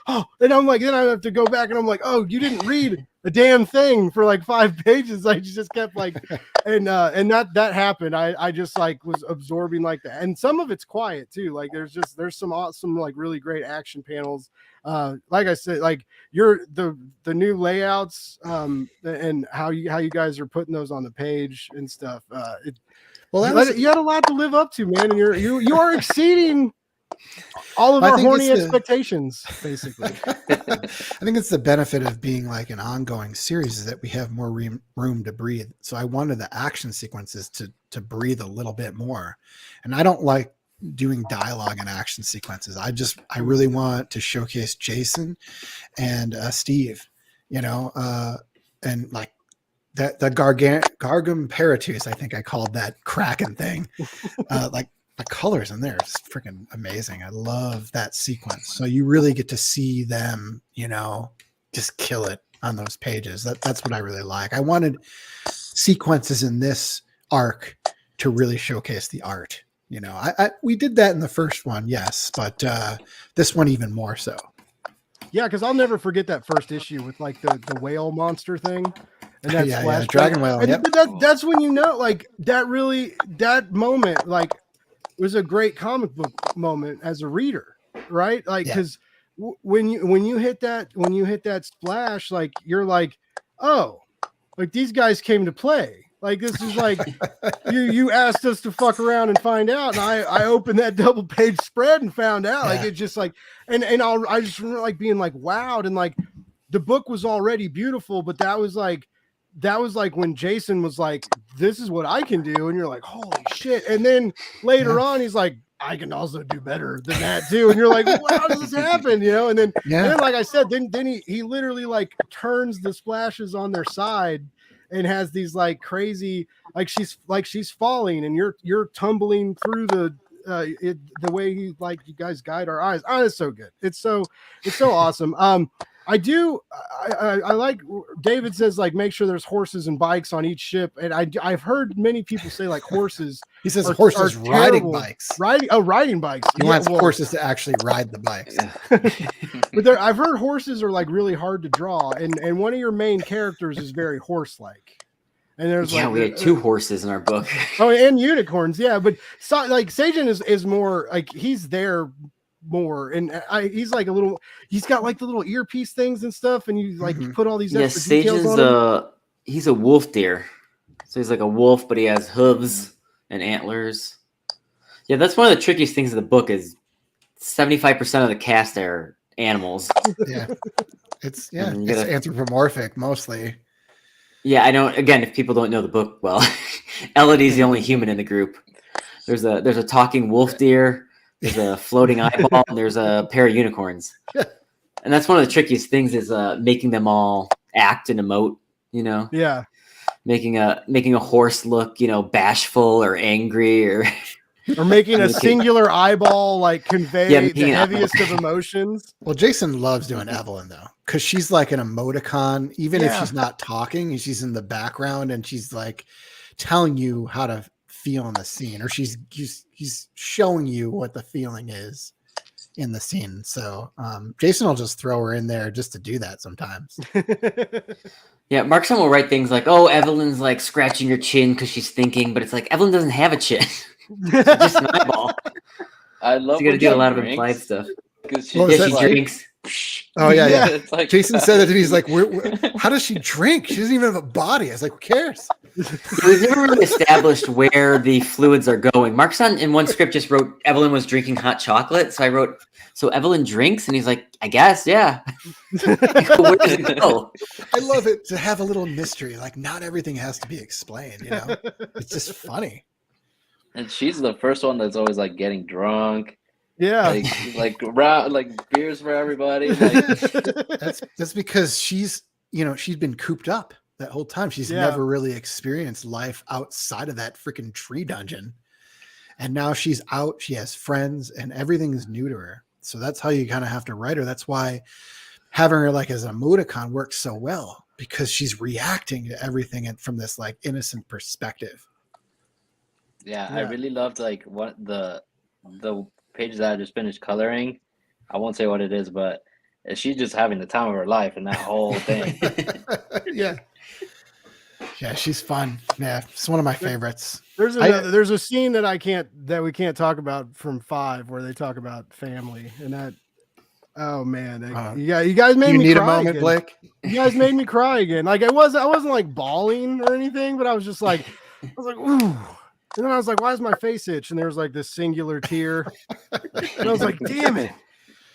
oh, and I'm like, then I have to go back, and I'm like, oh, you didn't read a damn thing for like 5 pages. I just kept like, and that happened. I just like was absorbing like that, and some of it's quiet too. Like there's some awesome like really great action panels. Like I said, like the new layouts and how you guys are putting those on the page and stuff. You had a lot to live up to, man, and you are exceeding all of our horny expectations, basically. I think it's the benefit of being like an ongoing series is that we have more room to breathe. So I wanted the action sequences to breathe a little bit more, and I don't like doing dialogue and action sequences. I really want to showcase Jason and Steve, and like that the Gargum Paratus, I think I called that Kraken thing. Like the colors in there is freaking amazing. I love that sequence. So you really get to see them, just kill it on those pages. That's what I really like. I wanted sequences in this arc to really showcase the art. We did that in the first one, yes, but this one even more so. Yeah, because I'll never forget that first issue with like the whale monster thing, and that dragon whale. And yep. That's when like that moment like was a great comic book moment as a reader, right? Like because when you hit that splash, like you're like, oh, like these guys came to play. Like this is like you asked us to fuck around and find out, and I opened that double page spread and found out. Like it just like and I just remember like being like wowed, and like the book was already beautiful, but that was like when Jason was like, this is what I can do, and you're like, holy shit. And then later on he's like, I can also do better than that too, and you're like, well, how does this happen? And then like I said, then he literally like turns the splashes on their side and has these like crazy, like she's falling and you're tumbling through the way you guys guide our eyes. Oh, it's so good. It's so awesome. I like David says like make sure there's horses and bikes on each ship, and I've heard many people say like horses. He says horses riding bikes. Riding bikes. He wants horses to actually ride the bikes. But I've heard horses are like really hard to draw, and one of your main characters is very horse-like. And there's we had 2 horses in our book. Oh, and unicorns, yeah. But like Sajin is more like he's there more, and he's like he's got like the little earpiece things and stuff, and you put all these extra details on him. He's a wolf deer, so he's like a wolf, but he has hooves and antlers. Yeah, that's one of the trickiest things of the book is 75% of the cast are animals. It's anthropomorphic mostly. Yeah, I know. Again, if people don't know the book well, Elodie's the only human in the group. There's a talking wolf deer. There's a floating eyeball, and there's a pair of unicorns. And that's one of the trickiest things is making them all act and emote. You know. Yeah. Making a horse look, bashful or angry or making a singular eyeball like convey the heaviest of emotions. Well, Jason loves doing Evelyn though, because she's like an emoticon, even if she's not talking, she's in the background and she's like telling you how to feel in the scene, or he's showing you what the feeling is in the scene. So Jason will just throw her in there just to do that sometimes. Yeah, Markisan will write things like, "Oh, Evelyn's like scratching your chin because she's thinking," but it's like Evelyn doesn't have a chin; it's just an eyeball. I love. So you got to do a lot of implied stuff. Because she drinks. Oh yeah. It's like, Jason said that to me. He's like, "How does she drink? She doesn't even have a body." I was like, "Who cares?" We've never really established where the fluids are going. Markisan in one script just wrote Evelyn was drinking hot chocolate, so I wrote, "So Evelyn drinks," and he's like, "I guess, yeah." Where does it go? I love it to have a little mystery. Like, not everything has to be explained. It's just funny. And she's the first one that's always like getting drunk. Yeah, like beers for everybody. Like, that's because she's been cooped up that whole time. She's never really experienced life outside of that freaking tree dungeon, and now she's out. She has friends, and everything is new to her. So that's how you kind of have to write her. That's why having her like as an emoticon works so well, because she's reacting to everything from this like innocent perspective. Yeah, I really loved like what the page that I just finished coloring. I won't say what it is, but she's just having the time of her life in that whole thing. Yeah, she's fun. Yeah, it's one of my favorites. There's a scene that we can't talk about from 5 where they talk about family, and that. Oh man, you guys made me cry. A moment, again. Blake? You guys made me cry again. Like I wasn't like bawling or anything, but I was just like, ooh. And then I was like, why is my face itch? And there was like this singular tear. And I was like, damn it,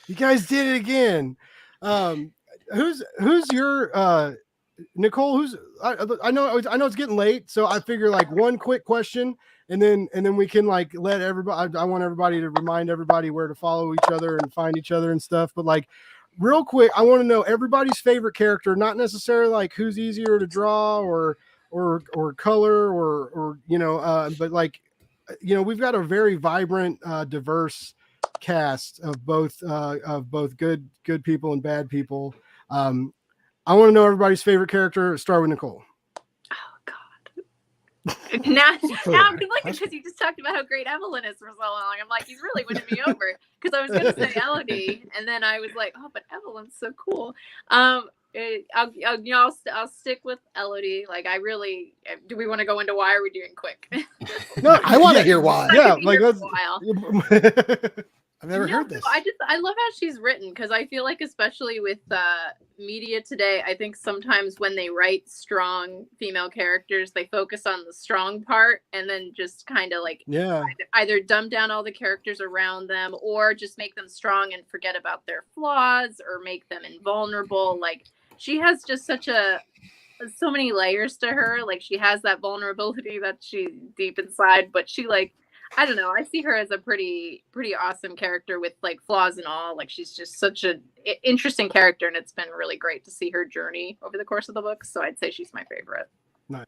you guys did it again. Who's your Nicole? I know it's getting late, so I figure like one quick question, and then we can like let everybody. I want everybody to remind everybody where to follow each other and find each other and stuff. But like real quick, I want to know everybody's favorite character, not necessarily like who's easier to draw or color or but like we've got a very vibrant diverse cast of both good people and bad people. I want to know everybody's favorite character. Start with Nicole. Oh God. Now I'm conflicted because you just talked about how great Evelyn is for so long. I'm like, he's really winning me over, because I was going to say Elodie, and then I was like, oh, but Evelyn's so cool. I'll stick with Elodie. Like, I really do. We want to go into why? Are we doing quick? No, I want to hear why. Yeah, like let's. A while. I've never heard this. I love how she's written, because I feel like, especially with media today, I think sometimes when they write strong female characters, they focus on the strong part and then just kind of like either dumb down all the characters around them or just make them strong and forget about their flaws or make them invulnerable. Like, she has just so many layers to her. Like, she has that vulnerability that she's deep inside, but she like, I don't know. I see her as a pretty awesome character with like flaws and all. Like, she's just such an interesting character, and it's been really great to see her journey over the course of the book. So I'd say she's my favorite. Nice.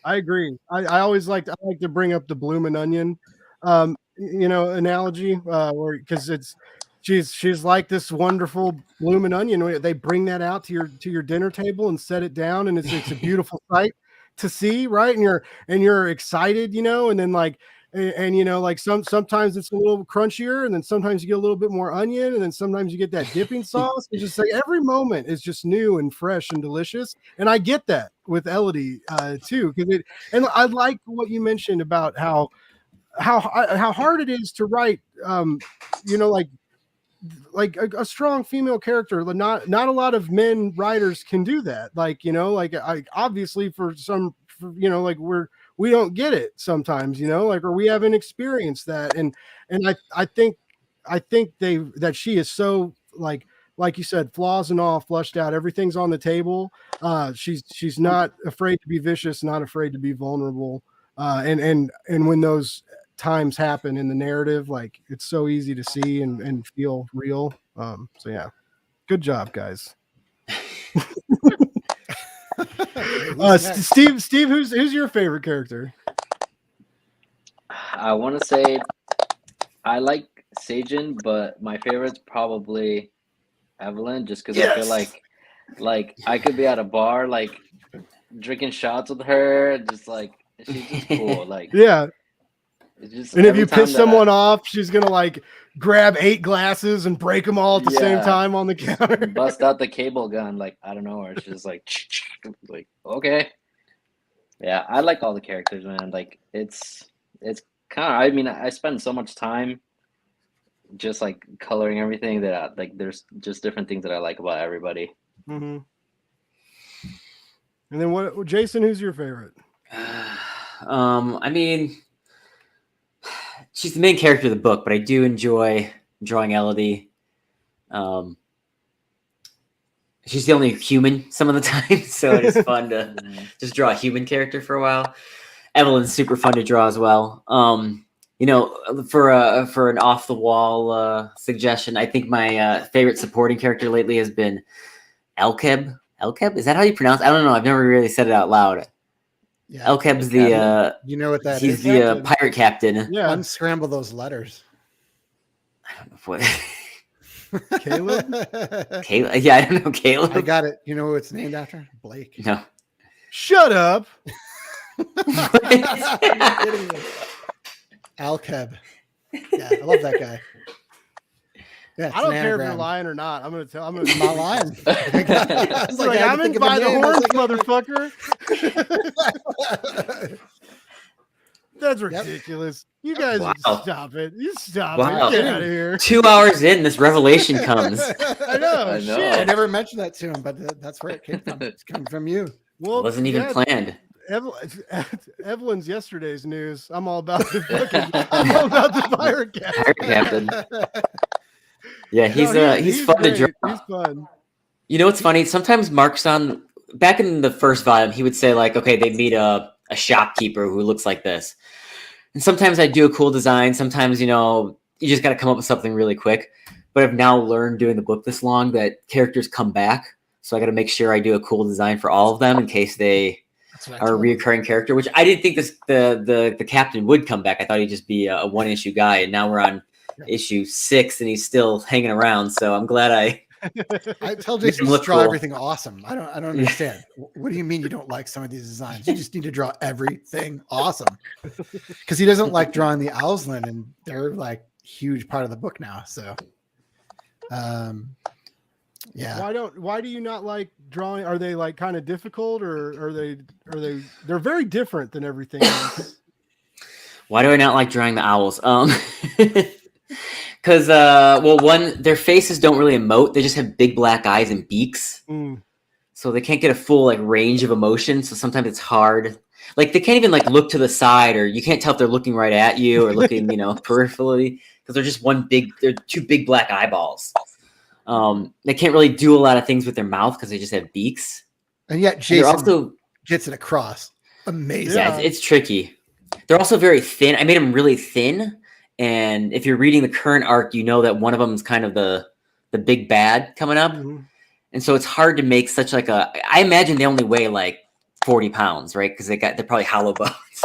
I agree. I always like to bring up the bloomin' onion, analogy, where because she's like this wonderful bloomin' onion. They bring that out to your dinner table and set it down, and it's a beautiful sight to see, right? And you're excited, and then like. And like sometimes it's a little crunchier, and then sometimes you get a little bit more onion, and then sometimes you get that dipping sauce. It's just like every moment is just new and fresh and delicious. And I get that with Elodie too, and I like what you mentioned about how hard it is to write. Like a strong female character. Not a lot of men writers can do that. I obviously we don't get it sometimes, or we haven't experienced that. And I think that she is so like you said, flaws and all flushed out. Everything's on the table. She's not afraid to be vicious, not afraid to be vulnerable. And when those times happen in the narrative. Like it's so easy to see and feel real. So yeah, good job, guys. Steve, who's your favorite character? I want to say I like Sajin, but my favorite's probably Evelyn, just because I feel like I could be at a bar, like drinking shots with her, just like she's just cool. Like Yeah. it's just, And if every you time piss that someone off, she's gonna like grab 8 glasses and break them all at the same Yeah. time on the counter. bust out the cable gun, like I don't know, or it's just like okay. Yeah, I like all the characters, man. Like it's kind of, I mean, I spend so much time just like coloring everything that like there's just different things that I like about everybody. Mm-hmm. And then what, Jason? Who's your favorite? I mean, she's the main character of the book, but I do enjoy drawing Elodie. She's the only human some of the time, so it is fun to just draw a human character for a while. Evelyn's super fun to draw as well. You know, for an off the wall suggestion, I think my favorite supporting character lately has been Elkeb. Elkeb, is that how you pronounce it? I don't know. I've never really said it out loud. Yeah. Elkeb's the You know what that he's is? the pirate captain. Yeah, Unscramble those letters. I don't know what. Caleb. Caleb. Yeah, I don't know Caleb. I got it. You know who it's named after? Blake. No. Shut up. Alkeb. Yeah, I love that guy. Yeah, I don't care if you're lying or not. I'm gonna tell. I'm not lying. I was like, I'm in by the horns, motherfucker. That's ridiculous. You guys stop it. You stop it. Get out of here. 2 hours in, this revelation comes. I know. Shit. I never mentioned that to him, but that's where it came from. It's coming from you. Well, It wasn't even planned. Evelyn's yesterday's news. I'm all about the pirate captain. Pirate captain. Yeah, he's fun great. to draw. He's fun. You know what's funny? Sometimes Markisan, back in the first volume, he would say like, okay, they meet a shopkeeper who looks like this. And sometimes I do a cool design. Sometimes, you know, you just got to come up with something really quick. But I've now learned doing the book this long that characters come back. So I got to make sure I do a cool design for all of them in case they are a reoccurring character, which I didn't think the captain would come back. I thought he'd just be a one-issue guy. And now we're on issue 6 and he's still hanging around. So I'm glad I tell Jason to draw everything awesome. I don't understand. What do you mean you don't like some of these designs? You just need to draw everything awesome. Because he doesn't like drawing the Owlsland, and they're like huge part of the book now. So yeah. Why do you not like drawing? Are they like kind of difficult, or are they're very different than everything else? Why do I not like drawing the owls? Because one, their faces don't really emote. They just have big black eyes and beaks. So they can't get a full like range of emotion. So sometimes it's hard. Like they can't even like look to the side, or you can't tell if they're looking right at you or looking, you know, peripherally, because they're just they're 2 big black eyeballs. They can't really do a lot of things with their mouth because they just have beaks. And yet Jason also gets it across. Amazing. Yeah, it's tricky. They're also very thin. I made them really thin. And if you're reading the current arc, you know that one of them is kind of the big bad coming up. Mm-hmm. And so it's hard to make such like I imagine they only weigh like 40 pounds, right? Because they're probably hollow bones.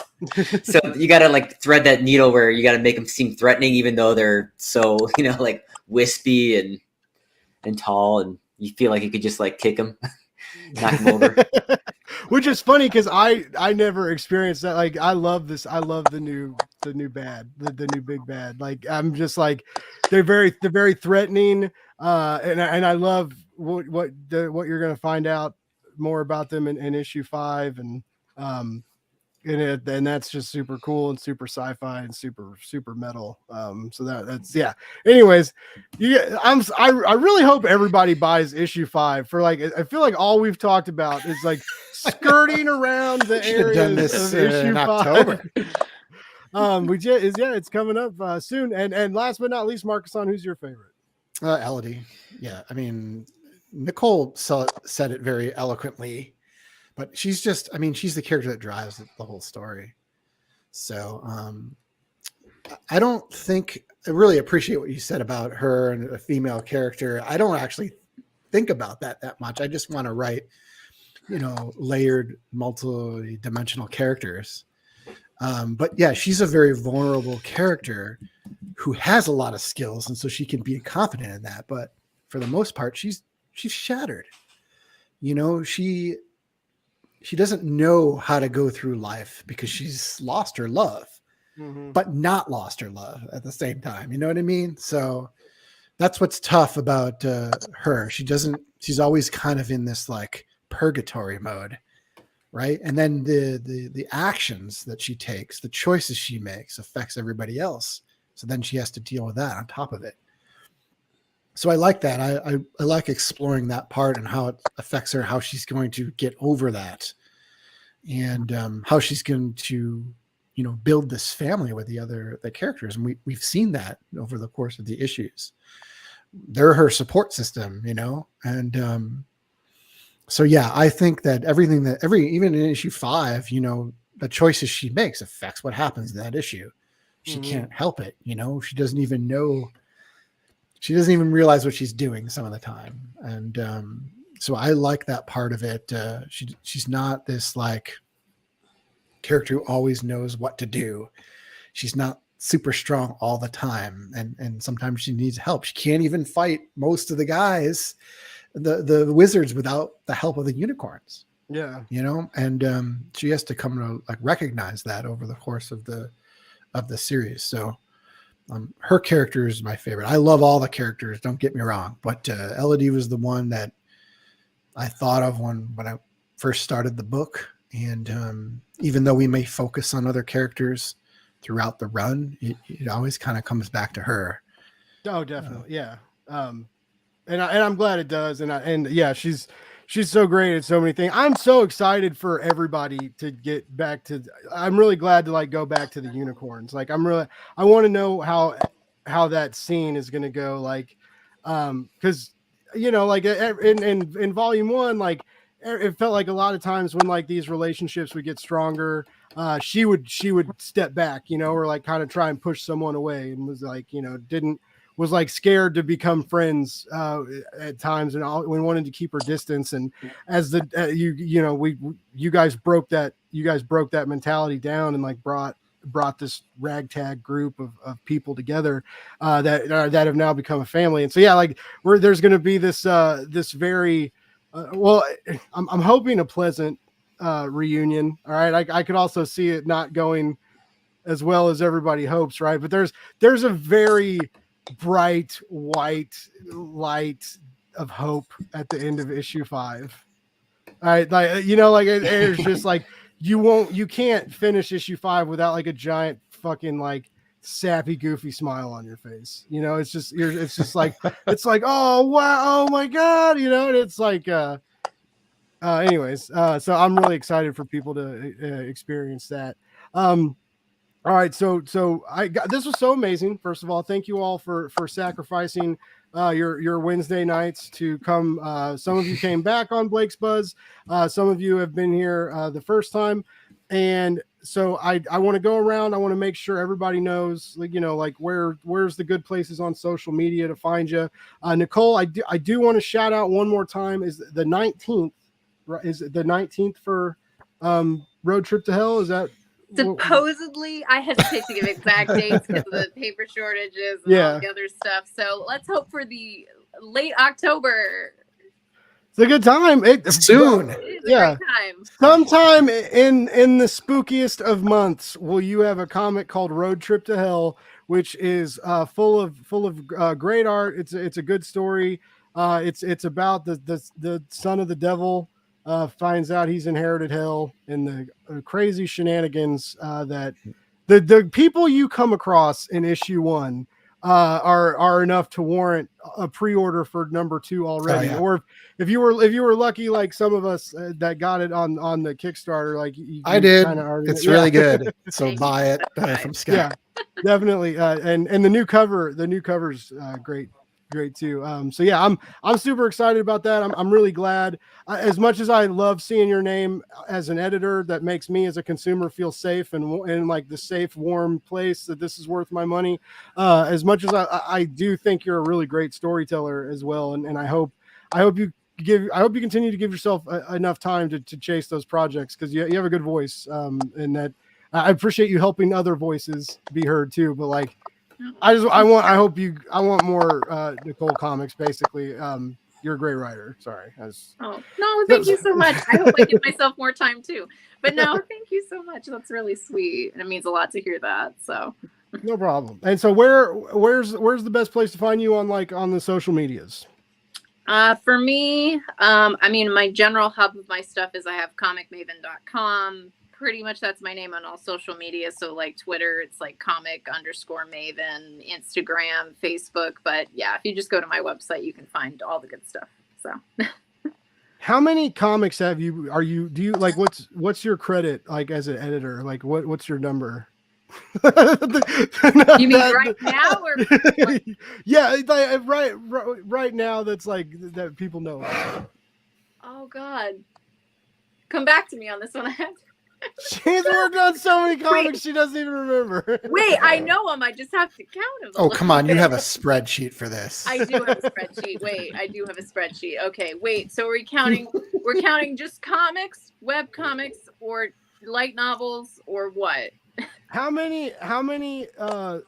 So you got to like thread that needle where you got to make them seem threatening, even though they're so, you know, like wispy and tall, and you feel like you could just like kick them, knock them over. Which is funny because I never experienced that. Like I love this. I love the new bad, the new big bad. Like I'm just like they're very threatening. And I love what you're gonna find out more about them in issue 5, and that's just super cool and super sci-fi and super metal. So that's yeah. Anyways, yeah, I really hope everybody buys issue 5 for like I feel like all we've talked about is like skirting around the areas of issue 5. October. It's coming up soon. And last but not least, Markisan, who's your favorite? Elodie. Yeah, I mean, Nicole said it very eloquently, but she's the character that drives the whole story. So I don't think I really appreciate what you said about her and a female character. I don't actually think about that much. I just want to write, layered, multi-dimensional characters. But yeah, she's a very vulnerable character who has a lot of skills, and so she can be confident in that. But for the most part, she's shattered. She doesn't know how to go through life because she's lost her love, but not lost her love at the same time. You know what I mean? So that's what's tough about her. She's always kind of in this like purgatory mode, right? And then the actions that she takes, the choices she makes affects everybody else. So then she has to deal with that on top of it. So I like that. I like exploring that part and how it affects her, how she's going to get over that, and how she's going to, build this family with the characters. And we've seen that over the course of the issues. They're her support system, and so yeah, I think that even in issue 5, the choices she makes affects what happens in that issue. She can't help it, she doesn't even know. She doesn't even realize what she's doing some of the time. And so I like that part of it. She's not this like character who always knows what to do. She's not super strong all the time. And sometimes she needs help. She can't even fight most of the guys, the wizards, without the help of the unicorns. Yeah. And she has to come to like recognize that over the course of the series. So her character is my favorite. I love all the characters, don't get me wrong, but Elodie was the one that I thought of when I first started the book. And even though we may focus on other characters throughout the run, it always kind of comes back to her. Oh, definitely. Yeah. And I'm glad it does. And yeah, she's so great at so many things. I'm so excited for everybody to get back to. I'm really glad to like go back to the unicorns. Like I want to know how that scene is going to go. Like, because like in volume 1, like it felt like a lot of times when like these relationships would get stronger, she would step back, or like kind of try and push someone away, and was like was like scared to become friends at times, and we wanted to keep her distance. And as you guys broke that mentality down and like brought this ragtag group of people together that have now become a family. And so yeah, like there's going to be this very I'm hoping a pleasant reunion. All right, I could also see it not going as well as everybody hopes, right? But there's a very bright white light of hope at the end of issue 5. All right, like it's just like you can't finish issue 5 without like a giant fucking like sappy goofy smile on your face. It's just like it's like, oh wow, oh my god, and it's like anyways, so I'm really excited for people to experience that. All right, so this was so amazing. First of all, thank you all for sacrificing your Wednesday nights to come. Some of you came back on Blake's Buzz. Some of you have been here the first time, and so I want to go around. I want to make sure everybody knows, like where's the good places on social media to find you. Nicole, I do want to shout out one more time. Is the 19th? Is it the 19th for Road Trip to Hell? Is that? Supposedly, I hesitate to give exact dates because of the paper shortages and all the other stuff. So let's hope for the late October. It's a good time. Soon. It's a great time. Sometime in the spookiest of months, will you have a comic called Road Trip to Hell, which is full of great art. It's a good story. It's about the son of the devil. Finds out he's inherited hell, and the crazy shenanigans that the people you come across in issue 1 are enough to warrant a pre-order for number 2 already. Or if you were lucky, like some of us that got it on the Kickstarter, like I did. It's really good. So buy it from Scott. Yeah, definitely. And the new cover's great. great too. So yeah, I'm super excited about that. I'm really glad. As much as I love seeing your name as an editor, that makes me as a consumer feel safe and like the safe, warm place that this is worth my money. As much as I do think you're a really great storyteller as well, and I hope you continue to give yourself enough time to chase those projects, because you have a good voice, and that I appreciate you helping other voices be heard too. But like, I want more Nicole comics, basically. You're a great writer. Sorry. Oh no, thank you so much. I hope I give myself more time too. But no, thank you so much. That's really sweet, and it means a lot to hear that. So no problem. And so where's the best place to find you on the social medias? For me, I mean, my general hub of my stuff is I have comicmaven.com. Pretty much that's my name on all social media. So like Twitter, it's like comic_maven, Instagram, Facebook. But yeah, if you just go to my website, you can find all the good stuff. So how many comics do you like, what's your credit like as an editor? Like what's your number? You mean right now or yeah, right now, that's like that people know. Oh God, come back to me on this one. She's worked on so many comics she doesn't even remember. Wait, I know them. I just have to count them. Oh, come on. You have a spreadsheet for this. I do have a spreadsheet. Wait, I do have a spreadsheet. Okay, wait. So we're counting just comics, web comics, or light novels, or what? How many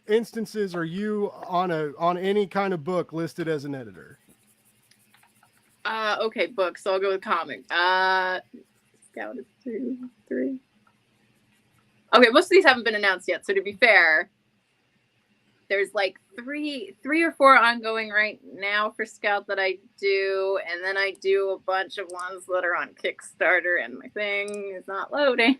instances are you on any kind of book listed as an editor? Okay, books. So I'll go with comic. Scout is 2, 3. Okay, most of these haven't been announced yet. So to be fair, there's like three or four ongoing right now for Scout that I do, and then I do a bunch of ones that are on Kickstarter, and my thing is not loading.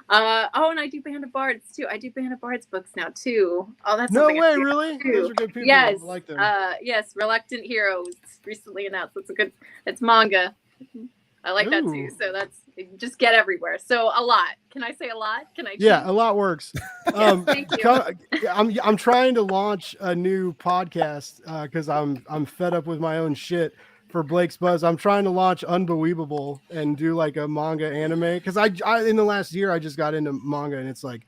And I do Band of Bards too. I do Band of Bards books now too. Oh, that's no way, really? Those are good people. Yes, I like them. Yes, Reluctant Heroes recently announced. It's manga. I like that too. So that's just get everywhere. So a lot. Can I say a lot? Can I? Yeah, a lot works. Yes, thank you. I'm trying to launch a new podcast because I'm fed up with my own shit. For Blake's Buzz, I'm trying to launch Unbelievable and do like a manga anime, because I in the last year I just got into manga, and it's like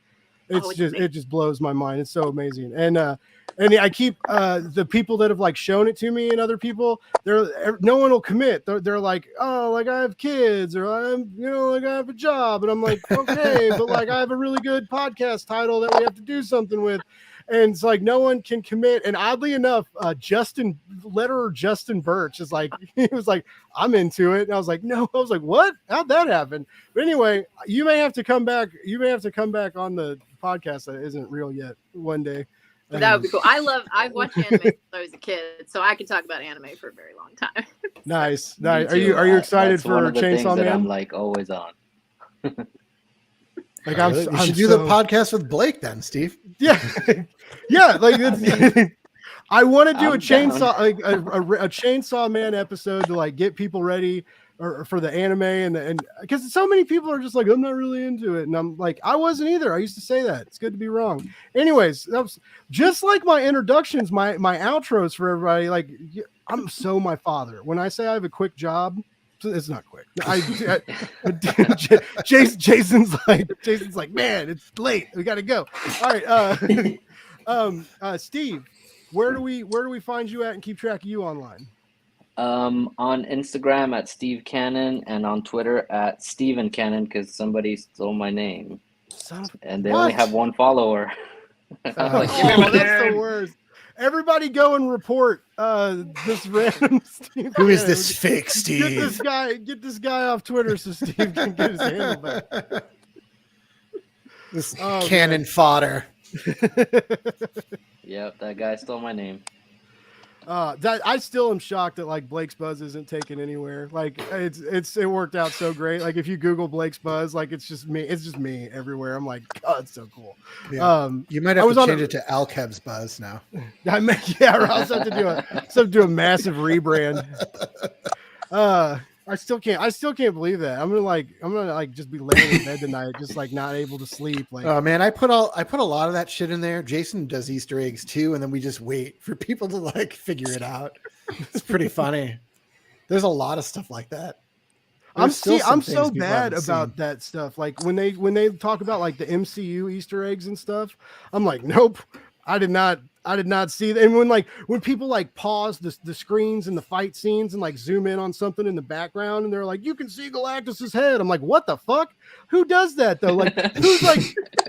it just blows my mind. It's so amazing. And I keep the people that have like shown it to me, and other people, no one will commit. They're like, oh, like I have kids, or I'm like I have a job, and I'm like, okay, but like I have a really good podcast title that we have to do something with. And it's like no one can commit. And oddly enough, Justin Birch is like, he was like, I'm into it. And I was like, no. I was like, what? How'd that happen? But anyway, you may have to come back. You may have to come back on the podcast that isn't real yet one day. That would be cool. I've watched anime since I was a kid, so I could talk about anime for a very long time. Nice. Are you excited for Chainsaw Man? I'm like always on. Like you should do the podcast with Blake then, Steve. Yeah, yeah. Like I want to do a chainsaw, like a Chainsaw Man episode to like get people ready or for the anime, and because so many people are just like, I'm not really into it, and I'm like, I wasn't either. I used to say that. It's good to be wrong. Anyways, that was just like my introductions, my outros for everybody. Like I'm so my father. When I say I have a quick job, it's not quick. Jason's like, man, it's late. We got to go. All right. Steve, where do we find you at and keep track of you online? On Instagram at Steve Canon, and on Twitter at Steven Canon, because somebody stole my name, and they only have one follower. That's the worst. Everybody go and report this random Steve. Who is this fake Steve? Get this guy off Twitter so Steve can get his handle back. This cannon fodder. Yep, that guy stole my name. That I still am shocked that like Blake's Buzz isn't taken anywhere. Like it worked out so great. Like if you Google Blake's Buzz, like it's just me everywhere. I'm like, oh, it's so cool. Yeah. You might have to change it to Alkev's Buzz now. I'll have to do a massive rebrand. I still can't believe that. I'm gonna just be laying in bed tonight, just like not able to sleep. Like, Oh man, I put a lot of that shit in there. Jason does Easter eggs too, and then we just wait for people to like figure it out. It's pretty funny. There's a lot of stuff like that. I'm There's still some I'm things so people bad haven't about seen. that stuff. Like when they talk about like the MCU Easter eggs and stuff, I'm like, nope, I did not see that. And when people like pause the screens and the fight scenes and like zoom in on something in the background and they're like, you can see Galactus's head. I'm like, what the fuck? Who does that though? Like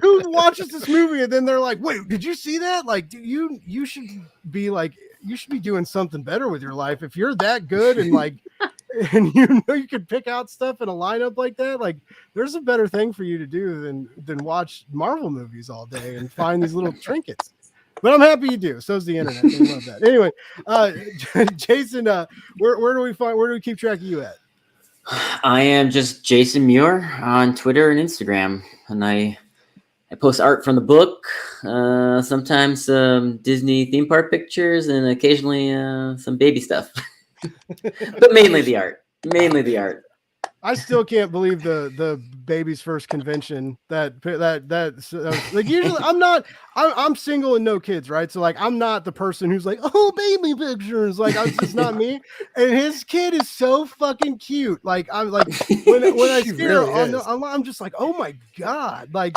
who watches this movie and then they're like, wait, did you see that? Like, you should be doing something better with your life if you're that good and like. And you can pick out stuff in a lineup like that. Like, there's a better thing for you to do than watch Marvel movies all day and find these little trinkets. But I'm happy you do. So's the internet. They love that. Anyway, Jason, where do we keep track of you at? I am just Jason Muhr on Twitter and Instagram, and I post art from the book, sometimes some Disney theme park pictures, and occasionally some baby stuff. But mainly the art. I still can't believe the baby's first convention that like usually I'm single and no kids, right? So like I'm not the person who's like, oh, baby pictures, like it's just not me. And his kid is so fucking cute. Like I'm like when I see her I'm just like, oh my god, like.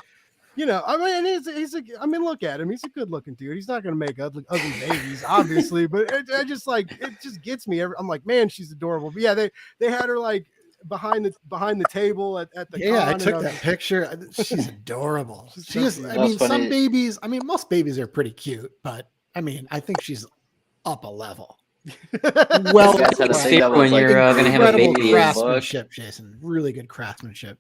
You know, I mean, look at him. He's a good-looking dude. He's not going to make ugly babies, obviously, but it just gets me. I'm like, man, she's adorable. But yeah, they had her like behind the table at the Yeah, I con, took that picture. She's adorable. She's She is. so I cute. mean, some babies. I mean, most babies are pretty cute, but I mean, I think she's up a level. Well, Guys had a it's thing fair that when was, like, you're going to have a Incredible baby. craftsmanship, Jason. Really good craftsmanship.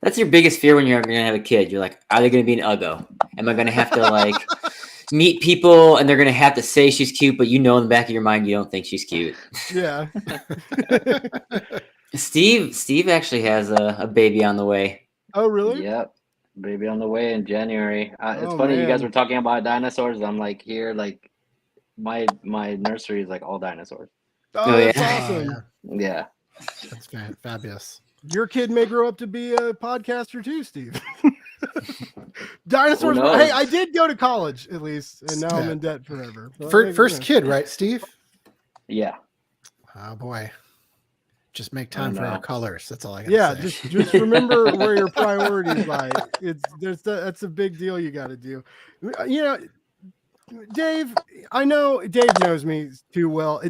That's your biggest fear when you're going to have a kid. You're like, are they going to be an uggo? Am I going to have to like meet people and they're going to have to say she's cute, but you know in the back of your mind you don't think she's cute? Yeah. Steve actually has a baby on the way. Oh, really? Yep. Baby on the way in January. It's Oh, funny you guys man. were talking about dinosaurs. I'm like here, like my nursery is like all dinosaurs. Oh, that's yeah. awesome. Yeah. That's fabulous. Your kid may grow up to be a podcaster too, Steve. Dinosaurs. Who knows? Hey, I did go to college at least, and now I'm in debt forever. But I think, First kid, right, Steve? Yeah. Oh boy. Just make time for our colors. That's all I got. Yeah, say. just remember where your priorities lie. That's a big deal you got to do. You know, Dave. I know Dave knows me too well.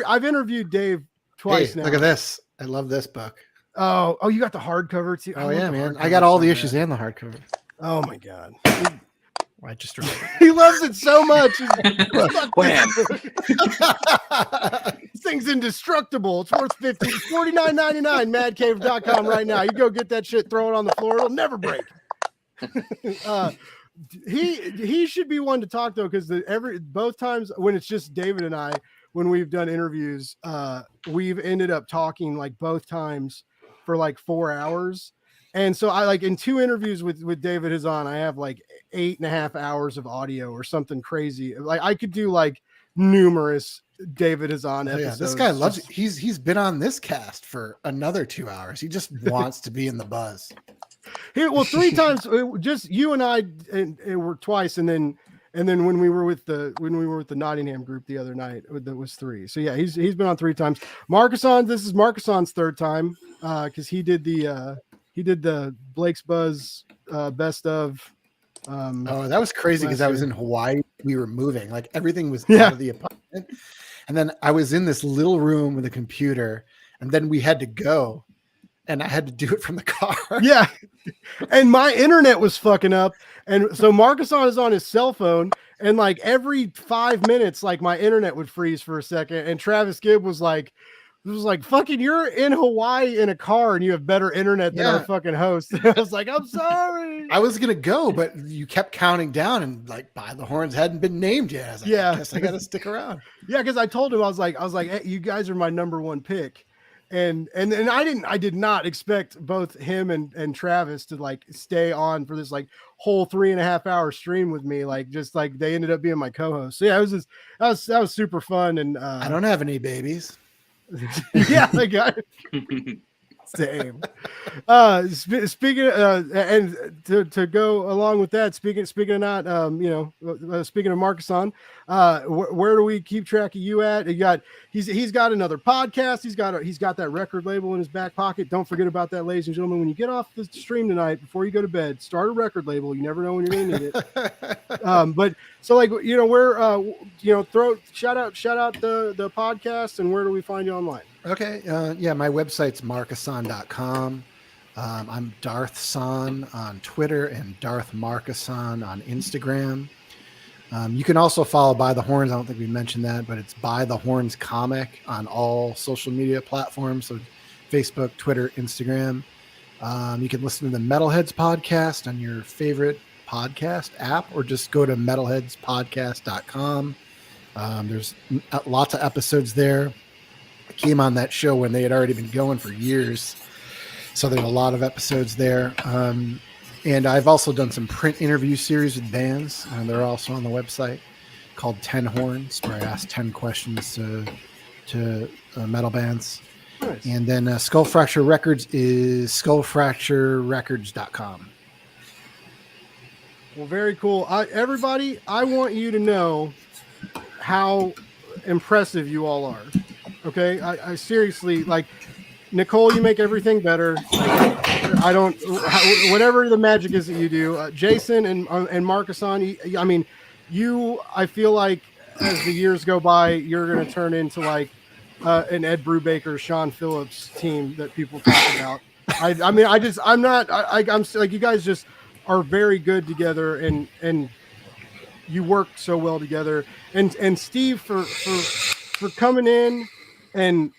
I've interviewed Dave twice now. Look at this. I love this book. Oh, you got the hardcover too. Oh yeah, man. I got all the issues and the hardcover. Oh my god. I just read it. He loves it so much. Wham. This thing's indestructible. It's worth $49.99. Madcave.com right now. You go get that shit, throw it on the floor. It'll never break. He should be one to talk though, because both times when it's just David and I, when we've done interviews, we've ended up talking like both times for like 4 hours. And so I like in 2 interviews with David Hazan, I have like 8.5 hours of audio or something crazy. Like I could do like numerous David Hazan episodes. Yeah, this guy loves it. He's been on this cast for another 2 hours. He just wants to be in the buzz. Well, 3 times, just you and I, and it were twice, and then when we were with the Nottingham group the other night, that was 3. So yeah, he's been on 3 times. Markisan, this is Markisan's 3rd time because he did the Blake's Buzz best of. That was crazy because I was in Hawaii. We were moving, like everything was out of the apartment, and then I was in this little room with a computer, and then we had to go. And I had to do it from the car. Yeah. And my internet was fucking up. And so Markisan is on his cell phone. And like every 5 minutes, like my internet would freeze for a second. And Travis Gibb was like, fucking, you're in Hawaii in a car and you have better internet than our fucking host. I was like, I'm sorry. I was going to go, but you kept counting down and like By the Horns hadn't been named yet. I was like, I guess I got to stick around. Yeah. Because I told him, I was like, hey, you guys are my number 1 pick. And I did not expect both him and Travis to like stay on for this like whole 3.5 hour stream with me. Like just like they ended up being my co-host. So yeah, that was super fun. And I don't have any babies. Yeah, like same. Speaking and to go along with that, speaking of not speaking of Markisan, where do we keep track of you at? He's got another podcast. He's got that record label in his back pocket. Don't forget about that, ladies and gentlemen. When you get off the stream tonight, before you go to bed, start a record label. You never know when you're gonna need it. But so like shout out the podcast, and where do we find you online? Okay. My website's markisan.com. I'm Darth San on Twitter and Darth Markisan on Instagram. You can also follow By the Horns. I don't think we mentioned that, but it's By the Horns Comic on all social media platforms. So Facebook, Twitter, Instagram. You can listen to the Metalheads podcast on your favorite podcast app, or just go to metalheadspodcast.com. There's lots of episodes there. I came on that show when they had already been going for years. So there's a lot of episodes there. And I've also done some print interview series with bands. They're also on the website, called 10 Horns, where I ask 10 questions to metal bands. Nice. And then Skull Fracture Records is skullfracturerecords.com. Well, very cool. Everybody, I want you to know how impressive you all are. Okay, I seriously, like, Nicole, you make everything better. I don't, whatever the magic is that you do. Jason and Markisan, I mean, I feel like as the years go by, you're going to turn into like an Ed Brubaker, Sean Phillips team that people talk about. I'm like, you guys just are very good together, and you work so well together. And Steve for coming in and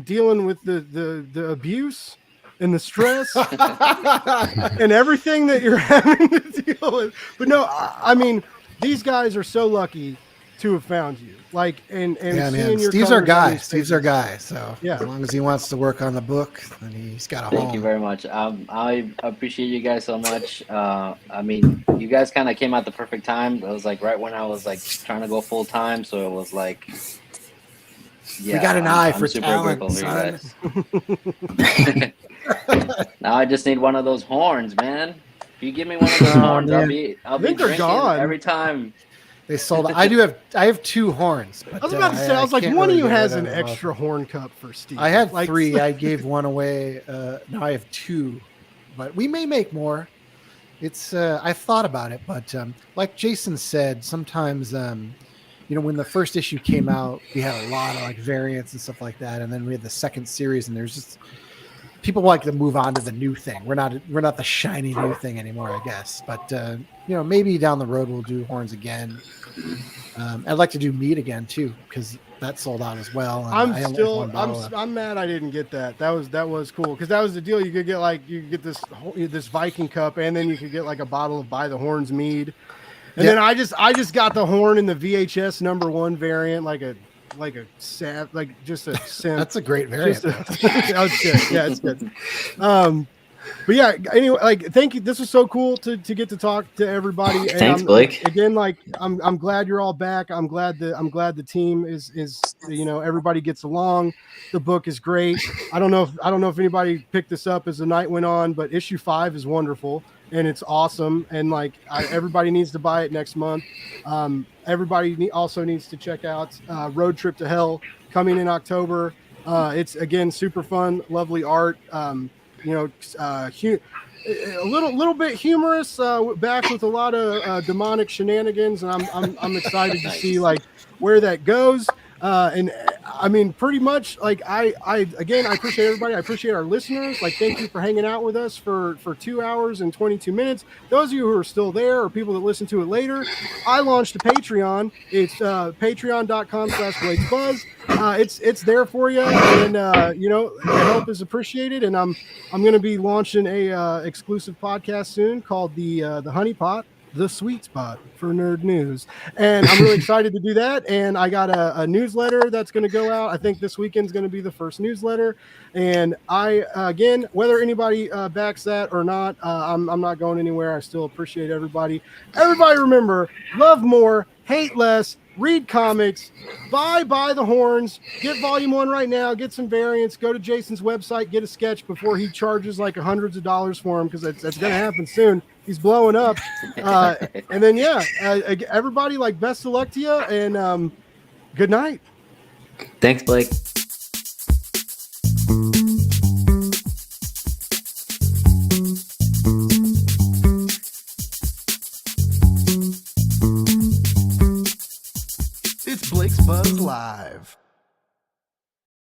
dealing with the abuse and the stress and everything that you're having to deal with. But no, I mean, these guys are so lucky to have found you. Like, and yeah, seeing man. your Steve's our colors on guy. these Steve's pages. our guy. So Yeah. as long as he wants to work on the book, then he's got a home. Thank you very much. I appreciate you guys so much. I mean, you guys kind of came at the perfect time. It was like right when I was like trying to go full time, so it was like, yeah, we got an eye for super talent, grateful son. for you guys. Now I just need one of those horns, man. If you give me one of those horns, man. I'll think be they're drinking gone. every time. They sold. I have 2 horns. But, I was about to say, I was like, can't one of really you get has rid an of them. extra horn cup for Steve. I had like, 3. I gave one away. Now I have 2, but we may make more. It's I've thought about it, but like Jason said, sometimes when the first issue came out, we had a lot of like variants and stuff like that, and then we had the second series, and there's just people like to move on to the new thing. We're not the shiny new thing anymore, I guess. But maybe down the road we'll do horns again. I'd like to do meat again too, because that sold out as well. And I only have one bottle left. I'm mad I didn't get that. That was cool, because that was the deal. You could get this Viking cup, and then you could get like a bottle of By the Horns mead. And then I just got the horn in the VHS #1 variant, like a sav, like just a synth. That's a great variant. That's good. Yeah, it's good. But yeah, anyway, like, thank you. This was so cool to get to talk to everybody. And Thanks, Blake. Again, like, I'm glad you're all back. I'm glad the team is everybody gets along. The book is great. I don't know if anybody picked this up as the night went on, but issue 5 is wonderful and it's awesome. And like, everybody needs to buy it next month. Everybody also needs to check out Road Trip to Hell, coming in October. It's again super fun, lovely art. A little bit humorous, back with a lot of demonic shenanigans, and I'm excited to see like where that goes. And I mean, pretty much, like, I appreciate everybody. I appreciate our listeners. Like, thank you for hanging out with us for 2 hours and 22 minutes. Those of you who are still there, or people that listen to it later, I launched a Patreon. It's patreon.com/BlakesBuzz. It's there for you, and the help is appreciated. And I'm going to be launching a exclusive podcast soon called the Honey Pot, the sweet spot for nerd news, and I'm really excited to do that. And I got a newsletter that's going to go out. I think this weekend's going to be the first newsletter, and again, whether anybody backs that or not, I'm not going anywhere. I still appreciate everybody. Remember, love more, hate less, read comics, buy the horns, get volume 1 right now, get some variants, go to Jason's website, get a sketch before he charges like hundreds of dollars for him, because that's going to happen soon. He's blowing up. And then, everybody, like, best of luck to you, and good night. Thanks, Blake. It's Blake's Buzz Live.